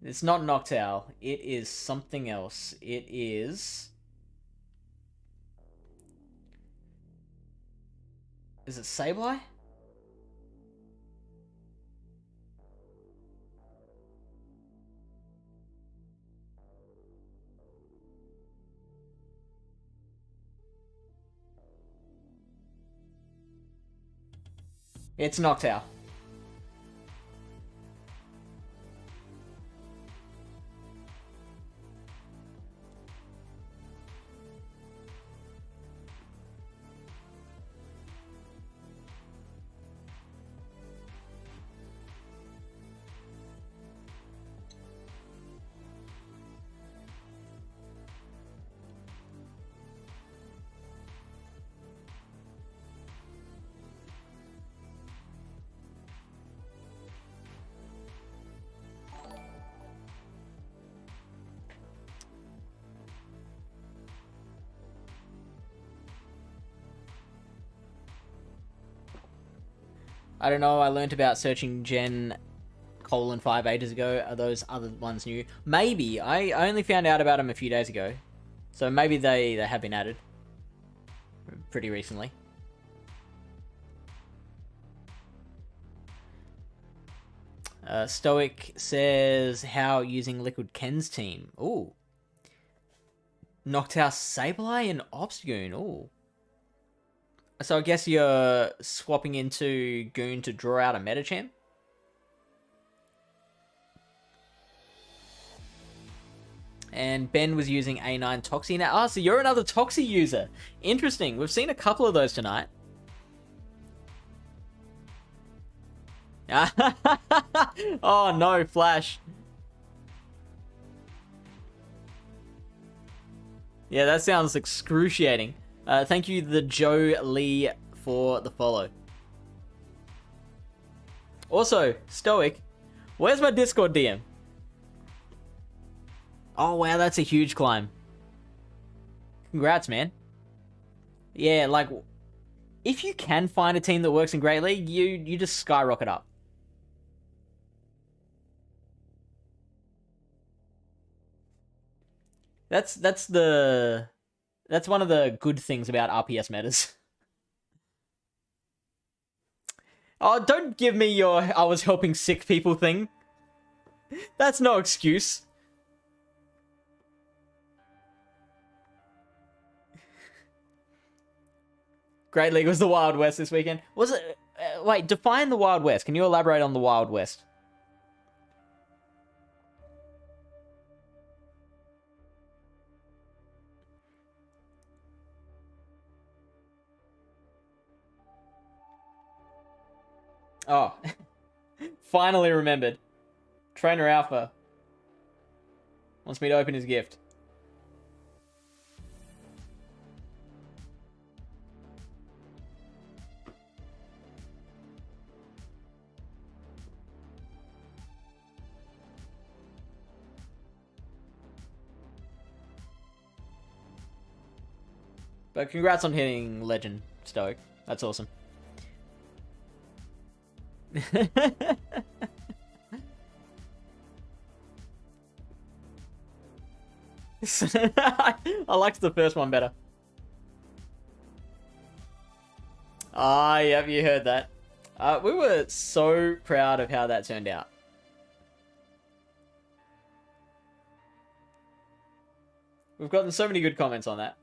It's not Noctowl. It is something else. It is... Is it Sableye? It's Noctowl. I don't know, I learnt about searching Gen colon 5 ages ago. Are those other ones new? Maybe. I only found out about them a few days ago. So maybe they have been added pretty recently. Stoic says, how using Liquid Ken's team. Ooh. Knocked out Sableye and Obstagoon. Ooh. So I guess you're swapping into Goon to draw out a Metachamp? And Ben was using A9 Toxie now. Ah, so you're another Toxie user. Interesting. We've seen a couple of those tonight. Oh no, Flash. Yeah, that sounds excruciating. Thank you, the Joe Lee, for the follow. Also, Stoic, where's my Discord DM? Oh wow, that's a huge climb. Congrats, man. Yeah, like, if you can find a team that works in Great League, you just skyrocket up. That's one of the good things about RPS metas. Oh, don't give me your I was helping sick people thing. That's no excuse. Great League was the Wild West this weekend. Was it? Wait, define the Wild West. Can you elaborate on the Wild West? Oh, finally remembered. Trainer Alpha wants me to open his gift. But congrats on hitting Legend, Stoic. That's awesome. I liked the first one better. Ah, yep, you heard that. We were so proud of how that turned out. We've gotten so many good comments on that.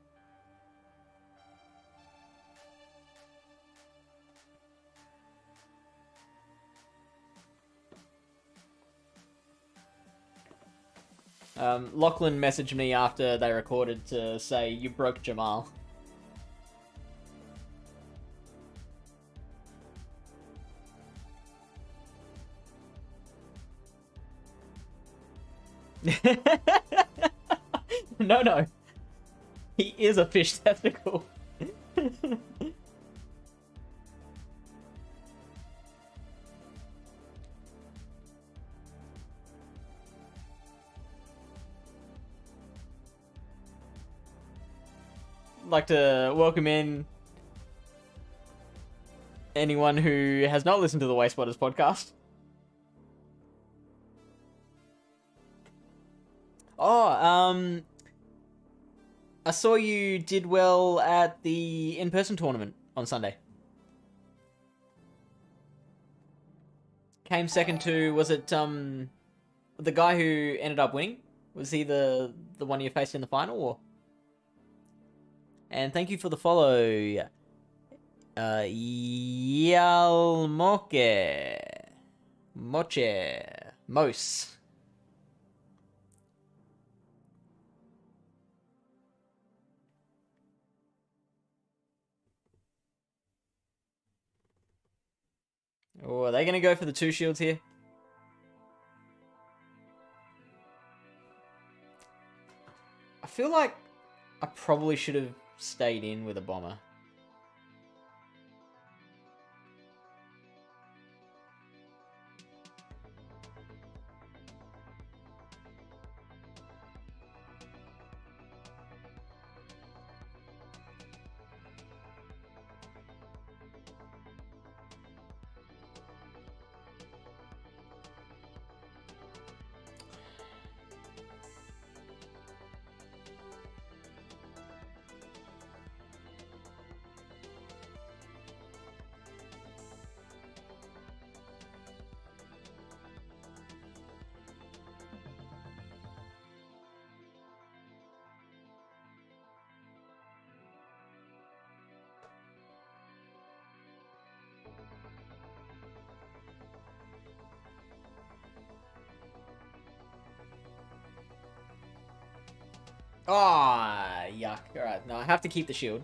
Lachlan messaged me after they recorded to say, you broke Jamal. No. He is a fish testicle. Like to welcome in anyone who has not listened to the Waste Spotters podcast. Oh, I saw you did well at the in-person tournament on Sunday. Came second to, was it the guy who ended up winning? Was he the one you faced in the final, or? And thank you for the follow, Mos. Oh, are they going to go for the 2 shields here? I feel like I probably should have stayed in with a bomber. Ah, yuck. Alright, no, I have to keep the shield.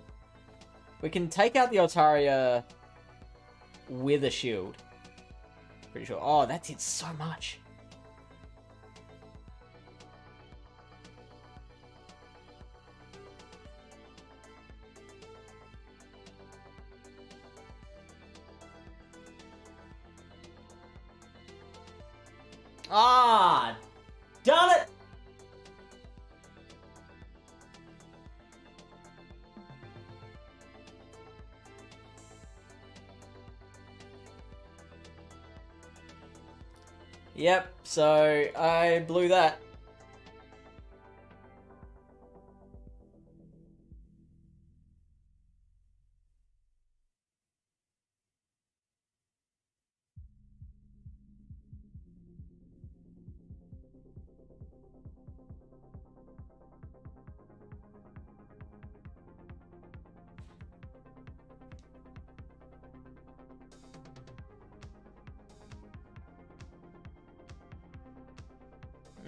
We can take out the Altaria with a shield. Pretty sure. Oh, that did so much. Ah, darn it! Yep, so I blew that.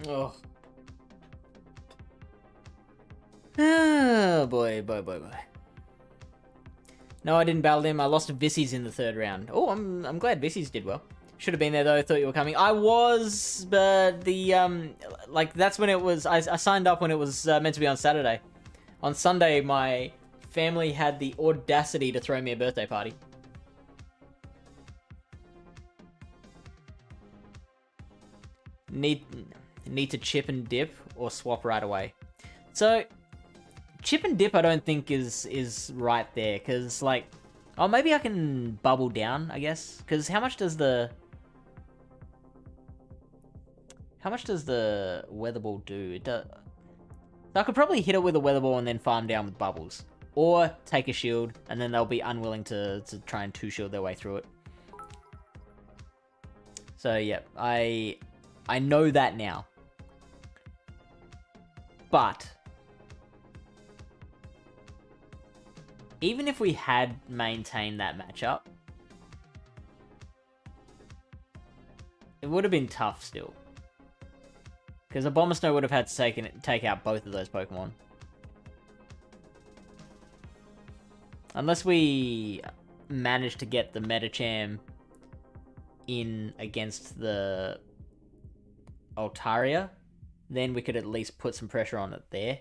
Oh. Oh, boy. No, I didn't battle him. I lost to Vissies in the third round. Oh, I'm glad Vissies did well. Should have been there, though. Thought you were coming. I was, but the, like, that's when it was... I signed up when it was meant to be on Saturday. On Sunday, my family had the audacity to throw me a birthday party. Need to chip and dip or swap right away. So, chip and dip I don't think is right there, because, like... Oh, maybe I can bubble down, I guess. Because how much does the weather ball do? It does... So I could probably hit it with a weather ball and then farm down with bubbles. Or take a shield, and then they'll be unwilling to try and two-shield their way through it. So, yeah, I know that now. But... even if we had maintained that matchup, it would have been tough still. Because Abomasnow would have had to take out both of those Pokemon. Unless we managed to get the Medicham in against the Altaria, then we could at least put some pressure on it there.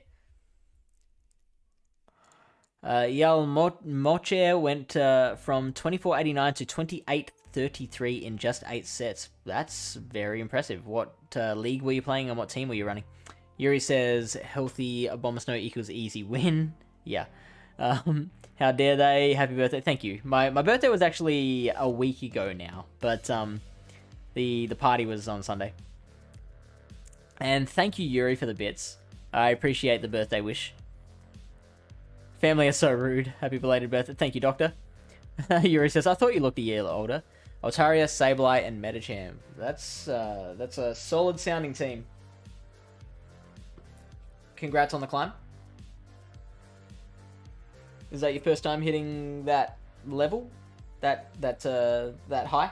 Yal Mocher went from 24.89 to 28.33 in just 8 sets. That's very impressive. What league were you playing and what team were you running? Yuri says, healthy Abomasnow equals easy win. Yeah. How dare they? Happy birthday. Thank you. My birthday was actually a week ago now, but the party was on Sunday. And thank you, Yuri, for the bits. I appreciate the birthday wish. Family are so rude. Happy belated birthday. Thank you, Doctor. Yuri says, I thought you looked a year older. Altaria, Sableye, and Medicham. That's a solid sounding team. Congrats on the climb. Is that your first time hitting that level? That high?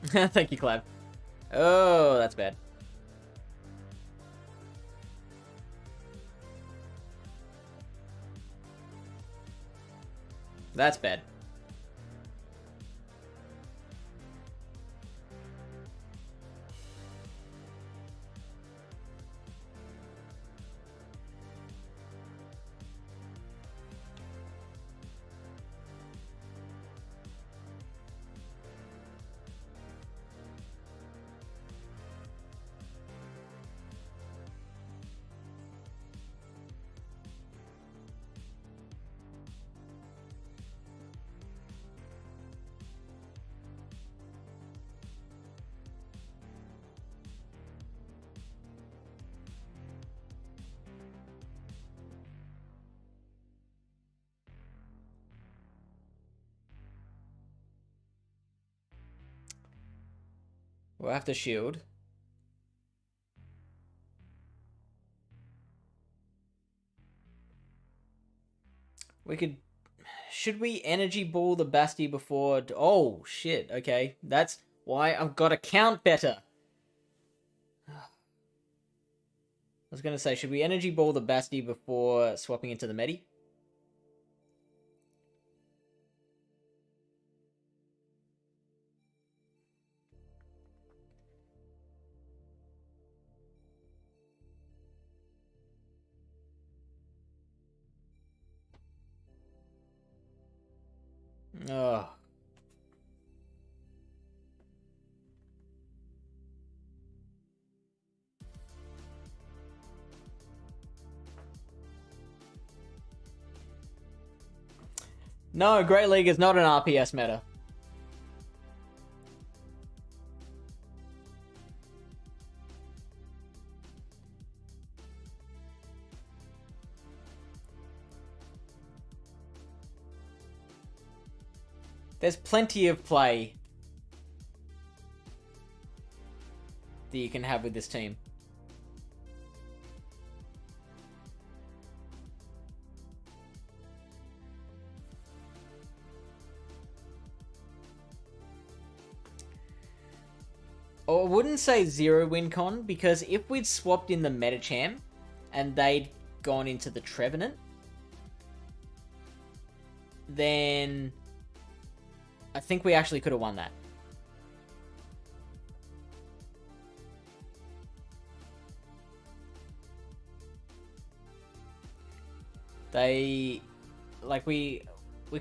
Thank you, Clav. Oh, that's bad. That's bad. We'll have to shield. We could... should we energy ball the Basti before... oh, shit. Okay. That's Why? I've got to count better. I was going to say, should we energy ball the Basti before swapping into the Medi? Oh. No, Great League is not an RPS meta. There's plenty of play that you can have with this team. I wouldn't say zero win con, because if we'd swapped in the Metacham and they'd gone into the Trevenant, then I think we actually could have won that. We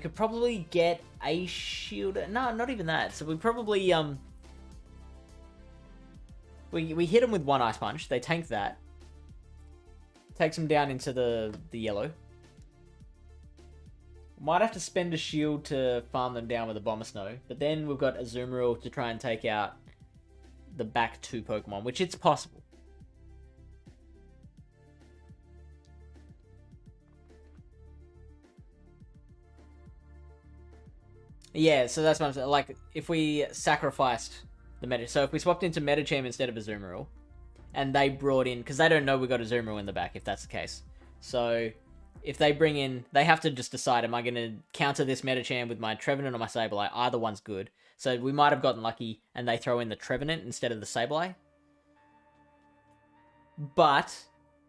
could probably get a shield. No, not even that. So we probably we hit them with one ice punch. They tank that. Takes them down into the yellow. Might have to spend a shield to farm them down with a Bomber Snow. But then we've got Azumarill to try and take out the back two Pokemon, which it's possible. Yeah, so that's what I'm saying. Like, if we sacrificed the Meta... So if we swapped into Metacham instead of Azumarill, and they brought in... Because they don't know we got Azumarill in the back, if that's the case. So if they bring in... They have to just decide, am I going to counter this Metacham with my Trevenant or my Sableye? Either one's good. So we might have gotten lucky, and they throw in the Trevenant instead of the Sableye. But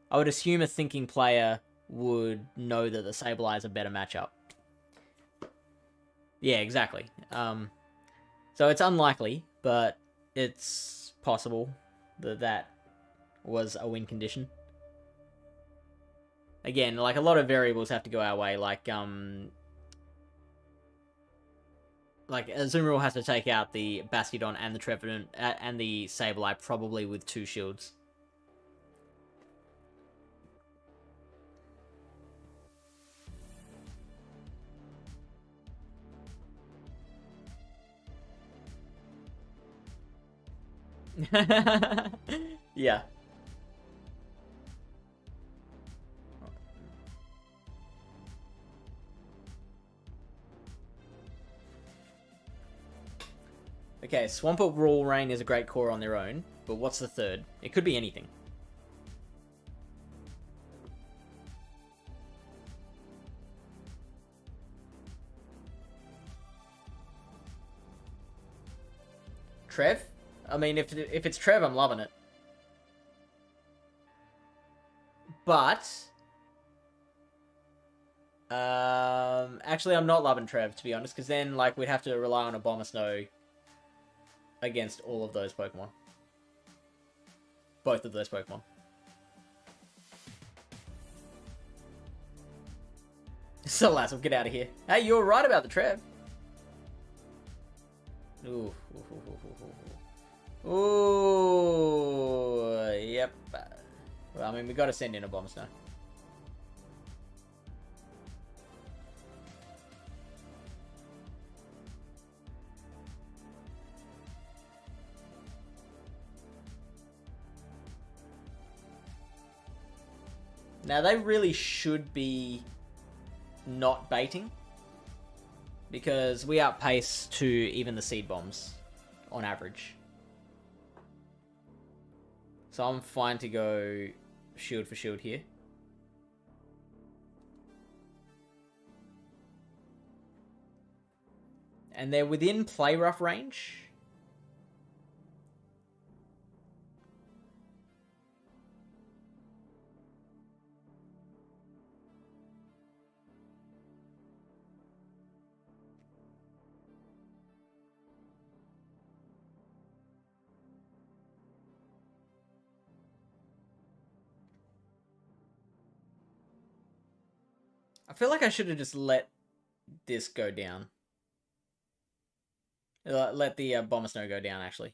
I would assume a thinking player would know that the Sableye is a better matchup. Yeah, exactly. So it's unlikely, but it's possible that that was a win condition. Again, like, a lot of variables have to go our way, like Azumarill has to take out the Bastiodon and the Trevenant and the Sableye, probably with 2 shields. Yeah. Okay, Swampert, Rain is a great core on their own, but what's the third? It could be anything. Trev? I mean, if it's Trev, I'm loving it. But actually, I'm not loving Trev, to be honest, because then, like, we'd have to rely on a Bomber Snow against all of those Pokemon. Both of those Pokemon. So, lads, we'll get out of here. Hey, you were right about the Trev. Ooh. Ooh. Yep. Well, I mean, we got to send in a Bomb Snow. Now, they really should be not baiting, because we outpace to even the Seed Bombs on average. So I'm fine to go shield for shield here. And they're within play rough range. I feel like I should have just let this go down. Let the Bomber Snow go down, actually.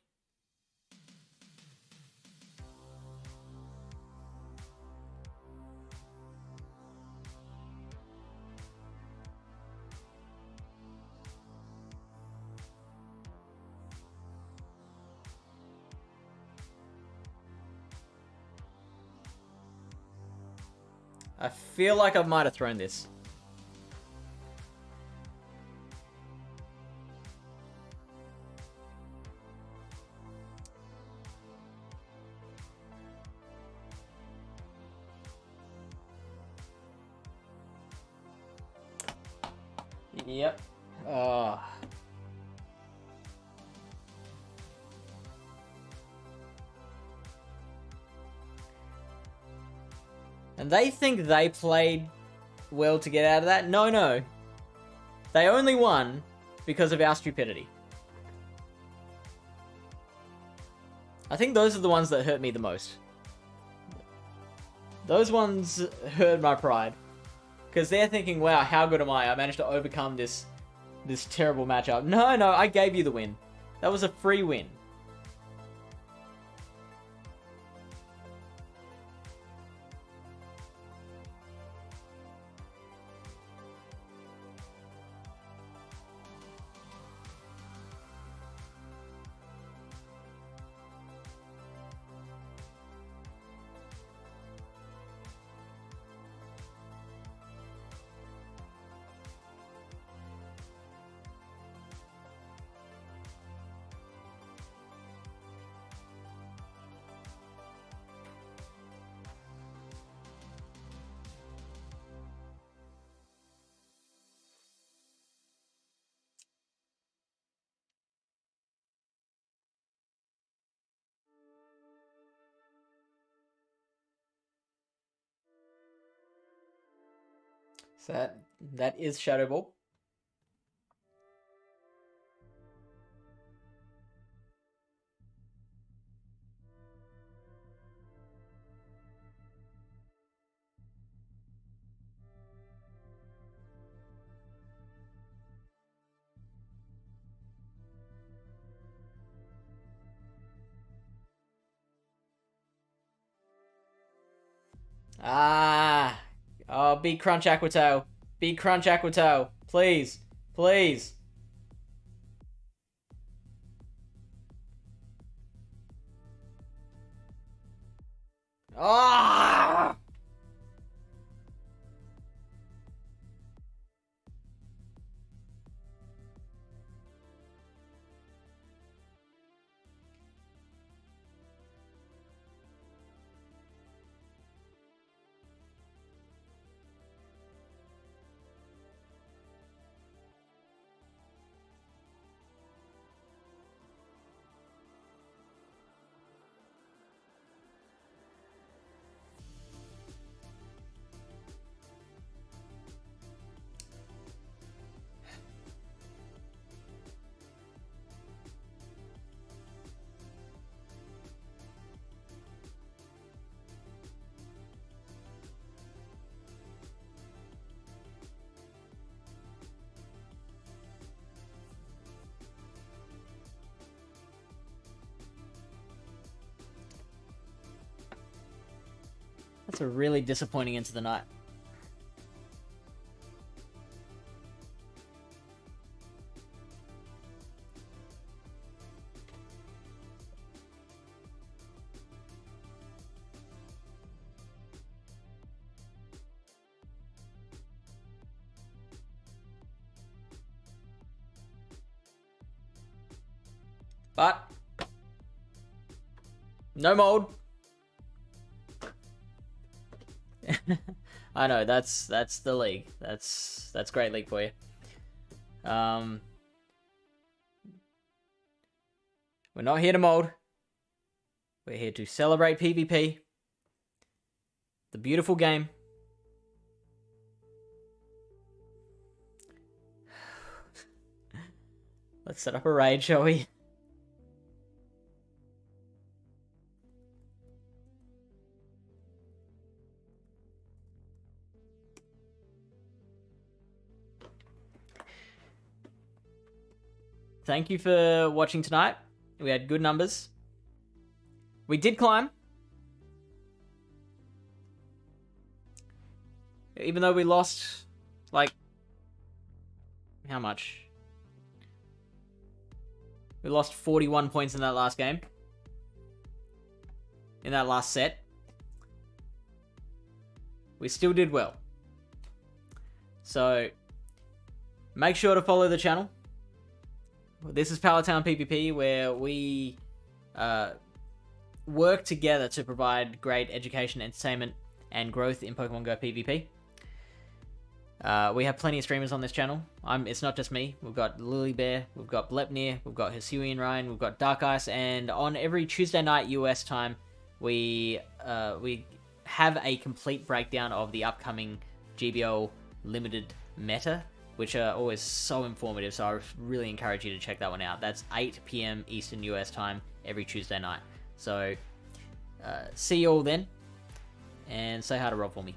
I feel like I might have thrown this. Yep. Oh. And they think they played well to get out of that? No, no. They only won because of our stupidity. I think those are the ones that hurt me the most. Those ones hurt my pride. Because they're thinking, wow, how good am I? I managed to overcome this terrible matchup. No, no, I gave you the win. That was a free win. So that is Shadow Ball. Ah. Oh, big Crunch Aquatail. Big Crunch Aquatail. Please. Please. Ah! That's a really disappointing into the night. But no mold. I know, that's the league. That's great league for you. We're not here to mold. We're here to celebrate PvP. The beautiful game. Let's set up a raid, shall we? thank you for watching tonight. We had good numbers. We did climb. Even though we lost, like, how much? We lost 41 points in that last game. In that last set. We still did well. So, make sure to follow the channel. This is Pallet Town PvP, where we work together to provide great education, entertainment, and growth in Pokemon Go PvP. We have plenty of streamers on this channel. It's not just me. We've got Lilybear, we've got Blepnir, we've got HisuianRyan, we've got DarkIcee, and on every Tuesday night US time, we have a complete breakdown of the upcoming GBL limited meta, which are always so informative, so I really encourage you to check that one out. That's 8 PM Eastern US time every Tuesday night. So, see you all then, and say hi to Rob for me.